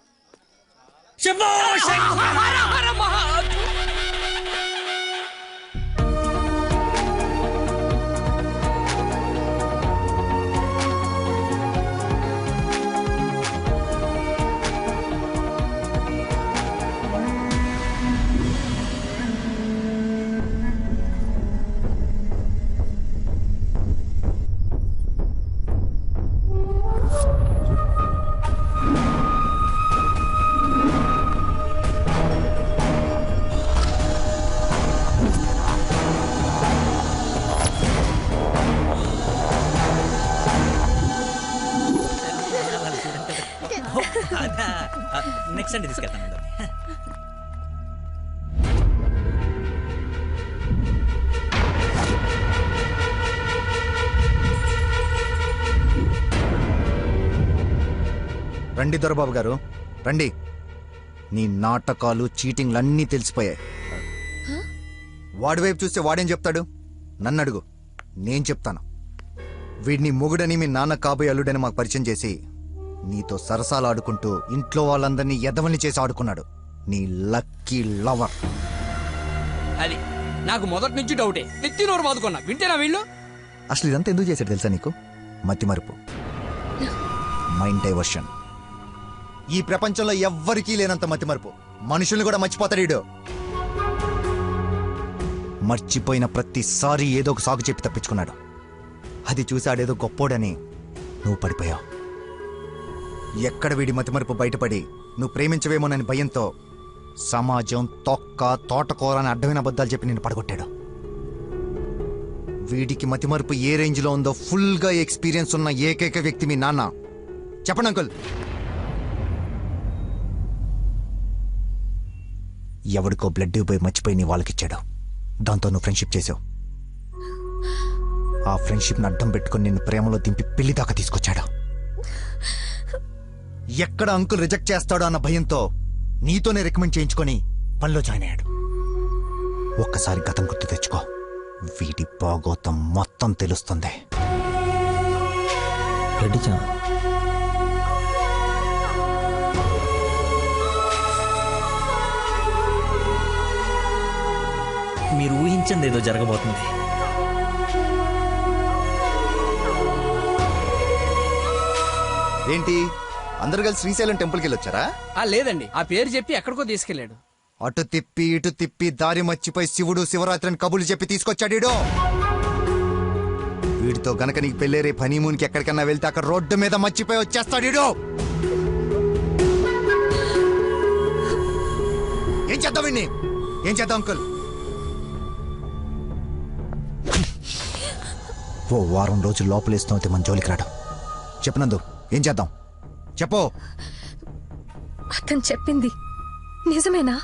నెక్స్ట్ అండి తీసుకెళ్తాను. రండి దొరబాబు గారు, రండి. నీ నాటకాలు చీటింగ్లన్నీ తెలిసిపోయాయి. వాడి వైపు చూస్తే వాడేం చెప్తాడు? నన్ను అడుగు, నేను చెప్తాను. వీడిని మొగుడని మీ నాన్న కాబోయే అల్లుడని మాకు పరిచయం చేసి నీతో సరసాలు ఆడుకుంటూ ఇంట్లో వాళ్ళందరినీ ఎదవని చేసి ఆడుకున్నాడు నీ లక్కీ లవర్. అది నాకు మొదటి నుంచి డౌటే. నెత్తి నోరు బాదుకున్నా వింటేనా వీళ్ళు? అసలు ఇదంతా ఎందుకు చేశాడు తెలుసా నీకు? మతిమరుపు, మైండ్ డైవర్షన్. ఈ ప్రపంచంలో ఎవ్వరికీ లేనంత మతిమరుపు. మనుషుల్ని కూడా మర్చిపోతాడు వీడు. మర్చిపోయిన ప్రతిసారి ఏదో ఒక సాగు చెప్పి తప్పించుకున్నాడు. అది చూసాడేదో గొప్పోడని నువ్వు పడిపోయావు. ఎక్కడ వీడి మతిమరుపు బయటపడి నువ్వు ప్రేమించవేమోనని భయంతో సమాజం తోటకూర అని అడ్డమైన అబద్ధాలు చెప్పి నిన్ను పడగొట్టాడు. వీడికి మతిమరుపు ఏ రేంజ్లో ఉందో ఫుల్గా ఎక్స్పీరియన్స్ ఉన్న ఏకైక వ్యక్తి మీ నాన్న. చెప్పండి అంకుల్. ఎవడికో బ్లడ్ ఇవ్వబోయి మర్చిపోయి నీ వాళ్ళకిచ్చాడు. దాంతో నువ్వు ఫ్రెండ్షిప్ చేసావు. ఆ ఫ్రెండ్షిప్ని అడ్డం పెట్టుకుని నిన్ను ప్రేమలో దింపి పెళ్లి దాకా తీసుకొచ్చాడు. ఎక్కడ అంకుల్ రిజెక్ట్ చేస్తాడో అన్న భయంతో నీతోనే రికమెండ్ చేయించుకొని పనిలో జాయిన్ అయ్యాడు. ఒక్కసారి గతం గుర్తు తెచ్చుకో, వీడి భాగోతం మొత్తం తెలుస్తుంది. మీరు ఊహించింది ఏదో జరగబోతుంది. ఏంటి అందరు కలిసి శ్రీశైలం టెంపుల్కి వెళ్ళొచ్చారా? లేదండి, ఆ పేరు చెప్పి ఎక్కడికో తీసుకెళ్లాడు. అటు తిప్పి ఇటు తిప్పి దారి మర్చిపోయి శివుడు శివరాత్రిని కబులు చెప్పి తీసుకొచ్చాడు. వీడితో గనక నీకు పెళ్ళేరే హనీమూన్కి ఎక్కడికన్నా వెళ్తే అక్కడ రోడ్డు మీద మర్చిపోయి వచ్చేస్తాడు. ఏం చేద్దాం వీడిని? ఏం చేద్దాం అంకుల్? ఓ వారం రోజులు లోపలేస్తే మన జోలికి రాడు. చెప్పనందు ఏం చేద్దాం చెప్పు. అతను చెప్పింది నిజమేనా?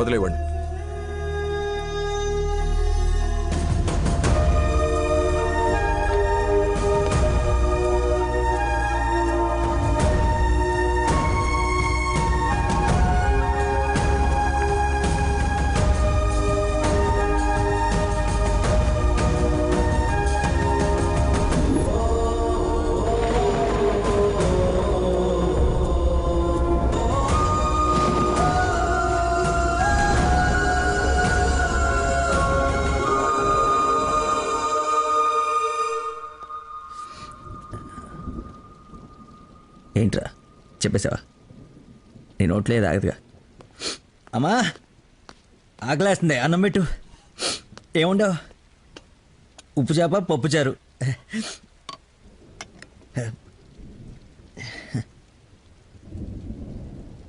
వదిలేవండి. ఏంట్రా చెప్పేసావా? నీ నోట్లేదు ఆగదుగా. అమ్మా ఆకలేస్తుంది, అన్నం పెట్టు. ఏముండవు? ఉప్పు చేప పప్పు చారు.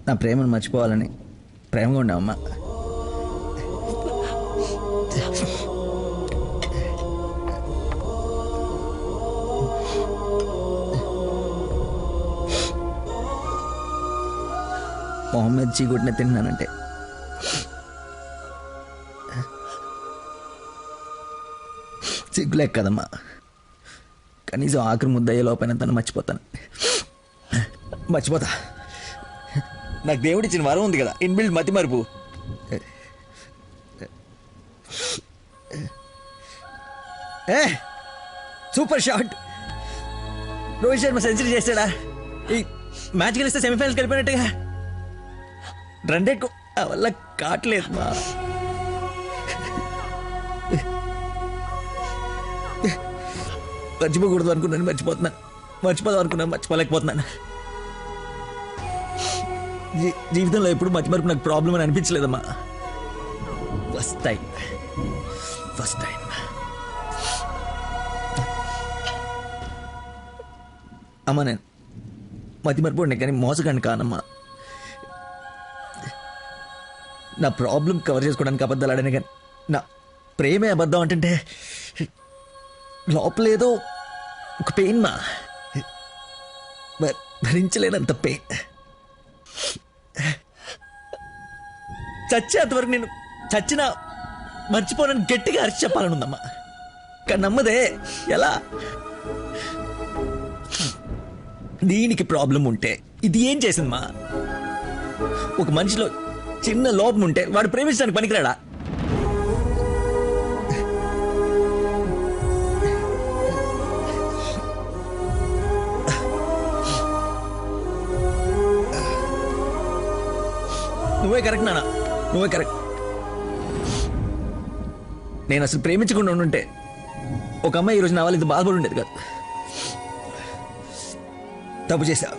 నా ప్రేమను మర్చిపోవాలని ప్రేమగా ఉండవమ్మా. మొహమ్మద్ చీగుడ్న తిన్నానంటే సిగ్గులేక కదమ్మా, కనీసం ఆఖరి ముద్దయ్యే లోపైన తను మర్చిపోతాను. మర్చిపోతా. నాకు దేవుడిచ్చిన వరం ఉంది కదా, ఇన్బిల్డ్ మతి మరుపు. Super shot. Rohit Sharma century చేశాడా? ఈ మ్యాచ్ గెలిస్తే సెమీఫైనల్కి వెళ్ళిపోయినట్టుగా. రన్ రేట్ వల్ల కావట్లేదు మా. మర్చిపోకూడదు అనుకున్నాను, మర్చిపోతున్నాను. మర్చిపోదాం అనుకున్నాను, మర్చిపోలేకపోతున్నాను. జీవితంలో ఎప్పుడు మర్చిమరుపు నాకు ప్రాబ్లం అని అనిపించలేదమ్మా. First time. అమ్మా, నేను మతిమరుపు ఉండే కానీ మోసగాడిని కానమ్మా. నా ప్రాబ్లం కవర్ చేసుకోవడానికి అబద్ధాలు ఆడానే కానీ నా ప్రేమే అబద్ధం అంటే లోపలేదో ఒక పెయిన్ మా, భరించలేనంత పెయిన్. చచ్చేంతవరకు నేను చచ్చినా మర్చిపోనని గట్టిగా అరిచి చెప్పాలని ఉందమ్మా. కానీ నమ్మదే. ఎలా? దీనికి ప్రాబ్లం ఉంటే ఇది ఏం చేసిందమ్మా? ఒక మనిషిలో చిన్న లోపం ఉంటే వాడు ప్రేమించడానికి పనికిరాడా? నువ్వే కరెక్ట్ నాన్న, నువ్వే కరెక్ట్. నేను అసలు ప్రేమించకుండా ఉండుంటే ఒక అమ్మాయి ఈరోజు నా వాళ్ళు ఇది బాధపడి ఉండేది కాదు. తప్పు చేశా.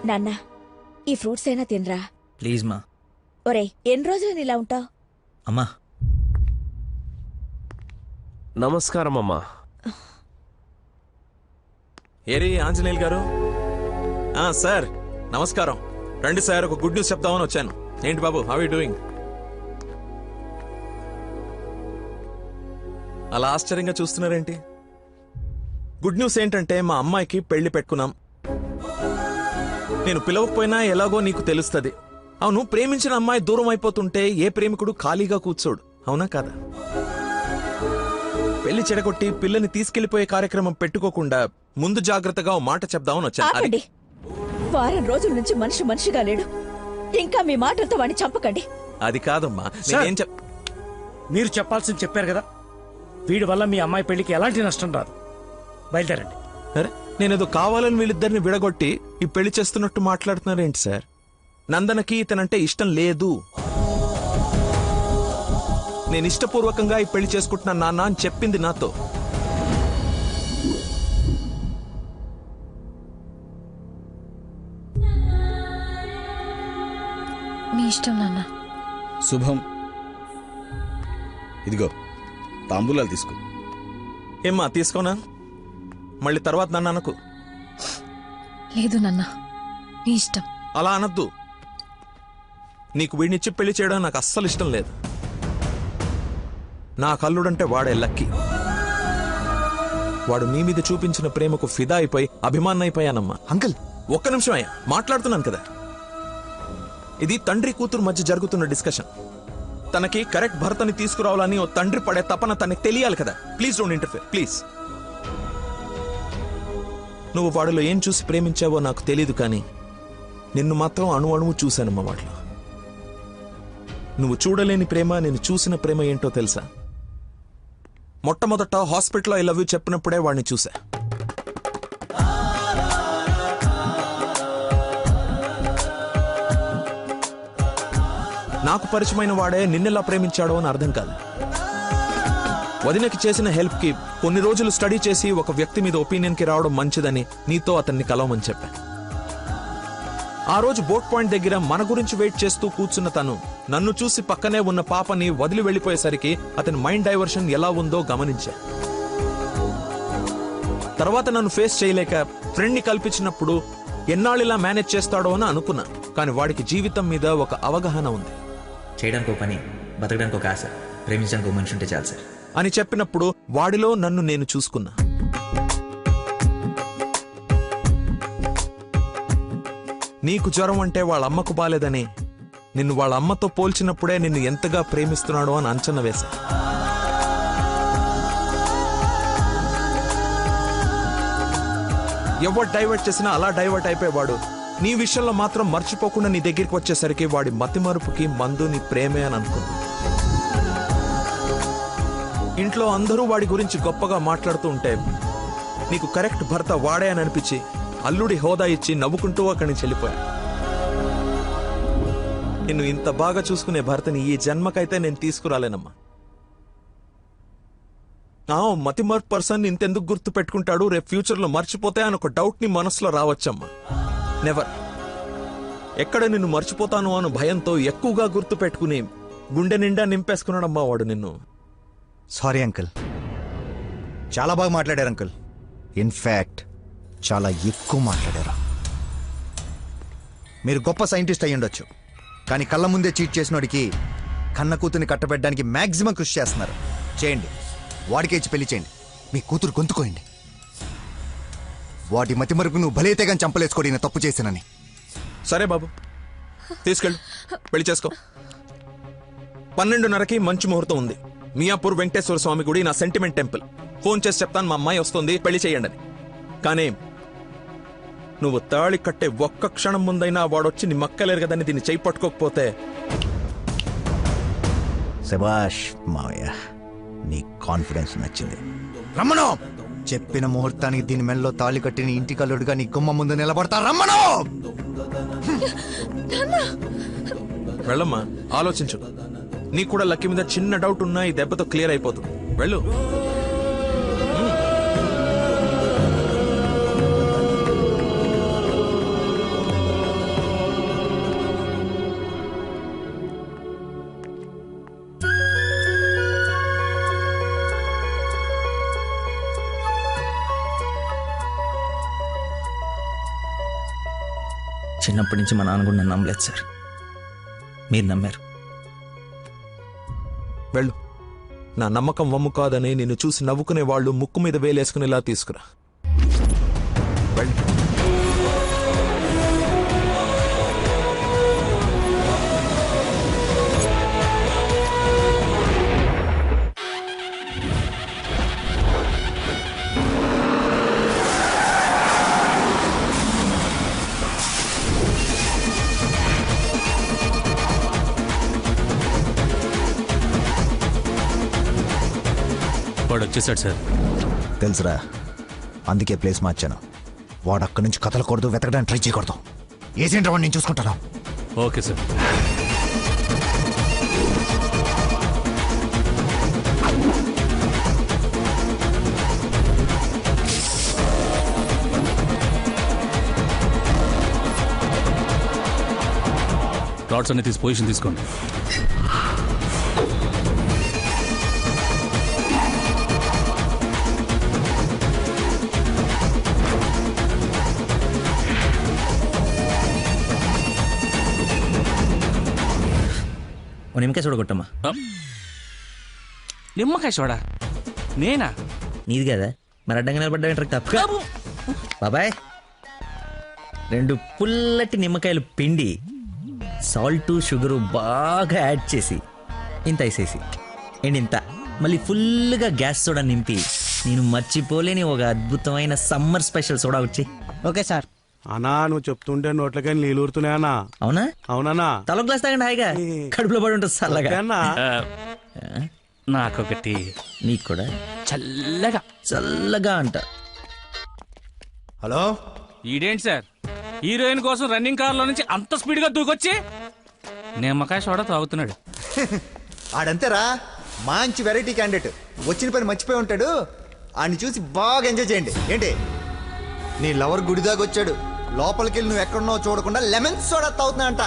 నాన్న, ఈ ఫ్రూట్స్ అయినా తినరా ప్లీజ్ మా. ఒరే, ఎన్ని రోజులు ఇలా ఉంటావు? అమ్మా నమస్కారం అమ్మా. ఏరి ఆంజనేయులు గారు. సార్ నమస్కారం. రండి సార్, ఒక గుడ్ న్యూస్ చెప్దామని వచ్చాను. ఏంటి బాబు, హౌ యూ డూయింగ్? అలా ఆశ్చర్యంగా చూస్తున్నారేంటి? గుడ్ న్యూస్ ఏంటంటే మా అమ్మాయికి పెళ్లి పెట్టుకున్నాం. నేను పిలవకపోయినా ఎలాగో నీకు తెలుస్తుంది. అవును, ప్రేమించిన అమ్మాయి దూరం అయిపోతుంటే ఏ ప్రేమికుడు ఖాళీగా కూర్చోడు, అవునా కాదా? పెళ్లి చెడగొట్టి పిల్లని తీసుకెళ్లిపోయే కార్యక్రమం పెట్టుకోకుండా ముందు జాగ్రత్తగా ఓ మాట చెప్దామని వచ్చాను. వారం రోజుల నుంచి మనిషిగా లేడు. ఇంకా మీ మాటలతో వాడిని చంపకండి. అది కాదమ్మా, మీరు చెప్పాల్సింది చెప్పారు కదా. వీడి వల్ల మీ అమ్మాయి పెళ్లికి ఎలాంటి నష్టం రాదు. బయలుదేరండి. అరే, నేనేదో కావాలని వీళ్ళిద్దరిని విడగొట్టి ఈ పెళ్లి చేస్తున్నట్టు మాట్లాడుతున్నారేంటి సార్? నందనకి ఇతనంటే ఇష్టం లేదు. నేను ఇష్టపూర్వకంగా ఈ పెళ్లి చేసుకుంటున్నాను నాన్న అని చెప్పింది నాతో. మీ ఇష్టం నాన్న. శుభం. ఇదిగో తాంబూలాలు తీసుకో. ఏమ్మా, తీసుకోనా? మళ్ళీ తర్వాత నన్ను అనకు. లేదు నాన్న, నీ ఇష్టం. అలా అనద్దు. నీకు వీడినిచ్చి పెళ్లి చేయడం నాకు అస్సలు ఇష్టం లేదు. నా కల్లుడంటే వాడే లక్కీ. వాడు నీ మీద చూపించిన ప్రేమకు ఫిదా అయిపోయి అభిమానం అయిపోయానమ్మా. అంకుల్, ఒక్క నిమిషం అయ్యా, మాట్లాడుతున్నాను కదా. ఇది తండ్రి కూతురు మధ్య జరుగుతున్న డిస్కషన్. తనకి కరెక్ట్ భర్తని తీసుకురావాలని ఓ తండ్రి పడే తపన తనకి తెలియాలి కదా. Please don't interfere, please. నువ్వు వాడిలో ఏం చూసి ప్రేమించావో నాకు తెలీదు, కానీ నిన్ను మాత్రం అణువు చూశానమ్మా వాటిలో. నువ్వు చూడలేని ప్రేమ, నేను చూసిన ప్రేమ ఏంటో తెలుసా? మొట్టమొదట హాస్పిటల్లో ఐ లవ్ యూ చెప్పినప్పుడే వాడిని చూసా. నాకు పరిచయమైన వాడే నిన్నెలా ప్రేమించాడో అని అర్థం కాదు. వదినకి చేసిన హెల్ప్ కి కొన్ని రోజులు స్టడీ చేసి ఒక వ్యక్తి మీద ఒపీనియన్ కి రావడం మంచిదని నీతో అతన్ని కలవమని చెప్పా. ఆ రోజు బోట్ పాయింట్ దగ్గర మన గురించి వెయిట్ చేస్తూ కూర్చున్న తను నన్ను చూసి పక్కనే ఉన్న పాపని వదిలి వెళ్లిపోయేసరికి అతని మైండ్ డైవర్షన్ ఎలా ఉందో గమనించా. తర్వాత నన్ను ఫేస్ చేయలేక ఫ్రెండ్ ని కల్పించినప్పుడు ఎన్నాళ్ళిలా మేనేజ్ చేస్తాడో అని అనుకున్నా. కానీ వాడికి జీవితం మీద ఒక అవగాహన ఉంది. చేయడానికి ఒక పని, బతకడానికి ఒక ఆశ, ప్రేమించడానికి ఒక మనిషి ఉంటే చాలు సార్ అని చెప్పినప్పుడు వాడిలో నన్ను నేను చూసుకున్నా. నీకు జ్వరం అంటే వాళ్ళ అమ్మకు బాలేదని నిన్ను వాళ్ళ అమ్మతో పోల్చినప్పుడే నిన్ను ఎంతగా ప్రేమిస్తున్నాడో అని అంచనా వేశా. ఎవరు డైవర్ట్ చేసినా అలా డైవర్ట్ అయిపోయేవాడు నీ విషయంలో మాత్రం మర్చిపోకుండా నీ దగ్గరికి వచ్చేసరికి వాడి మతిమరుపుకి మందు నీ ప్రేమే అని అనుకున్నా. ఇంట్లో అందరూ వాడి గురించి గొప్పగా మాట్లాడుతూ ఉంటే నీకు కరెక్ట్ భర్త వాడే అని అనిపించి అల్లుడి హోదా ఇచ్చి నవ్వుకుంటూ అక్కడి నుంచి వెళ్ళిపోయా. నిన్ను ఇంత బాగా చూసుకునే భర్తని ఈ జన్మకైతే నేను తీసుకురాలేనమ్మా. మతిమర్పు పర్సన్ ఇంతెందుకు గుర్తు పెట్టుకుంటాడు, రేపు ఫ్యూచర్ లో మర్చిపోతే అని ఒక డౌట్ ని మనసులో రావచ్చమ్మా. నెవర్. ఎక్కడ నిన్ను మర్చిపోతాను అను భయంతో ఎక్కువగా గుర్తు పెట్టుకుని గుండె నిండా నింపేసుకున్నాడమ్మా వాడు నిన్ను. సారీ అంకుల్, చాలా బాగా మాట్లాడారు అంకుల్. ఇన్ఫ్యాక్ట్ చాలా ఎక్కువ మాట్లాడారు. మీరు గొప్ప సైంటిస్ట్ అయ్యి ఉండొచ్చు, కానీ కళ్ళ ముందే చీట్ చేసినోడికి కన్న కూతుర్ని కట్టబెట్టడానికి మ్యాక్సిమం కృషి చేస్తున్నారు. చేయండి, వాడికే ఇచ్చి పెళ్లి చేయండి, మీ కూతురు గొంతుకోయండి. వాడి మతి మరుపు నువ్వు భలేతే కానీ చంపలేసుకోడి, నేను తప్పు చేశానని. సరే బాబు, తీసుకెళ్ళు, పెళ్లి చేసుకో. 12:30కి మంచి ముహూర్తం ఉంది. మియాపూర్ వెంకటేశ్వర స్వామి గుడి, నా సెంటిమెంట్ టెంపుల్. ఫోన్ చేసి చెప్తాను, మా అమ్మాయి వస్తుంది, పెళ్లి చేయండి అని. కానీ నువ్వు తాళి కట్టే ఒక్క క్షణం ముందైనా వాడొచ్చి నీ మక్కలేరు కదని దీన్ని చేయి పట్టుకోకపోతే. శభాష్ మావయ్య, నీ కాన్ఫిడెన్స్ నచ్చింది. రమ్మను, చెప్పిన ముహూర్తానికి దీని మెల్లో తాళి కట్టి నీ ఇంటి కల్లుడుగా నీ గుమ్మ ముందు నిలబడతా. రమ్మను. వెళ్ళమ్మా, ఆలోచించు. నీకు కూడా లక్కీ మీద చిన్న డౌట్ ఉన్నా ఈ దెబ్బతో క్లియర్ అయిపోతుంది. వెళ్ళు. చిన్నప్పటి నుంచి మా నాన్న కూడా నన్ను నమ్మలేదు సార్, మీరు నమ్మారు. వెళ్ళు. నా నమ్మకం వమ్ము కాదని నిన్ను చూసి నవ్వుకునే వాళ్ళు ముక్కు మీద వేలేసుకునేలా తీసుకురా. వెళ్ళు. వాడు వచ్చేసాడు సార్. తెలుసురా, అందుకే ప్లేస్ మార్చాను. వాడు అక్కడి నుంచి కదలకూడదు, వెతకడానికి ట్రై చేయకూడదు. ఏజెంట్ వాడిని నేను చూసుకుంటాను. Okay sir. రాడ్స్ అన్ని తీసి పొజిషన్ తీసుకోండి. నిమ్మకాయ చూడ కొట్టమ్మా. నిమ్మకాయ చూడ నేనా? నీది కదా, మరి అడ్డంగా నిలబడ్డా తప్ప. బాబాయ్, 2 పుల్లటి నిమ్మకాయలు పిండి సాల్ట్ షుగరు బాగా యాడ్ చేసి ఇంత వేసేసి ఇంత మళ్ళీ ఫుల్గా గ్యాస్ సోడా నింపి నేను మర్చిపోలేని ఒక అద్భుతమైన సమ్మర్ స్పెషల్ సోడా వచ్చి. Okay sir. అన్నా నువ్వు చెప్తుంటే నోట్లకని నీళ్ళు ఊరుతున్నాయన్నా. అవునా? అవునన్నా. తల గ్లాస్ తాగండి హాయిగా, కడుపులో పడి ఉంటుంది చల్లగా. నాకొకటి. నీకు కూడా చల్లగా చల్లగా అంట. హలో, ఈడేంటి సార్ హీరోయిన్ కోసం రన్నింగ్ కార్ లో నుంచి అంత స్పీడ్ గా దూకొచ్చి నిమ్మకాయ సోడా తాగుతున్నాడు. ఆడంతేరా, మంచి వెరైటీ క్యాండిడేట్. వచ్చిన పని మర్చిపోయి ఉంటాడు. ఆయన్ని చూసి బాగా ఎంజాయ్ చేయండి. ఏంటి నీ లవర్ గుడిదాకా వచ్చాడు, లోపలికి వెళ్ళి నువ్వు ఎక్కడున్నావు చూడకుండా లెమన్ సోడా తాగుతున్నా అంట.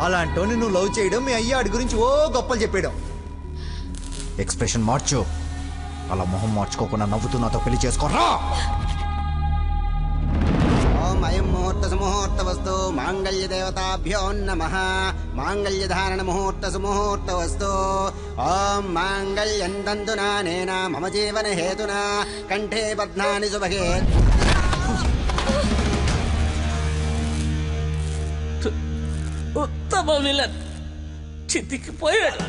అలాంటోని నువ్వు లవ్ చేయడం, మీ అయ్య ఆడి గురించి ఓ గొప్పలు చెప్పేయడం. ఎక్స్ప్రెషన్ మార్చు, అలా మొహం మార్చుకోకుండా నవ్వుతూ నాతో పెళ్లి చేసుకోరా. ఓం అయం ముహూర్త సుముహూర్త వస్తు మాంగళ్య దేవతాభ్యో నమః. మాంగళ్య ధారణ ముహూర్త సుముహూర్త వస్తు. ఓం మాంగళ్యం తంతునా నేన మమ జీవన హేతునా కంఠే బధ్నాని సుభగే. ఉత్తమ విలన్ చితికిపోయాడు.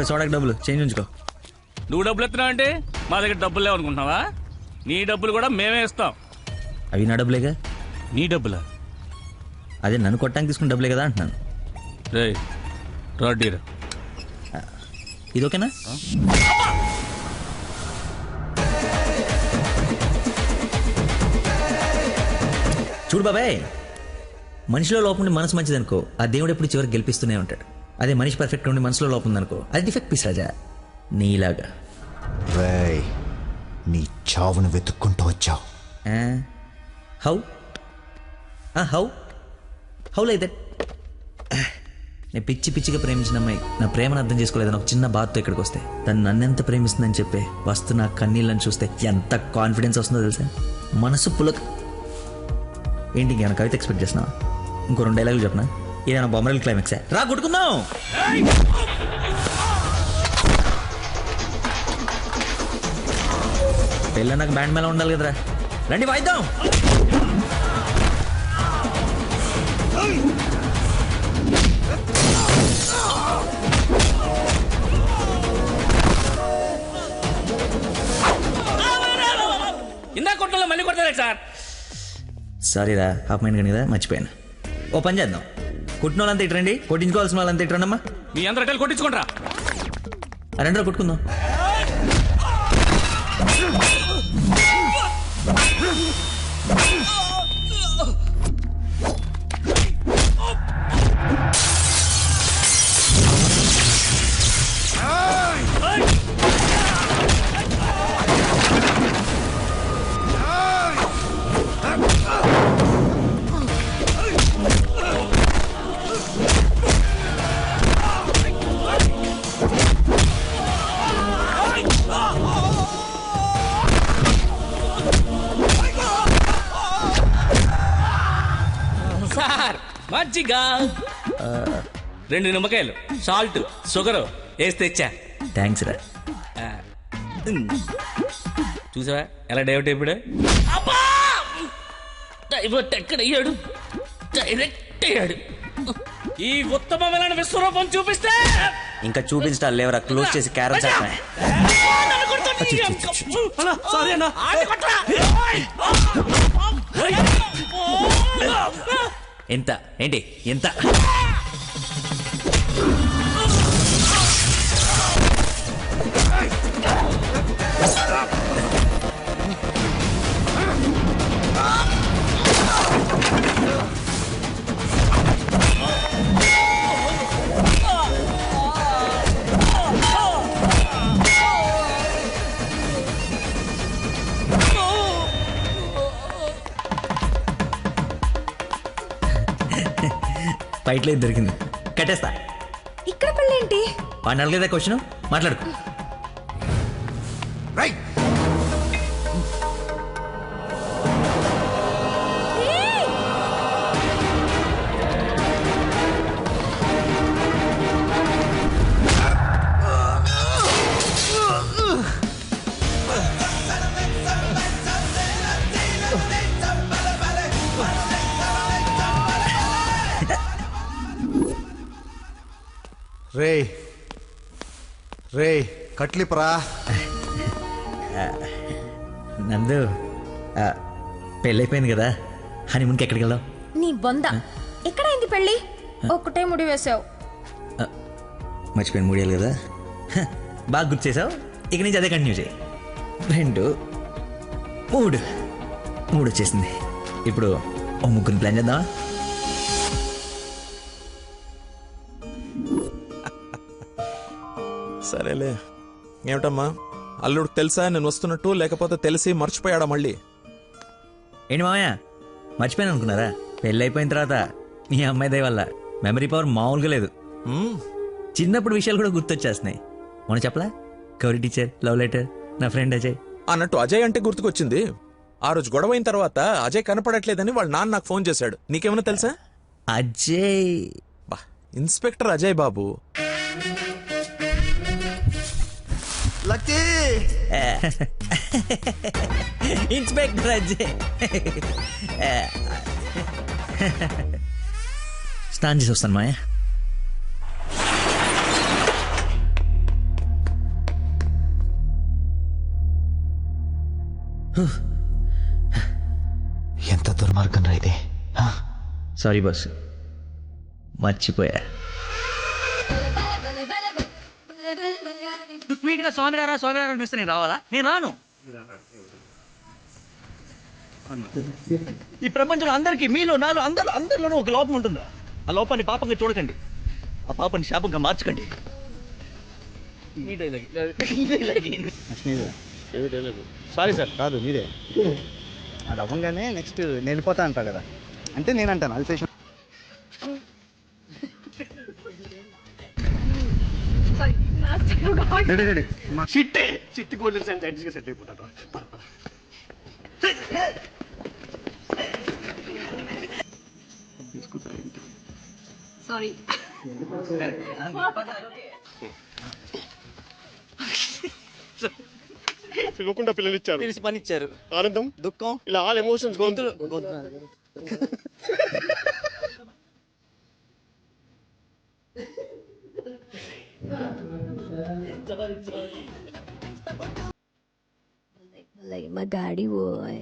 సోడాకి డబ్బులు చేంజ్ ఉంచుకో. నువ్వు డబ్బులు ఎత్తున్నావు అంటే మా దగ్గర డబ్బులు లేవనుకుంటున్నావా? నీ డబ్బులు కూడా మేమే ఇస్తాం. అవి నా డబ్బులేగా. నీ డబ్బులా? అదే నన్ను కొట్టడానికి తీసుకున్న డబ్బులే కదా అంటున్నాను. ఇది ఓకేనా? చూడు బాబాయ్, మనిషిలో లోపం ఉండి మనసు మంచిదనుకో, ఆ దేవుడు ఎప్పుడు చివరికి గెలిపిస్తూనే ఉంటాడు. అదే మనిషి పర్ఫెక్ట్ ఉండి మనసులో లోపం ఉందనుకో, అది డిఫెక్ట్ పీస్ రాజా, నీలాగా. నీ చావును వెతుక్కుంటూ వచ్చావు. How how how like that? నేను పిచ్చి పిచ్చిగా ప్రేమించిన అమ్మాయి నా ప్రేమను అర్థం చేసుకోలేదని ఒక చిన్న బాధతో ఇక్కడికి వస్తే, తను నన్నెంత ప్రేమిస్తుందని చెప్పే వస్తు నా కన్నీళ్ళని చూస్తే ఎంత కాన్ఫిడెన్స్ వస్తుందో తెలుసా? మనసు పులక. ఏంటి ఇంకేమైనా కవిత ఎక్స్పెక్ట్ చేస్తున్నావా? ఇంకో 2 డైలాగులు చెప్పనా? ఏదైనా బొమ్మరల్ క్లైమాక్స్ రా కొట్టుకుందాం. పెళ్ళ నాకు బ్యాండ్ మేళ ఉండాలి కదరా, రండి వాయిద్దాం. ఇందా కొట్టలో మళ్ళీ కొడతారా సార్? సారీరా, హాఫ్ మైండ్ కానీ కదా, మర్చిపోయాను. ఓ పని చేద్దాం, కొట్టిన వాళ్ళంతా ఇట్రండి, కొట్టించుకోవాల్సిన వాళ్ళంతా ఇట్రండమ్మా. మీ అందరూ అటెల్ కొట్టించుకుంటారా? రెండో కొట్టుకుందాం. మజ్జిగ 2 నిమ్మకాయలు, సాల్ట్, షుగర్ వేసి తెచ్చా. థ్యాంక్స్ రా. చూసావా ఎలా డైవర్ట్ అయిపోయాడు? డైవర్ట్ ఎక్కడయ్యాడు? డైరెక్ట్ అయ్యాడు. ఈ ఉత్తమమైన విశ్వరూపం చూపిస్తే ఇంకా చూపించడాలు లేవరా, క్లోజ్ చేసి క్యారెట్ ఎంత ఏంటి ఎంత? ఫైట్లో ఇది దొరికింది, కట్టేస్తా. ఇక్కడ పెళ్ళేంటి? వాడిని అడగలేదా క్వశ్చన్? మాట్లాడుకో. రే రే కట్లిపరా. నందు పెళ్ళైపోయింది కదా, హనీమూన్కి ఎక్కడికి వెళ్దాం? నీ బొంద ఎక్కడైంది పెళ్ళి? ఒక్కటే ముడి వేసావు. మర్చిపోయిన మూడేళ్ళు కదా, బాగా గుర్తు చేసావు. ఇక నుంచి అదే కంటిన్యూ చేయి. 2 3 వచ్చేసింది. ఇప్పుడు ఓ ముగ్గురిని ప్లాన్ చేద్దామా? సరేలే. ఏమిటమ్మా, అల్లుడికి తెలుసా నేను వస్తున్నట్టు, లేకపోతే తెలిసి మర్చిపోయాడా మళ్ళీ? ఏంటి మామయ్య, మర్చిపోయాను అనుకున్నారా? పెళ్ళి అయిపోయిన తర్వాత మీ అమ్మాయి దయ వల్ల మెమరీ పవర్ మామూలుగా లేదు. చిన్నప్పుడు విషయాలు కూడా గుర్తొచ్చేస్తున్నాయి. మొన్న చెప్పలా, గౌరీ టీచర్, లవ్ లెటర్, నా ఫ్రెండ్ అజయ్ అన్నట్టు అజయ్ అంటే గుర్తుకొచ్చింది. ఆ రోజు గొడవ అయిన తర్వాత అజయ్ కనపడట్లేదని వాళ్ళ నాన్న నాకు ఫోన్ చేశాడు. నీకేమైనా తెలుసా? అజయ్ ఇన్స్పెక్టర్ అజయ్ బాబు. Lucky inspector Ajay. స్నానం చేసి వస్తాను మాయ. ఎంత దుర్మార్గం రా ఇది. సారీ బాస్, మర్చిపోయా. స్వీట్గా స్వామినారా స్వామినారా అనిపిస్తే నేను రావాలా? నేను రాను. ఈ ప్రపంచంలో అందరికీ, మీలో నాలో అందరిలోనూ ఒక లోపం ఉంటుందా? ఆ లోపాన్ని పాపంగా చూడకండి, ఆ పాపని శాపంగా మార్చకండి. సారీ సార్, కాదు నీదే. అది అవ్వగానే నెక్స్ట్ నేను వెళ్ళిపోతా అంటా కదా, అంటే నేను అంటాను అల్సేషన్. చిట్టి గోల్డెన్ సైంటిస్ట్ సెట్ అయిపోతాడు. సారీ. పిలవకుండా పిల్లలు ఇచ్చారు, పిలిచి పని ఇచ్చారు. ఆనందం, దుఃఖం, ఇలా ఆల్ ఎమోషన్స్ గొంతులు. మగాడి ఓయ్